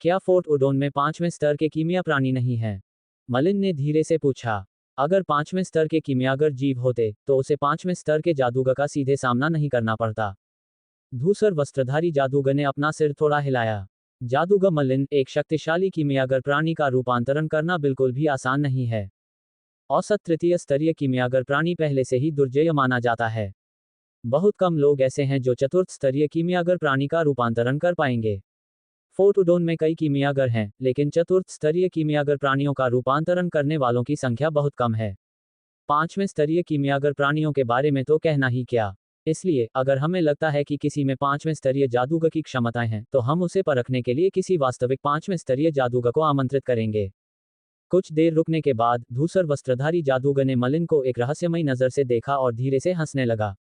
क्या फोर्ट उडोन में 5वें स्तर के कीमिया प्राणी नहीं हैं? मलिन ने धीरे से पूछा। अगर 5वें स्तर के कीमियागर जीव होते तो उसे 5वें स्तर के जादूगर का सीधे सामना नहीं करना पड़ता। धूसर वस्त्रधारी जादूगर ने अपना सिर थोड़ा हिलाया। जादूगर मलिन, एक शक्तिशाली कीमियागर प्राणी का रूपांतरण करना बिल्कुल भी आसान नहीं है। औसत तृतीय स्तरीय कीमियागर प्राणी पहले से ही दुर्जय माना जाता है। बहुत कम लोग ऐसे हैं जो चतुर्थ स्तरीय कीमियागर प्राणी का रूपांतरण कर पाएंगे। फोर्ट उडोन में कई कीमियागर हैं, लेकिन चतुर्थ स्तरीय कीमियागर प्राणियों का रूपांतरण करने वालों की संख्या बहुत कम है। 5वें स्तरीय कीमियागर प्राणियों के बारे में तो कहना ही क्या। इसलिए अगर हमें लगता है कि किसी में 5वें स्तरीय जादूगर की क्षमताएं हैं तो हम उसे परखने के लिए किसी वास्तविक 5वें स्तरीय जादूगर को आमंत्रित करेंगे। कुछ देर रुकने के बाद धूसर वस्त्रधारी जादूगर ने मलिन को एक रहस्यमयी नजर से देखा और धीरे से हंसने लगा।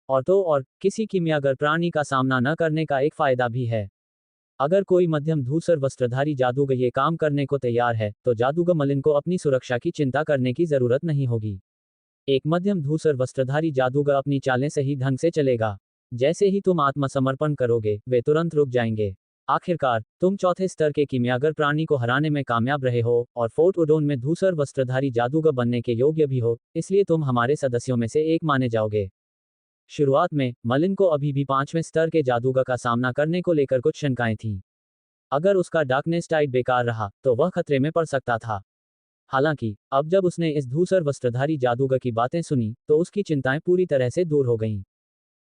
और तो और, किसी कीमियागर प्राणी का सामना न करने का एक फायदा भी है। अगर कोई मध्यम धूसर वस्त्रधारी जादूगर ये काम करने को तैयार है तो जादूगर मलिन को अपनी सुरक्षा की चिंता करने की जरूरत नहीं होगी। एक मध्यम धूसर वस्त्रधारी जादूगर अपनी चालें सही ढंग से चलेगा। जैसे ही तुम आत्मसमर्पण करोगे वे तुरंत रुक जाएंगे। आखिरकार तुम चौथे स्तर के कीमियागर प्राणी को हराने में कामयाब रहे हो और फोर्ट उडोन में धूसर वस्त्रधारी जादूगर बनने के योग्य भी हो, इसलिए तुम हमारे सदस्यों में से एक माने जाओगे। शुरुआत में मलिन को अभी भी 5वें स्तर के जादूगर का सामना करने को लेकर कुछ शंकाएं थीं। अगर उसका डार्कनेस टाइड बेकार रहा तो वह खतरे में पड़ सकता था। हालांकि अब जब उसने इस धूसर वस्त्रधारी जादूगर की बातें सुनी तो उसकी चिंताएं पूरी तरह से दूर हो गईं।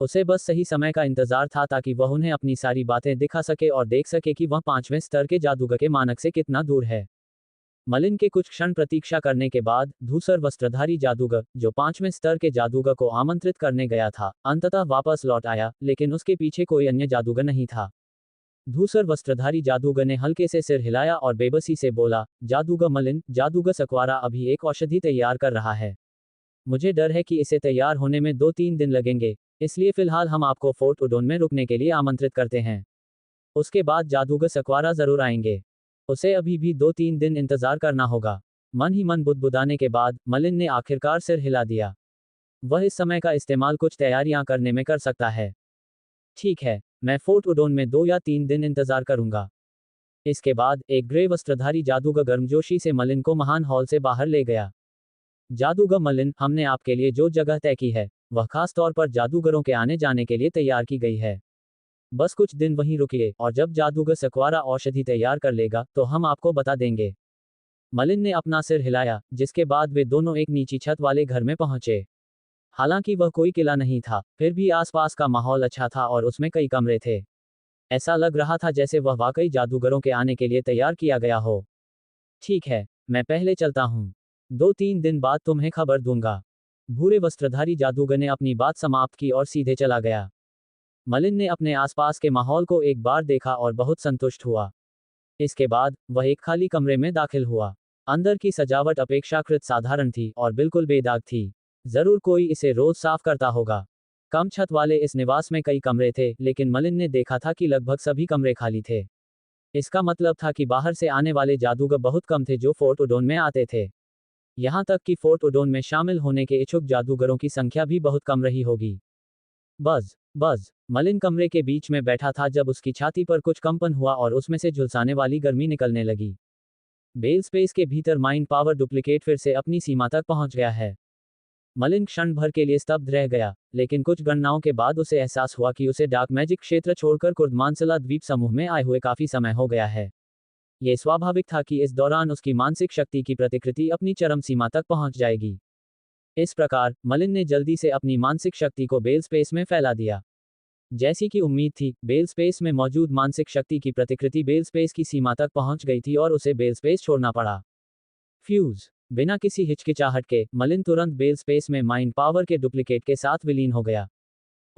उसे बस सही समय का इंतजार था ताकि वह उन्हें अपनी सारी बातें दिखा सके और देख सके कि वह 5वें स्तर के जादूगर के मानक से कितना दूर है। मलिन के कुछ क्षण प्रतीक्षा करने के बाद धूसर वस्त्रधारी जादूगर, जो 5वें स्तर के जादूगर को आमंत्रित करने गया था, अंततः वापस लौट आया, लेकिन उसके पीछे कोई अन्य जादूगर नहीं था। धूसर वस्त्रधारी जादूगर ने हल्के से सिर हिलाया और बेबसी से बोला, जादूगर मलिन, जादूगर सकवारा अभी एक औषधि तैयार कर रहा है। मुझे डर है कि इसे तैयार होने में 2-3 दिन लगेंगे, इसलिए फिलहाल हम आपको फोर्ट उडोन में रुकने के लिए आमंत्रित करते हैं। उसके बाद जादूगर सकवारा जरूर आएंगे। उसे अभी भी 2-3 दिन इंतजार करना होगा। मन ही मन बुदबुदाने के बाद मलिन ने आखिरकार सिर हिला दिया। वह इस समय का इस्तेमाल कुछ तैयारियां करने में कर सकता है। ठीक है, मैं फोर्ट उडोन में 2 या 3 दिन इंतजार करूंगा। इसके बाद एक ग्रे वस्त्रधारी जादूगर गर्मजोशी से मलिन को महान हॉल से बाहर ले गया। जादूगर मलिन, हमने आपके लिए जो जगह तय की है वह खास तौर पर जादूगरों के आने जाने के लिए तैयार की गई है। बस कुछ दिन वहीं रुकिए और जब जादूगर सक्वारा औषधि तैयार कर लेगा तो हम आपको बता देंगे। मलिन ने अपना सिर हिलाया, जिसके बाद वे दोनों एक नीची छत वाले घर में पहुंचे। हालांकि वह कोई किला नहीं था, फिर भी आसपास का माहौल अच्छा था और उसमें कई कमरे थे। ऐसा लग रहा था जैसे वह वाकई जादूगरों के आने के लिए तैयार किया गया हो। ठीक है, मैं पहले चलता हूँ। 2-3 दिन बाद तुम्हें खबर दूंगा। भूरे वस्त्रधारी जादूगर ने अपनी बात समाप्त की और सीधे चला गया। मलिन ने अपने आसपास के माहौल को एक बार देखा और बहुत संतुष्ट हुआ। इसके बाद वह एक खाली कमरे में दाखिल हुआ। अंदर की सजावट अपेक्षाकृत साधारण थी और बिल्कुल बेदाग थी। जरूर कोई इसे रोज साफ करता होगा। कम छत वाले इस निवास में कई कमरे थे, लेकिन मलिन ने देखा था कि लगभग सभी कमरे खाली थे। इसका मतलब था कि बाहर से आने वाले जादूगर बहुत कम थे जो फोर्ट उडोन में आते थे। यहाँ तक कि फोर्ट उडोन में शामिल होने के इच्छुक जादूगरों की संख्या भी बहुत कम रही होगी। बज बज मलिन कमरे के बीच में बैठा था जब उसकी छाती पर कुछ कंपन हुआ और उसमें से झुलसाने वाली गर्मी निकलने लगी। बेल स्पेस के भीतर माइंड पावर डुप्लीकेट फिर से अपनी सीमा तक पहुंच गया है। मलिन क्षण भर के लिए स्तब्ध रह गया, लेकिन कुछ गणनाओं के बाद उसे एहसास हुआ कि उसे डार्क मैजिक क्षेत्र छोड़कर कुर्दमानसला द्वीप समूह में आए हुए काफी समय हो गया है। यह स्वाभाविक था कि इस दौरान उसकी मानसिक शक्ति की प्रतिकृति अपनी चरम सीमा तक पहुंच जाएगी। इस प्रकार मलिन ने जल्दी से अपनी मानसिक शक्ति को बेल स्पेस में फैला दिया। जैसी कि उम्मीद थी, बेल स्पेस में मौजूद मानसिक शक्ति की प्रतिकृति बेल स्पेस की सीमा तक पहुंच गई थी और उसे बेल स्पेस छोड़ना पड़ा। फ्यूज। बिना किसी हिचकिचाहट के मलिन तुरंत बेल स्पेस में माइंड पावर के डुप्लीकेट के साथ विलीन हो गया।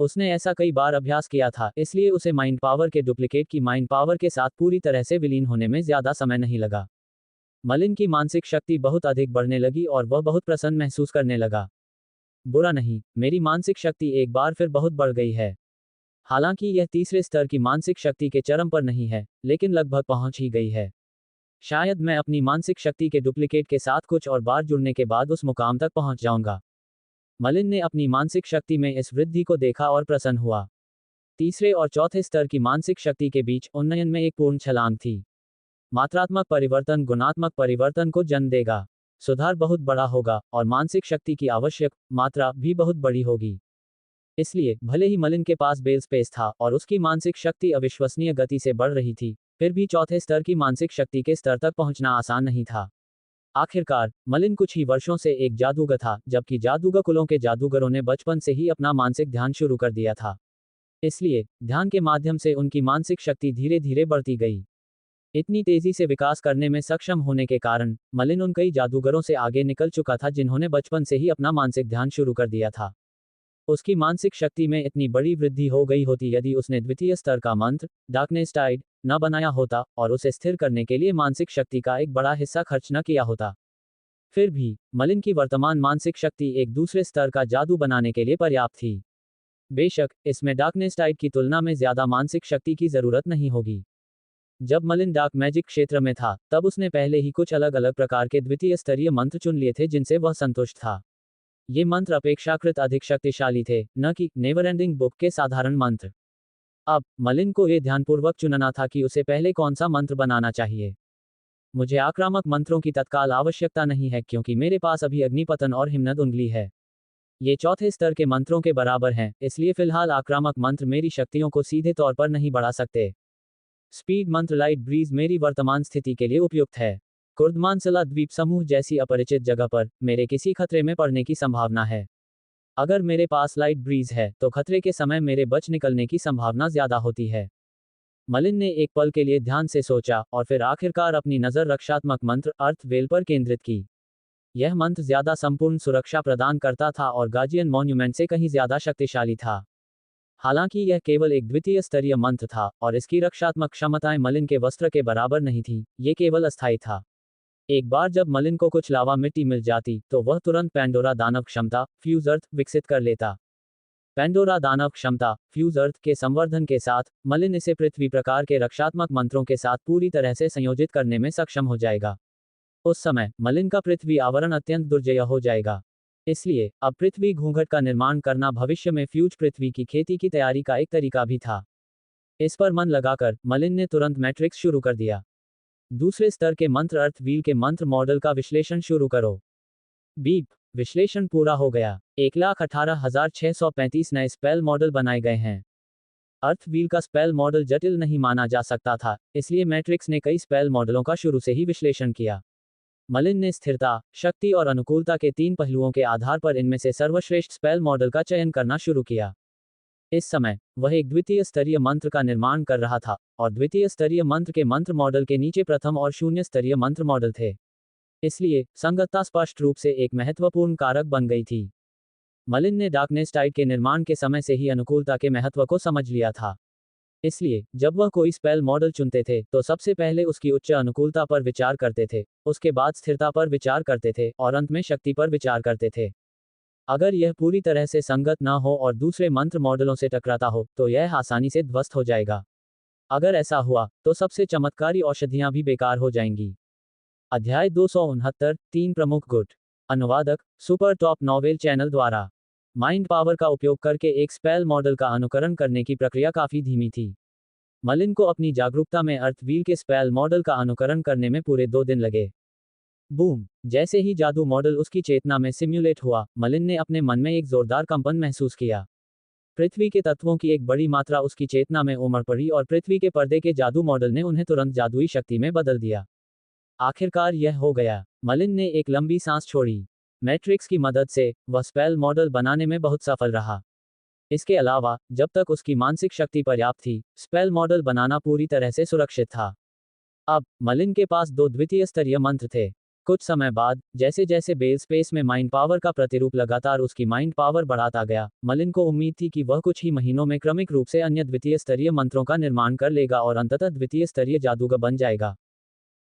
उसने ऐसा कई बार अभ्यास किया था, इसलिए उसे माइंड पावर के डुप्लीकेट की माइंड पावर के साथ पूरी तरह से विलीन होने में ज्यादा समय नहीं लगा। मलिन की मानसिक शक्ति बहुत अधिक बढ़ने लगी और वह बहुत प्रसन्न महसूस करने लगा। बुरा नहीं, मेरी मानसिक शक्ति एक बार फिर बहुत बढ़ गई है। हालांकि यह तीसरे स्तर की मानसिक शक्ति के चरम पर नहीं है, लेकिन लगभग पहुंच ही गई है। शायद मैं अपनी मानसिक शक्ति के डुप्लीकेट के साथ कुछ और बार जुड़ने के बाद उस मुकाम तक पहुंच जाऊंगा। मलिन ने अपनी मानसिक शक्ति में इस वृद्धि को देखा और प्रसन्न हुआ। तीसरे और चौथे स्तर की मानसिक शक्ति के बीच उन्नयन में एक पूर्ण छलांग थी। मात्रात्मक परिवर्तन गुणात्मक परिवर्तन को जन्म देगा। सुधार बहुत बड़ा होगा और मानसिक शक्ति की आवश्यक मात्रा भी बहुत बड़ी होगी। इसलिए भले ही मलिन के पास बेल स्पेस था और उसकी मानसिक शक्ति अविश्वसनीय गति से बढ़ रही थी, फिर भी चौथे स्तर की मानसिक शक्ति के स्तर तक पहुंचना आसान नहीं था। आखिरकार मलिन कुछ ही वर्षों से एक जादूगर था, जबकि जादूगर कुलों के जादूगरों ने बचपन से ही अपना मानसिक ध्यान शुरू कर दिया था। इसलिए ध्यान के माध्यम से उनकी मानसिक शक्ति धीरे धीरे बढ़ती गई। इतनी तेजी से विकास करने में सक्षम होने के कारण मलिन उन कई जादूगरों से आगे निकल चुका था जिन्होंने बचपन से ही अपना मानसिक ध्यान शुरू कर दिया था। उसकी मानसिक शक्ति में इतनी बड़ी वृद्धि हो गई होती यदि उसने द्वितीय स्तर का मंत्र डार्कनेस टाइड न बनाया होता और उसे स्थिर करने के लिए मानसिक शक्ति का एक बड़ा हिस्सा खर्च न किया होता। फिर भी मलिन की वर्तमान मानसिक शक्ति एक दूसरे स्तर का जादू बनाने के लिए पर्याप्त थी। बेशक इसमें डार्कनेस टाइड की तुलना में ज्यादा मानसिक शक्ति की जरूरत नहीं होगी। जब मलिन डार्क मैजिक क्षेत्र में था, तब उसने पहले ही कुछ अलग अलग प्रकार के द्वितीय स्तरीय मंत्र चुन लिए थे जिनसे वह संतुष्ट था। ये मंत्र अपेक्षाकृत अधिक शक्तिशाली थे, न कि नेवर एंडिंग बुक के साधारण मंत्र। अब मलिन को यह ध्यानपूर्वक चुनना था कि उसे पहले कौन सा मंत्र बनाना चाहिए। मुझे आक्रामक मंत्रों की तत्काल आवश्यकता नहीं है क्योंकि मेरे पास अभी अग्निपतन और हिमनद उंगली है। ये चौथे स्तर के मंत्रों के बराबर हैं, इसलिए फिलहाल आक्रामक मंत्र मेरी शक्तियों को सीधे तौर पर नहीं बढ़ा सकते। स्पीड मंत्र लाइट ब्रीज मेरी वर्तमान स्थिति के लिए उपयुक्त है। कुर्दमानसला द्वीप समूह जैसी अपरिचित जगह पर मेरे किसी खतरे में पड़ने की संभावना है। अगर मेरे पास लाइट ब्रीज है तो खतरे के समय मेरे बच निकलने की संभावना ज्यादा होती है। मलिन ने एक पल के लिए ध्यान से सोचा और फिर आखिरकार अपनी नजर रक्षात्मक मंत्र अर्थ वेल पर केंद्रित की। यह मंत्र ज्यादा संपूर्ण सुरक्षा प्रदान करता था और गार्जियन मॉन्यूमेंट से कहीं ज्यादा शक्तिशाली था। हालांकि यह केवल एक द्वितीय स्तरीय मंत्र था और इसकी रक्षात्मक क्षमताएं मलिन के वस्त्र के बराबर नहीं थी, ये केवल अस्थायी था। एक बार जब मलिन को कुछ लावा मिट्टी मिल जाती तो वह तुरंत पैंडोरा दानव क्षमता फ्यूज अर्थ विकसित कर लेता। पैंडोरा दानव क्षमता फ्यूज अर्थ के संवर्धन के साथ मलिन इसे पृथ्वी प्रकार के रक्षात्मक मंत्रों के साथ पूरी तरह से संयोजित करने में सक्षम हो जाएगा। उस समय मलिन का पृथ्वी आवरण अत्यंत दुर्जय हो जाएगा। इसलिए अब पृथ्वी घूंघट का निर्माण करना भविष्य में फ्यूज पृथ्वी की खेती की तैयारी का एक तरीका भी था। इस पर मन लगाकर मलिन ने तुरंत मैट्रिक्स शुरू कर दिया। दूसरे स्तर के मंत्र अर्थ व्हील के मंत्र मॉडल का विश्लेषण शुरू करो। बीप विश्लेषण पूरा हो गया। 1,18,635 नए स्पेल मॉडल बनाए गए हैं। अर्थ व्हील का स्पेल मॉडल जटिल नहीं माना जा सकता था, इसलिए मैट्रिक्स ने कई स्पेल मॉडलों का शुरू से ही विश्लेषण किया। मलिन ने स्थिरता, शक्ति और अनुकूलता के 3 पहलुओं के आधार पर इनमें से सर्वश्रेष्ठ स्पेल मॉडल का चयन करना शुरू किया। इस समय वह एक द्वितीय स्तरीय मंत्र का निर्माण कर रहा था, और द्वितीय स्तरीय मंत्र के मंत्र मॉडल के नीचे प्रथम और शून्य स्तरीय मंत्र मॉडल थे। इसलिए संगतता स्पष्ट रूप से एक महत्वपूर्ण कारक बन गई थी। मलिन ने डार्कनेस टाइड के निर्माण के समय से ही अनुकूलता के महत्व को समझ लिया था। इसलिए जब वह कोई स्पेल मॉडल चुनते थे तो सबसे पहले उसकी उच्च अनुकूलता पर विचार करते थे, उसके बाद स्थिरता पर विचार करते थे और अंत में शक्ति पर विचार करते थे। अगर यह पूरी तरह से संगत न हो और दूसरे मंत्र मॉडलों से टकराता हो तो यह आसानी से ध्वस्त हो जाएगा। अगर ऐसा हुआ तो सबसे चमत्कारी औषधियां भी बेकार हो जाएंगी। अध्याय 269 3 प्रमुख गुट। अनुवादक सुपर टॉप नॉवेल चैनल द्वारा। माइंड पावर का उपयोग करके एक स्पेल मॉडल का अनुकरण करने की प्रक्रिया काफी धीमी थी। मलिन को अपनी जागरूकता में अर्थ व्हील के स्पेल मॉडल का अनुकरण करने में पूरे 2 दिन लगे। बूम! जैसे ही जादू मॉडल उसकी चेतना में सिम्युलेट हुआ, मलिन ने अपने मन में एक जोरदार कंपन महसूस किया। पृथ्वी के तत्वों की एक बड़ी मात्रा उसकी चेतना में उमड़ पड़ी और पृथ्वी के पर्दे के जादू मॉडल ने उन्हें तुरंत जादुई शक्ति में बदल दिया। आखिरकार यह हो गया। मलिन ने एक लंबी सांस छोड़ी। मैट्रिक्स की मदद से वह स्पेल मॉडल बनाने में बहुत सफल रहा। इसके अलावा जब तक उसकी मानसिक शक्ति पर्याप्त थी, स्पेल मॉडल बनाना पूरी तरह से सुरक्षित था। अब मलिन के पास 2 द्वितीय स्तरीय मंत्र थे। कुछ समय बाद, जैसे जैसे बेल स्पेस में माइंड पावर का प्रतिरूप लगातार उसकी माइंड पावर बढ़ाता गया, मलिन को उम्मीद थी कि वह कुछ ही महीनों में क्रमिक रूप से अन्य द्वितीय स्तरीय मंत्रों का निर्माण कर लेगा और अंततः द्वितीय स्तरीय जादूगर बन जाएगा।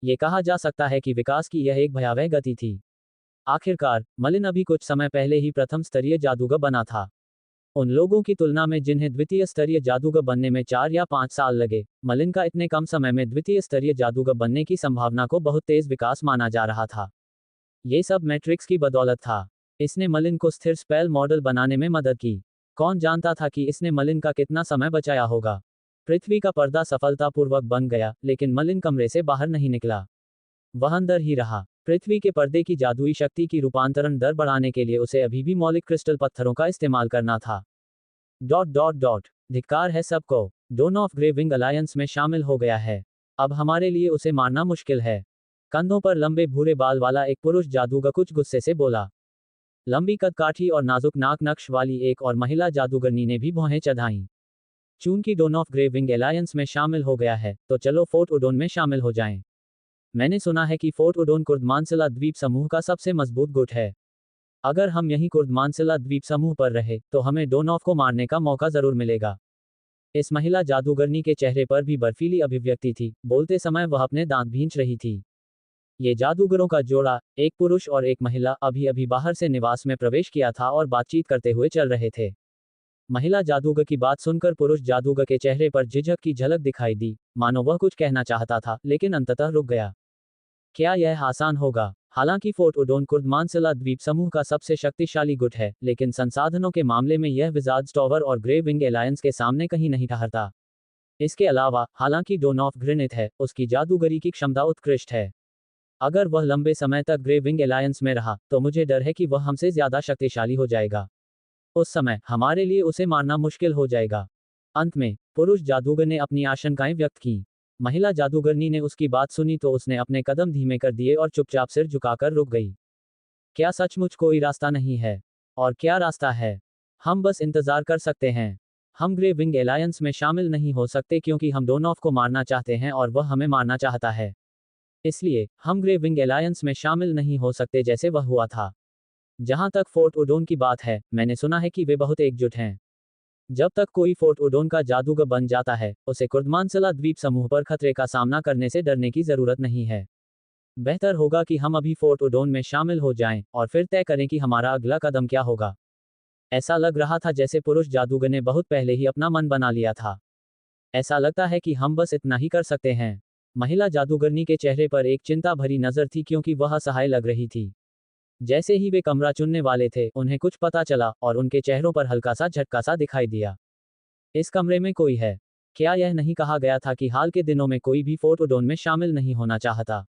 ये कहा जा सकता है कि विकास की यह एक भयावह गति थी। आखिरकार मलिन अभी कुछ समय पहले ही प्रथम स्तरीय जादूगर बना था। उन लोगों की तुलना में जिन्हें द्वितीय स्तरीय जादूगर बनने में 4 या 5 साल लगे, मलिन का इतने कम समय में द्वितीय स्तरीय जादूगर बनने की संभावना को बहुत तेज विकास माना जा रहा था। ये सब मैट्रिक्स की बदौलत था। इसने मलिन को स्थिर स्पेल मॉडल बनाने में मदद की। कौन जानता था कि इसने मलिन का कितना समय बचाया होगा। पृथ्वी का पर्दा सफलतापूर्वक बन गया, लेकिन मलिन कमरे से बाहर नहीं निकला। वह अंदर ही रहा। पृथ्वी के पर्दे की जादुई शक्ति की रूपांतरण दर बढ़ाने के लिए उसे अभी भी मौलिक क्रिस्टल पत्थरों का इस्तेमाल करना था। धिक्कार है सबको। Dawn of Grey Wing Alliance में शामिल हो गया है। अब हमारे लिए उसे मारना मुश्किल है। कंधों पर लंबे भूरे बाल वाला एक पुरुष जादूगर कुछ गुस्से से बोला। लंबी कदकाठी और नाजुक नाक नक्श वाली एक और महिला जादूगरनी ने भी भौहें चढ़ाईं। चूंकि Dawn of Grey Wing Alliance में शामिल हो गया है, तो चलो फोर्ट उडोन में शामिल हो जाएं। मैंने सुना है कि फोर्ट उडोन कुर्दमानसिला द्वीप समूह का सबसे मजबूत गुट है। अगर हम यहीं कुर्दमानसिला द्वीप समूह पर रहे, तो हमें डोनॉफ को मारने का मौका जरूर मिलेगा। इस महिला जादूगरनी के चेहरे पर भी बर्फीली अभिव्यक्ति थी। बोलते समय वह अपने दांत भींच रही थी। ये जादूगरों का जोड़ा, एक पुरुष और एक महिला, अभी अभी बाहर से निवास में प्रवेश किया था और बातचीत करते हुए चल रहे थे। महिला जादूगर की बात सुनकर पुरुष जादूगर के चेहरे पर झिझक की झलक दिखाई दी, मानो वह कुछ कहना चाहता था, लेकिन अंततः रुक गया। क्या यह आसान होगा? हालांकि फोर्ट उडोन कुर्दमानसिला द्वीप समूह का सबसे शक्तिशाली गुट है, लेकिन संसाधनों के मामले में यह विजार्ड्स टॉवर और ग्रे विंग एलायंस के सामने कहीं नहीं ठहरता। इसके अलावा, हालांकि डोनॉफ घृणित है, उसकी जादूगरी की क्षमता उत्कृष्ट है। अगर वह लंबे समय तक ग्रे विंग एलायंस में रहा, तो मुझे डर है कि वह हमसे ज्यादा शक्तिशाली हो जाएगा। उस समय हमारे लिए उसे मारना मुश्किल हो जाएगा। अंत में पुरुष जादूगर ने अपनी आशंकाएं व्यक्त की। महिला जादूगरनी ने उसकी बात सुनी तो उसने अपने कदम धीमे कर दिए और चुपचाप सिर झुकाकर रुक गई। क्या सचमुच कोई रास्ता नहीं है? और क्या रास्ता है? हम बस इंतजार कर सकते हैं। हम ग्रे विंग एलायंस में शामिल नहीं हो सकते क्योंकि हम डोनॉफ को मारना चाहते हैं और वह हमें मारना चाहता है। इसलिए हम ग्रे विंग एलायंस में शामिल नहीं हो सकते जैसे वह हुआ था। जहां तक फोर्ट उडोन की बात है, मैंने सुना है कि वे बहुत एकजुट हैं। जब तक कोई फोर्ट उडोन का जादूगर बन जाता है, उसे कुर्दमानसिला द्वीप समूह पर खतरे का सामना करने से डरने की जरूरत नहीं है। बेहतर होगा कि हम अभी फोर्ट उडोन में शामिल हो जाएं और फिर तय करें कि हमारा अगला कदम क्या होगा। ऐसा लग रहा था जैसे पुरुष जादूगर ने बहुत पहले ही अपना मन बना लिया था। ऐसा लगता है कि हम बस इतना ही कर सकते हैं। महिला जादूगरनी के चेहरे पर एक चिंता भरी नजर थी क्योंकि वह असहाय लग रही थी। जैसे ही वे कमरा चुनने वाले थे, उन्हें कुछ पता चला और उनके चेहरों पर हल्का सा झटका सा दिखाई दिया। इस कमरे में कोई है। क्या यह नहीं कहा गया था कि हाल के दिनों में कोई भी फोर्ट उडोन में शामिल नहीं होना चाहता?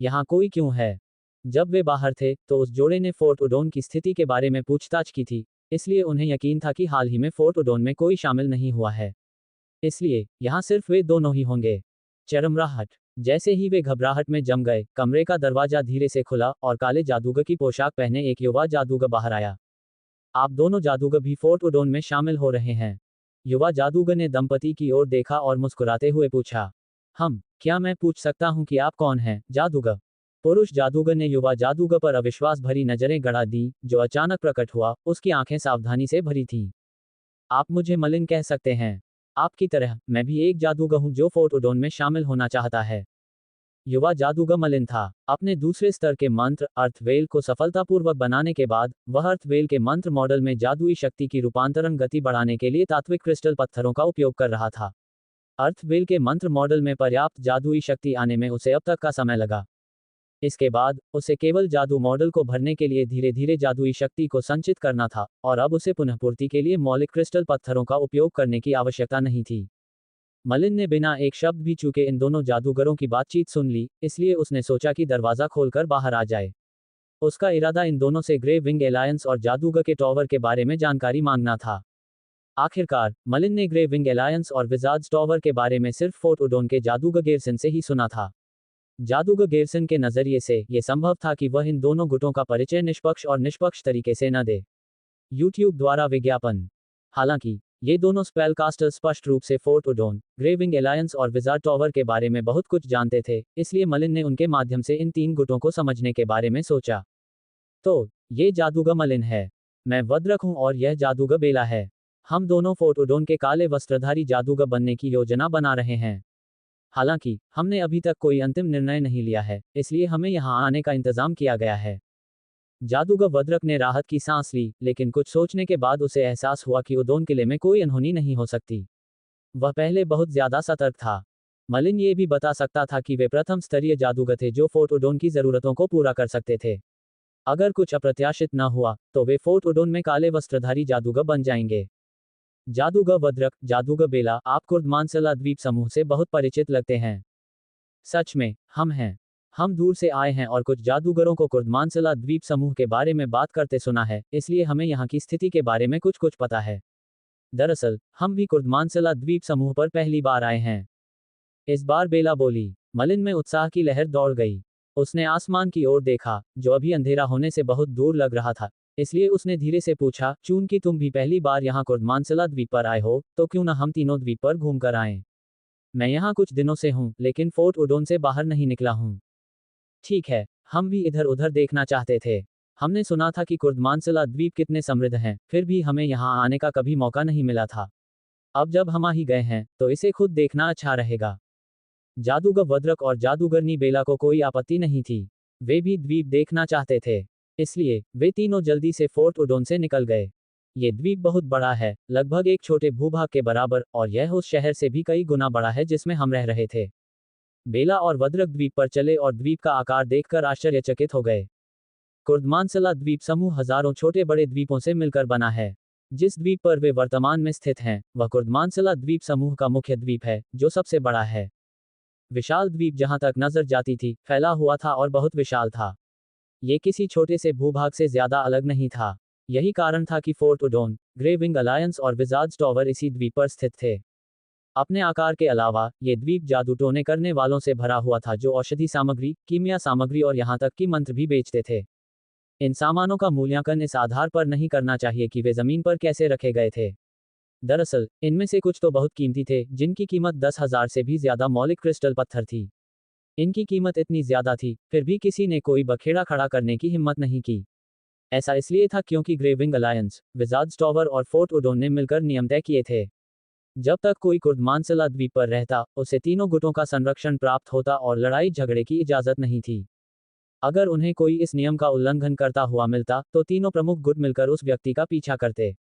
यहाँ कोई क्यों है? जब वे बाहर थे तो उस जोड़े ने फोर्ट उडोन की स्थिति के बारे में पूछताछ की थी, इसलिए उन्हें यकीन था कि हाल ही में फोर्ट उडोन में कोई शामिल नहीं हुआ है। इसलिए यहाँ सिर्फ वे दोनों ही होंगे। चरमराहट। जैसे ही वे घबराहट में जम गए, कमरे का दरवाजा धीरे से खुला और काले जादूगर की पोशाक पहने एक युवा जादूगर बाहर आया। आप दोनों जादूगर भी फोर्ट उडोन में शामिल हो रहे हैं? युवा जादूगर ने दंपति की ओर देखा और मुस्कुराते हुए पूछा। क्या मैं पूछ सकता हूँ कि आप कौन हैं, जादूगर? पुरुष जादूगर ने युवा जादूगर पर अविश्वास भरी नजरें गड़ा दी, जो अचानक प्रकट हुआ, उसकी आंखें सावधानी से भरी थीं। आप मुझे मलिन कह सकते हैं। आपकी तरह, मैं भी एक जादूगर हूँ जो फोर्ट उडोन में शामिल होना चाहता है। युवा जादूगर मलिन था। अपने दूसरे स्तर के मंत्र अर्थवेल को सफलतापूर्वक बनाने के बाद, वह अर्थवेल के मंत्र मॉडल में जादुई शक्ति की रूपांतरण गति बढ़ाने के लिए तात्विक क्रिस्टल पत्थरों का उपयोग कर रहा था। अर्थवेल के मंत्र मॉडल में पर्याप्त जादुई शक्ति आने में उसे अब तक का समय लगा। इसके बाद, उसे केवल जादू मॉडल को भरने के लिए धीरे धीरे जादुई शक्ति को संचित करना था, और अब उसे पुनःपूर्ति के लिए मौलिक क्रिस्टल पत्थरों का उपयोग करने की आवश्यकता नहीं थी। मलिन ने बिना एक शब्द भी चूके इन दोनों जादूगरों की बातचीत सुन ली, इसलिए उसने सोचा कि दरवाजा खोलकर बाहर आ जाए। उसका इरादा इन दोनों से ग्रे विंग एलायंस और जादूगर के टॉवर के बारे में जानकारी मांगना था। आखिरकार, मलिन ने ग्रे विंग एलायंस और विजार्ड्स टॉवर के बारे में सिर्फ फोर्ट उडोन के जादूगर गेरसन से ही सुना था। जादूगर गेरसन के नजरिए से यह संभव था कि वह इन दोनों गुटों का परिचय निष्पक्ष तरीके से न दे। यूट्यूब द्वारा विज्ञापन। हालांकि ये दोनों स्पेलकास्टर स्पष्ट रूप से Fort Udon, Grey Wing Alliance और विजार्ड टॉवर के बारे में बहुत कुछ जानते थे, इसलिए मलिन ने उनके माध्यम से इन 3 गुटों को समझने के बारे में सोचा। तो ये जादूगर मलिन है। मैं वद्रक हूं और यह जादूगर बेला है। हम दोनों फोर्ट उडोन के काले वस्त्रधारी जादूगर बनने की योजना बना रहे हैं। हालांकि हमने अभी तक कोई अंतिम निर्णय नहीं लिया है, इसलिए हमें यहां आने का इंतजाम किया गया है। जादूगर वद्रक ने राहत की सांस ली, लेकिन कुछ सोचने के बाद उसे एहसास हुआ कि उडोन किले में कोई अनहोनी नहीं हो सकती। वह पहले बहुत ज्यादा सतर्क था। मलिन ये भी बता सकता था कि वे प्रथम स्तरीय जादूगर थे जो फोर्ट उडोन की जरूरतों को पूरा कर सकते थे। अगर कुछ अप्रत्याशित न हुआ, तो वे फोर्ट उडोन में काले वस्त्रधारी जादूगर बन जाएंगे। जादूगर वद्रक, जादूगर बेला, आप कुर्दमानसला द्वीप समूह से बहुत परिचित लगते हैं। सच में, हम हैं। हम दूर से आए हैं और कुछ जादूगरों को कुर्दमानसला द्वीप समूह के बारे में बात करते सुना है, इसलिए हमें यहाँ की स्थिति के बारे में कुछ पता है। दरअसल, हम भी कुर्दमानसला द्वीप समूह पर पहली बार आए हैं। इस बार बेला बोली। मलिन में उत्साह की लहर दौड़ गई। उसने आसमान की ओर देखा, जो अभी अंधेरा होने से बहुत दूर लग रहा था, इसलिए उसने धीरे से पूछा, चूंकि तुम भी पहली बार यहाँ कुर्दमानसला द्वीप पर आए हो, तो क्यों न हम तीनों द्वीप पर घूम कर आएं। मैं यहाँ कुछ दिनों से हूँ, लेकिन फोर्ट उडोन से बाहर नहीं निकला हूँ। ठीक है, हम भी इधर उधर देखना चाहते थे। हमने सुना था कि कुर्दमानसला द्वीप कितने समृद्ध हैं, फिर भी हमें यहाँ आने का कभी मौका नहीं मिला था। अब जब हम आ ही गए हैं, तो इसे खुद देखना अच्छा रहेगा। जादूगर वद्रक और जादूगरनी बेला को कोई आपत्ति नहीं थी। वे भी द्वीप देखना चाहते थे। इसलिए, वे तीनों जल्दी से फोर्ट उडोन से निकल गए। ये द्वीप बहुत बड़ा है, लगभग एक छोटे भूभाग के बराबर, और यह उस शहर से भी कई गुना बड़ा है जिसमें हम रह रहे थे। बेला और वद्रक द्वीप पर चले और द्वीप का आकार देखकर आश्चर्यचकित हो गए। कुर्दमानसला द्वीप समूह हजारों छोटे बड़े द्वीपों से मिलकर बना है। जिस द्वीप पर वे वर्तमान में स्थित हैं, वह कुर्दमानसला द्वीप समूह का मुख्य द्वीप है, जो सबसे बड़ा है। विशाल द्वीप जहां तक नजर जाती थी, फैला हुआ था और बहुत विशाल था। ये किसी छोटे से भूभाग से ज्यादा अलग नहीं था। यही कारण था कि fort Udon, Grey Wing alliance और विजार्ड्स टॉवर इसी द्वीप पर स्थित थे। अपने आकार के अलावा, ये द्वीप जादू टोने करने वालों से भरा हुआ था जो औषधि सामग्री, कीमिया सामग्री और यहाँ तक कि मंत्र भी बेचते थे। इन सामानों का मूल्यांकन इस आधार पर नहीं करना चाहिए कि वे जमीन पर कैसे रखे गए थे। दरअसल, इनमें से कुछ तो बहुत कीमती थे, जिनकी कीमत 10,000 से भी ज्यादा मौलिक क्रिस्टल पत्थर थी। इनकी कीमत इतनी ज्यादा थी, फिर भी किसी ने कोई बखेड़ा खड़ा करने की हिम्मत नहीं की। ऐसा इसलिए था क्योंकि grey Wing alliance, Wizards tower और फोर्ट उडोन ने मिलकर नियम तय किए थे। जब तक कोई कुर्दमानसला द्वीप पर रहता, उसे तीनों गुटों का संरक्षण प्राप्त होता और लड़ाई झगड़े की इजाजत नहीं थी। अगर उन्हें कोई इस नियम का उल्लंघन करता हुआ मिलता, तो तीनों प्रमुख गुट मिलकर उस व्यक्ति का पीछा करते।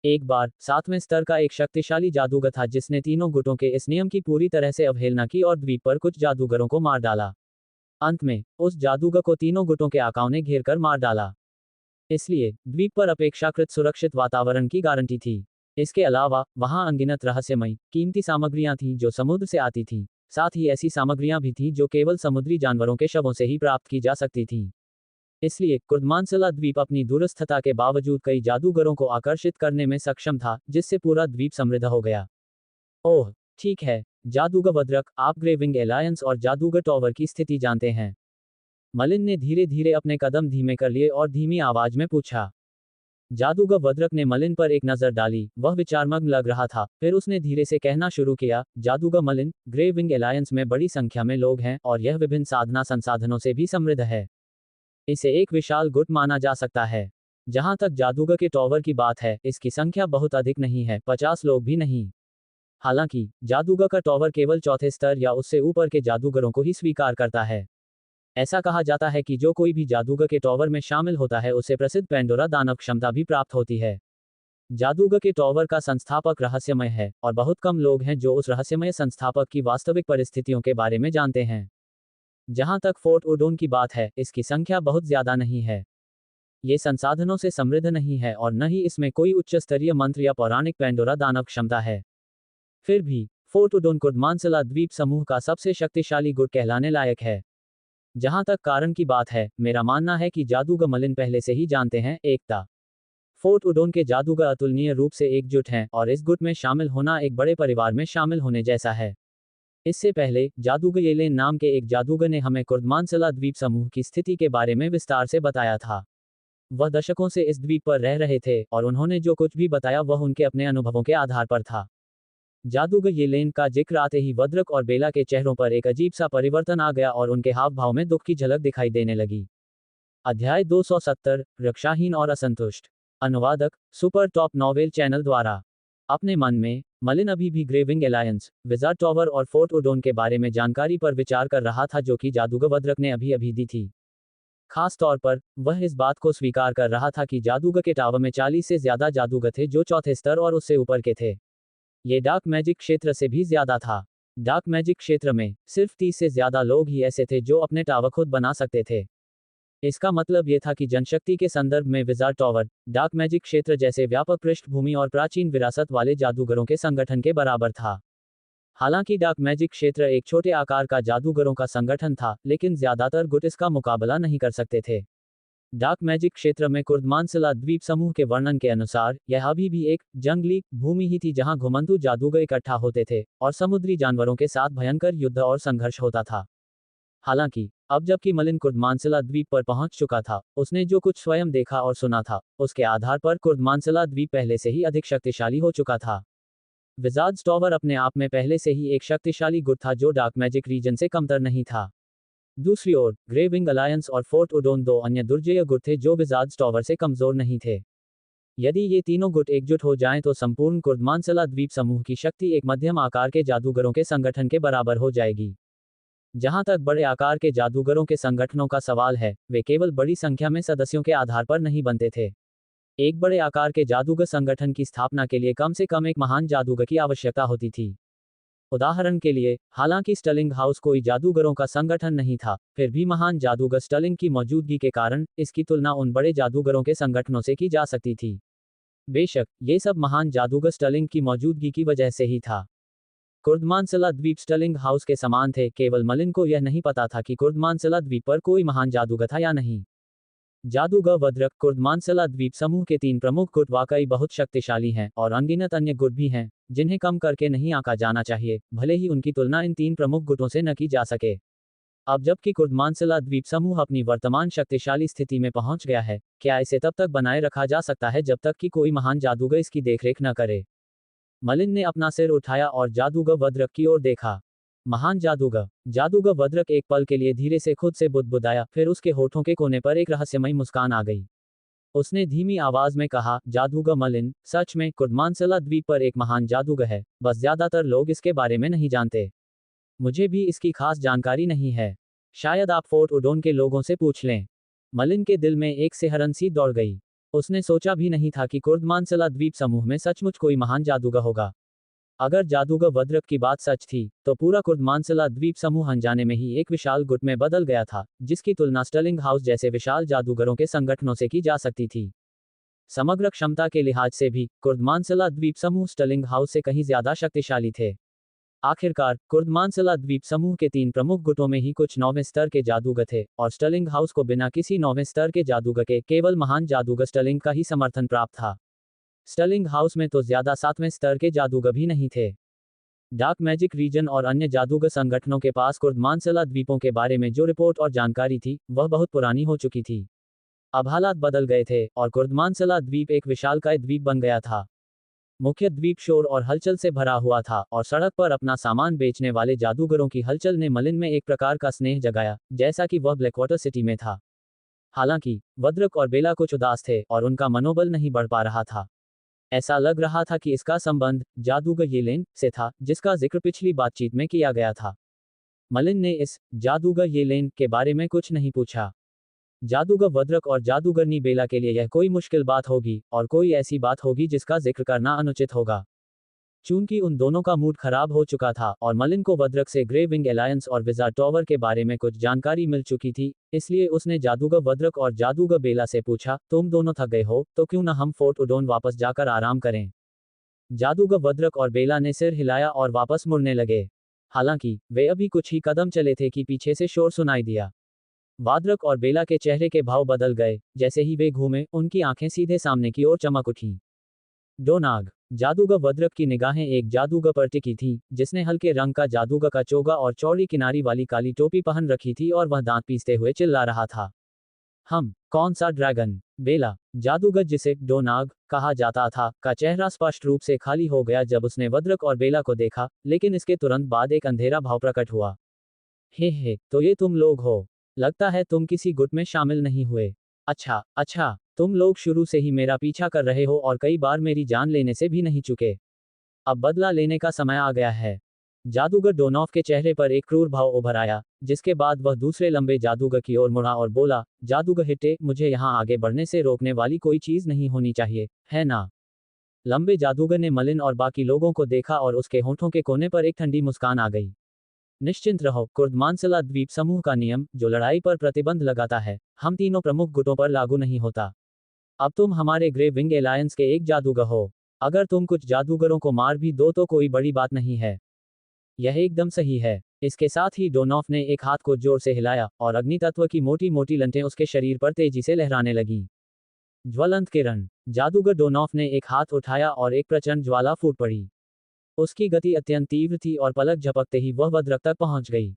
एक बार, 7वें स्तर का एक शक्तिशाली जादूगर था जिसने तीनों गुटों के इस नियम की पूरी तरह से अवहेलना की और द्वीप पर कुछ जादूगरों को मार डाला। अंत में, उस जादूगर को तीनों गुटों के आकाओं ने घेर कर मार डाला। इसलिए, द्वीप पर अपेक्षाकृत सुरक्षित वातावरण की गारंटी थी। इसके अलावा, वहां अनगिनत रहस्यमयी, कीमती सामग्रियां थीं जो समुद्र से आती थीं। साथ ही ऐसी सामग्रियां भी थीं जो केवल समुद्री जानवरों के शवों से ही प्राप्त की जा सकती थीं। इसलिए कुर्दमानसला द्वीप अपनी दूरस्थता के बावजूद कई जादूगरों को आकर्षित करने में सक्षम था, जिससे पूरा द्वीप समृद्ध हो गया। ओह, ठीक है, जादूगर वद्रक, आप ग्रेविंग एलायंस और जादूगर टॉवर की स्थिति जानते हैं। मलिन ने धीरे धीरे अपने कदम धीमे कर लिए और धीमी आवाज में पूछा। जादूगर वद्रक ने मलिन पर एक नजर डाली, वह विचारमग्न लग रहा था, फिर उसने धीरे से कहना शुरू किया, जादूगर मलिन, ग्रे विंग एलायंस में बड़ी संख्या में लोग हैं और यह विभिन्न साधना संसाधनों से भी समृद्ध है। इसे एक विशाल गुट माना जा सकता है। जहां तक जादूगर के टॉवर की बात है, इसकी संख्या बहुत अधिक नहीं है, 50 लोग भी नहीं। हालांकि जादूगर का टॉवर केवल चौथे स्तर या उससे ऊपर के जादूगरों को ही स्वीकार करता है। ऐसा कहा जाता है कि जो कोई भी जादूगर के टॉवर में शामिल होता है उसे प्रसिद्ध पेंडोरा दानव क्षमता भी प्राप्त होती है। जादूगर के टॉवर का संस्थापक रहस्यमय है और बहुत कम लोग हैं जो उस रहस्यमय संस्थापक की वास्तविक परिस्थितियों के बारे में जानते हैं। जहां तक फोर्ट ओडोन की बात है, इसकी संख्या बहुत ज्यादा नहीं है। ये संसाधनों से समृद्ध नहीं है और न ही इसमें कोई उच्च स्तरीय मंत्र या पौराणिक पेंडोरा दानव क्षमता है। फिर भी फोर्ट ओडोन कुर्दमानसला द्वीप समूह का सबसे शक्तिशाली गुट कहलाने लायक है। जहां तक कारण की बात है, मेरा मानना है कि जादूगर मलिन पहले से ही जानते हैं, एकता। फोर्ट ओडोन के जादूगर अतुलनीय रूप से एकजुट हैं और इस गुट में शामिल होना एक बड़े परिवार में शामिल होने जैसा है। इससे पहले जादूगर येलेन नाम के एक जादूगर ने हमें कुर्दमानसला द्वीप समूह की स्थिति के बारे में विस्तार से बताया था। वह दशकों से इस द्वीप पर रह रहे थे और उन्होंने जो कुछ भी बताया वह उनके अपने अनुभवों के आधार पर था। जादूगर येलेन का जिक्र आते ही वद्रक और बेला के चेहरों पर एक अजीब सा परिवर्तन आ गया और उनके हाव भाव में दुख की झलक दिखाई देने लगी। अध्याय 270, रक्षाहीन और असंतुष्ट। अनुवादक, सुपर टॉप नॉवेल चैनल द्वारा। अपने मन में मलिन अभी भी ग्रेविंग एलायंस, विजार्ड टॉवर और फोर्ट ओडोन के बारे में जानकारी पर विचार कर रहा था जो कि जादूगर वद्रक ने अभी अभी दी थी। खास तौर पर वह इस बात को स्वीकार कर रहा था कि जादूगर के टावर में 40 से ज्यादा जादूगर थे जो चौथे स्तर और उससे ऊपर के थे। ये डार्क मैजिक क्षेत्र से भी ज्यादा था। डार्क मैजिक क्षेत्र में सिर्फ 30 से ज्यादा लोग ही ऐसे थे जो अपने टावर खुद बना सकते थे। इसका मतलब ये था कि जनशक्ति के संदर्भ में विजार्ड टॉवर, डार्क मैजिक क्षेत्र जैसे व्यापक पृष्ठभूमि और प्राचीन विरासत वाले जादूगरों के संगठन के बराबर था। हालांकि डार्क मैजिक क्षेत्र एक छोटे आकार का जादूगरों का संगठन था, लेकिन ज्यादातर गुट इसका मुकाबला नहीं कर सकते थे। डार्क मैजिक क्षेत्र में कुर्दमानसला द्वीप समूह के वर्णन के अनुसार यह अभी भी एक जंगली भूमि ही थी जहां घुमंतु जादूगर इकट्ठा होते थे और समुद्री जानवरों के साथ भयंकर युद्ध और संघर्ष होता था। हालांकि अब जबकि मलिन कुर्दमानसला द्वीप पर पहुंच चुका था, उसने जो कुछ स्वयं देखा और सुना था, उसके आधार पर कुर्दमानसला द्वीप पहले से ही अधिक शक्तिशाली हो चुका था। विजार्ड्स टॉवर अपने आप में पहले से ही एक शक्तिशाली गुट था जो डार्क मैजिक रीजन से कमतर नहीं था। दूसरी ओर ग्रे विंग अलायंस और फोर्ट ओडोन दो अन्य दुर्जय गुट थे जो विजार्ड्स टॉवर से कमजोर नहीं थे। यदि ये तीनों गुट एकजुट हो जाएं तो संपूर्ण कुर्दमानसला द्वीप समूह की शक्ति एक मध्यम आकार के जादूगरों के संगठन के बराबर हो जाएगी। जहां तक बड़े आकार के जादूगरों के संगठनों का सवाल है, वे केवल बड़ी संख्या में सदस्यों के आधार पर नहीं बनते थे। एक बड़े आकार के जादूगर संगठन की स्थापना के लिए कम से कम एक महान जादूगर की आवश्यकता होती थी। उदाहरण के लिए, हालांकि स्टलिंग हाउस कोई जादूगरों का संगठन नहीं था, फिर भी महान जादूगर स्टलिंग की मौजूदगी के कारण इसकी तुलना उन बड़े जादूगरों के संगठनों से की जा सकती थी। बेशक ये सब महान जादूगर स्टलिंग की मौजूदगी की वजह से ही था। कुर्दमानसला द्वीप स्टलिंग हाउस के समान थे, केवल मलिन को यह नहीं पता था कि कुर्दमानसला द्वीप पर कोई महान जादूगर था या नहीं। जादूगर वद्रक, कुर्दमानसला द्वीप समूह के 3 प्रमुख गुट वाकई बहुत शक्तिशाली हैं और अनगिनत अन्य गुट भी हैं जिन्हें कम करके नहीं आंका जाना चाहिए, भले ही उनकी तुलना इन 3 प्रमुख गुटों से न की जा सके। अब जबकि कुर्दमानसला द्वीप समूह अपनी वर्तमान शक्तिशाली स्थिति में पहुंच गया है, क्या इसे तब तक बनाए रखा जा सकता है जब तक कि कोई महान जादूगर इसकी देखरेख न करे? मलिन ने अपना सिर उठाया और जादूगर वद्रक की ओर देखा। महान जादूगर। जादूगर वद्रक एक पल के लिए धीरे से खुद से बुदबुदाया, फिर उसके होठों के कोने पर एक रहस्यमयी मुस्कान आ गई। उसने धीमी आवाज में कहा, जादूगर मलिन, सच में कुर्दमानसला द्वीप पर एक महान जादूगर है, बस ज्यादातर लोग इसके बारे में नहीं जानते। मुझे भी इसकी खास जानकारी नहीं है। शायद आप फोर्ट ओडोन के लोगों से पूछ लें। मलिन के दिल में एक सिहरन सी दौड़ गई। उसने सोचा भी नहीं था कि कुर्दमानसला द्वीप समूह में सचमुच कोई महान जादूगर होगा। अगर जादूगर वद्रक की बात सच थी, तो पूरा कुर्दमानसला द्वीप समूह अनजाने में ही एक विशाल गुट में बदल गया था, जिसकी तुलना स्टलिंग हाउस जैसे विशाल जादूगरों के संगठनों से की जा सकती थी। समग्र क्षमता के लिहाज से भी कुर्दमानसला द्वीप समूह स्टलिंग हाउस से कहीं ज्यादा शक्तिशाली थे। आखिरकार कुर्दमानसला द्वीप समूह के 3 प्रमुख गुटों में ही कुछ 9वें स्तर के जादूगर थे और स्टर्लिंग हाउस को बिना किसी 9वें स्तर के जादूगर के केवल महान जादूगर स्टर्लिंग का ही समर्थन प्राप्त था। स्टर्लिंग हाउस में तो ज्यादा 7वें स्तर के जादूगर भी नहीं थे। डार्क मैजिक रीजन और अन्य जादूगर संगठनों के पास कुर्दमानसला द्वीपों के बारे में जो रिपोर्ट और जानकारी थी वह बहुत पुरानी हो चुकी थी। अब हालात बदल गए थे और कुर्दमानसला द्वीप एक विशालकाय द्वीप बन गया था। मुख्य द्वीप शोर और हलचल से भरा हुआ था और सड़क पर अपना सामान बेचने वाले जादूगरों की हलचल ने मलिन में एक प्रकार का स्नेह जगाया, जैसा कि वह ब्लैकवाटर सिटी में था। हालांकि वद्रक और बेला कुछ उदास थे और उनका मनोबल नहीं बढ़ पा रहा था। ऐसा लग रहा था कि इसका संबंध जादूगर येलेन से था, जिसका जिक्र पिछली बातचीत में किया गया था। मलिन ने इस जादूगर येलेन के बारे में कुछ नहीं पूछा। जादूगर वद्रक और जादूगरनी बेला के लिए यह कोई मुश्किल बात होगी और कोई ऐसी बात होगी जिसका जिक्र करना अनुचित होगा। चूंकि उन दोनों का मूड खराब हो चुका था और मलिन को वद्रक से ग्रे विंग एलायंस और विजार्ड टॉवर के बारे में कुछ जानकारी मिल चुकी थी, इसलिए उसने जादूगर वद्रक और जादूगर बेला से पूछा, तुम दोनों थक गए हो तो क्यों न हम फोर्ट उडोन वापस जाकर आराम करें। जादूगर वद्रक और बेला ने सिर हिलाया और वापस मुड़ने लगे। हालांकि वे अभी कुछ ही कदम चले थे कि पीछे से शोर सुनाई दिया। वाद्रक और बेला के चेहरे के भाव बदल गए। जैसे ही वे घूमे उनकी आंखें सीधे सामने की ओर चमक उठीं। डोनाग। जादूगर वद्रक की निगाहें एक जादूगर पर टिकी थीं, जिसने हल्के रंग का जादूगर का चोगा और चौड़ी किनारी वाली काली टोपी पहन रखी थी और वह दांत पीसते हुए चिल्ला रहा था। हम कौन सा ड्रैगन। बेला, जादूगर जिसे डोनाग कहा जाता था, का चेहरा स्पष्ट रूप से खाली हो गया जब उसने वद्रक और बेला को देखा, लेकिन इसके तुरंत बाद एक अंधेरा भाव प्रकट हुआ। हे, तो ये तुम लोग हो। लगता है तुम किसी गुट में शामिल नहीं हुए। अच्छा, तुम लोग शुरू से ही मेरा पीछा कर रहे हो और कई बार मेरी जान लेने से भी नहीं चुके। अब बदला लेने का समय आ गया है। जादूगर डोनॉफ के चेहरे पर एक क्रूर भाव उभर आया, जिसके बाद वह दूसरे लंबे जादूगर की ओर मुड़ा और बोला, जादूगर हिट्टे, मुझे यहाँ आगे बढ़ने से रोकने वाली कोई चीज नहीं होनी चाहिए, है ना। लंबे जादूगर ने मलिन और बाकी लोगों को देखा और उसके होठों के कोने पर एक ठंडी मुस्कान आ गई। निश्चिंत रहो, कुर्दमानसला द्वीप समूह का नियम, जो लड़ाई पर प्रतिबंध लगाता है, हम तीनों प्रमुख गुटों पर लागू नहीं होता। अब तुम हमारे ग्रे विंग एलायंस के एक जादूगर हो। अगर तुम कुछ जादूगरों को मार भी दो तो कोई बड़ी बात नहीं है। यह एकदम सही है। इसके साथ ही डोनॉफ ने एक हाथ को जोर से हिलाया और अग्नि तत्व की मोटी मोटी लंटें उसके शरीर पर तेजी से लहराने लगीं। ज्वलंत किरण। जादूगर डोनॉफ ने एक हाथ उठाया और एक प्रचंड ज्वाला फूट पड़ी। उसकी गति अत्यंत तीव्र थी और पलक झपकते ही वह वद्रक तक पहुंच गई।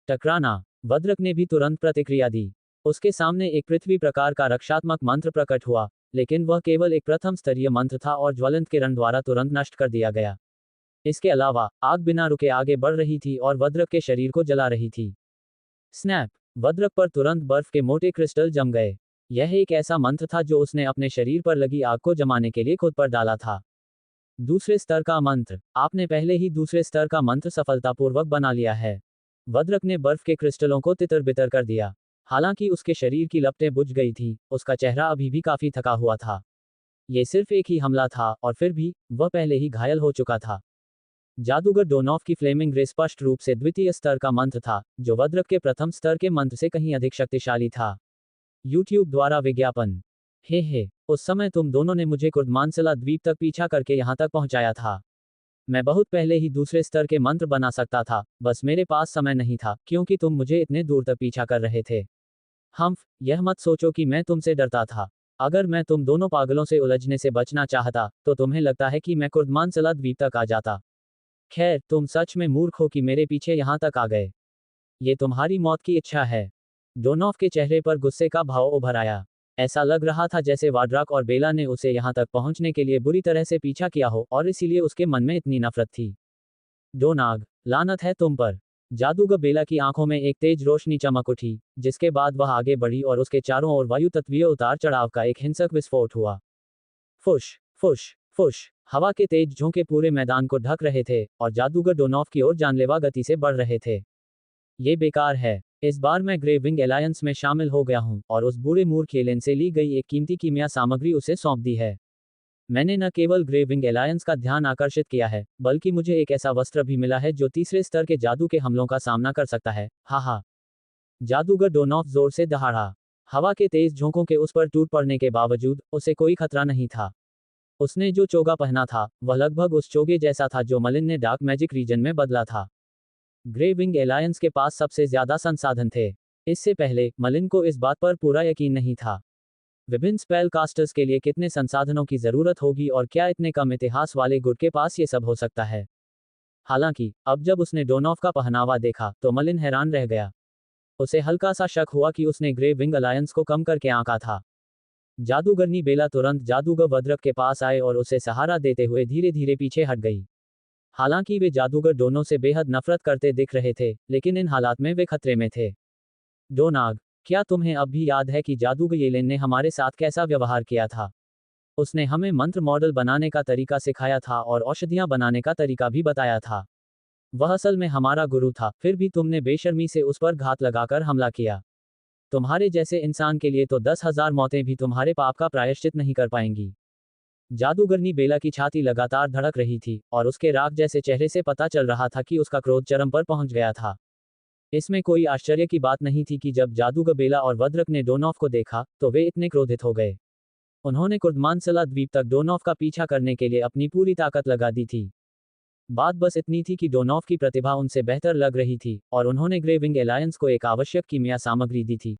टकराना। वद्रक ने भी तुरंत प्रतिक्रिया दी। उसके सामने एक पृथ्वी प्रकार का रक्षात्मक मंत्र प्रकट हुआ, लेकिन वह केवल एक प्रथम स्तरीय मंत्र था और ज्वलंत किरण द्वारा तुरंत नष्ट कर दिया गया। इसके अलावा आग बिना रुके आगे बढ़ रही थी और वद्रक के शरीर को जला रही थी। स्नैप। वद्रक पर तुरंत बर्फ के मोटे क्रिस्टल जम गए। यह एक ऐसा मंत्र था जो उसने अपने शरीर पर लगी आग को जमाने के लिए खुद पर डाला था। दूसरे स्तर का मंत्र। आपने पहले ही दूसरे स्तर का मंत्र सफलतापूर्वक बना लिया है। वद्रक ने बर्फ के क्रिस्टलों को तितर बितर कर दिया। हालांकि उसके शरीर की लपटें बुझ गई थीं, उसका चेहरा अभी भी काफी थका हुआ था। ये सिर्फ एक ही हमला था और फिर भी वह पहले ही घायल हो चुका था। जादूगर डोनॉफ की फ्लेमिंग रे स्पष्ट रूप से द्वितीय स्तर का मंत्र था, जो वद्रक के प्रथम स्तर के मंत्र से कहीं अधिक शक्तिशाली था। YouTube द्वारा विज्ञापन। हे, उस समय तुम दोनों ने मुझे कुर्दमानसला द्वीप तक पीछा करके यहाँ तक पहुँचाया था। मैं बहुत पहले ही दूसरे स्तर के मंत्र बना सकता था, बस मेरे पास समय नहीं था, क्योंकि तुम मुझे इतने दूर तक पीछा कर रहे थे। हम्फ, यह मत सोचो कि मैं तुमसे डरता था। अगर मैं तुम दोनों पागलों से उलझने से बचना चाहता, तो तुम्हें लगता है कि मैं कुर्दमानसला द्वीप तक आ जाता। खैर, तुम सच में मूर्ख हो कि मेरे पीछे यहाँ तक आ गए। ये तुम्हारी मौत की इच्छा है। डोनॉफ के चेहरे पर गुस्से का भाव उभर आया। ऐसा लग रहा था जैसे वाड्राक और बेला ने उसे यहाँ तक पहुँचने के लिए बुरी तरह से पीछा किया हो और इसीलिए उसके मन में इतनी नफरत थी। डोनाग, लानत है तुम पर। जादूगर बेला की आंखों में एक तेज रोशनी चमक उठी, जिसके बाद वह आगे बढ़ी और उसके चारों ओर वायु तत्वीय उतार चढ़ाव का एक हिंसक विस्फोट हुआ। फुश, फुश, फुश। हवा के तेज झोंके पूरे मैदान को ढक रहे थे और जादूगर डोनॉफ की ओर जानलेवा गति से बढ़ रहे थे। ये बेकार है। इस बार मैं ग्रे विंग एलायंस में शामिल हो गया हूं और उस बूढ़े मूर्ख एलियन से ली गई एक कीमती कीमिया सामग्री उसे सौंप दी है। मैंने न केवल ग्रे विंग एलायंस का ध्यान आकर्षित किया है, बल्कि मुझे एक ऐसा वस्त्र भी मिला है जो तीसरे स्तर के जादू के हमलों का सामना कर सकता है। हा। जादूगर डोनॉफ जोर से दहाड़ा। हवा के तेज झोंकों के उस पर टूट पड़ने के बावजूद उसे कोई खतरा नहीं था। उसने जो चोगा पहना था वह लगभग उस चोगे जैसा था जो मलिन ने डार्क मैजिक रीजन में बदला था। ग्रे विंग एलायंस के पास सबसे ज्यादा संसाधन थे। इससे पहले मलिन को इस बात पर पूरा यकीन नहीं था। विभिन्न स्पेल कास्टर्स के लिए कितने संसाधनों की जरूरत होगी और क्या इतने कम इतिहास वाले गुट के पास ये सब हो सकता है। हालांकि अब जब उसने डोनॉफ का पहनावा देखा तो मलिन हैरान रह गया। उसे हल्का सा शक हुआ कि उसने ग्रे विंग अलायंस को कम करके आंका था। जादूगरनी बेला तुरंत जादूगर वद्रक के पास आए और उसे सहारा देते हुए धीरे धीरे पीछे हट गई। हालांकि वे जादूगर दोनों से बेहद नफरत करते दिख रहे थे, लेकिन इन हालात में वे खतरे में थे। डोनाग, क्या तुम्हें अब भी याद है कि जादूगर येलेन ने हमारे साथ कैसा व्यवहार किया था? उसने हमें मंत्र मॉडल बनाने का तरीका सिखाया था और औषधियां बनाने का तरीका भी बताया था। वह असल में हमारा गुरु था, फिर भी तुमने बेशर्मी से उस पर घात लगाकर हमला किया। तुम्हारे जैसे इंसान के लिए तो 10,000 मौतें भी तुम्हारे पाप का प्रायश्चित नहीं कर पाएंगी। जादूगरनी बेला की छाती लगातार धड़क रही थी और उसके राख जैसे चेहरे से पता चल रहा था कि उसका क्रोध चरम पर पहुंच गया था। इसमें कोई आश्चर्य की बात नहीं थी कि जब जादूगर बेला और वद्रक ने डोनॉफ को देखा तो वे इतने क्रोधित हो गए। उन्होंने कुर्दमानसला द्वीप तक डोनॉफ का पीछा करने के लिए अपनी पूरी ताकत लगा दी थी। बात बस इतनी थी कि डोनॉफ की प्रतिभा उनसे बेहतर लग रही थी और उन्होंने ग्रे विंग एलायंस को एक आवश्यक कीमिया सामग्री दी थी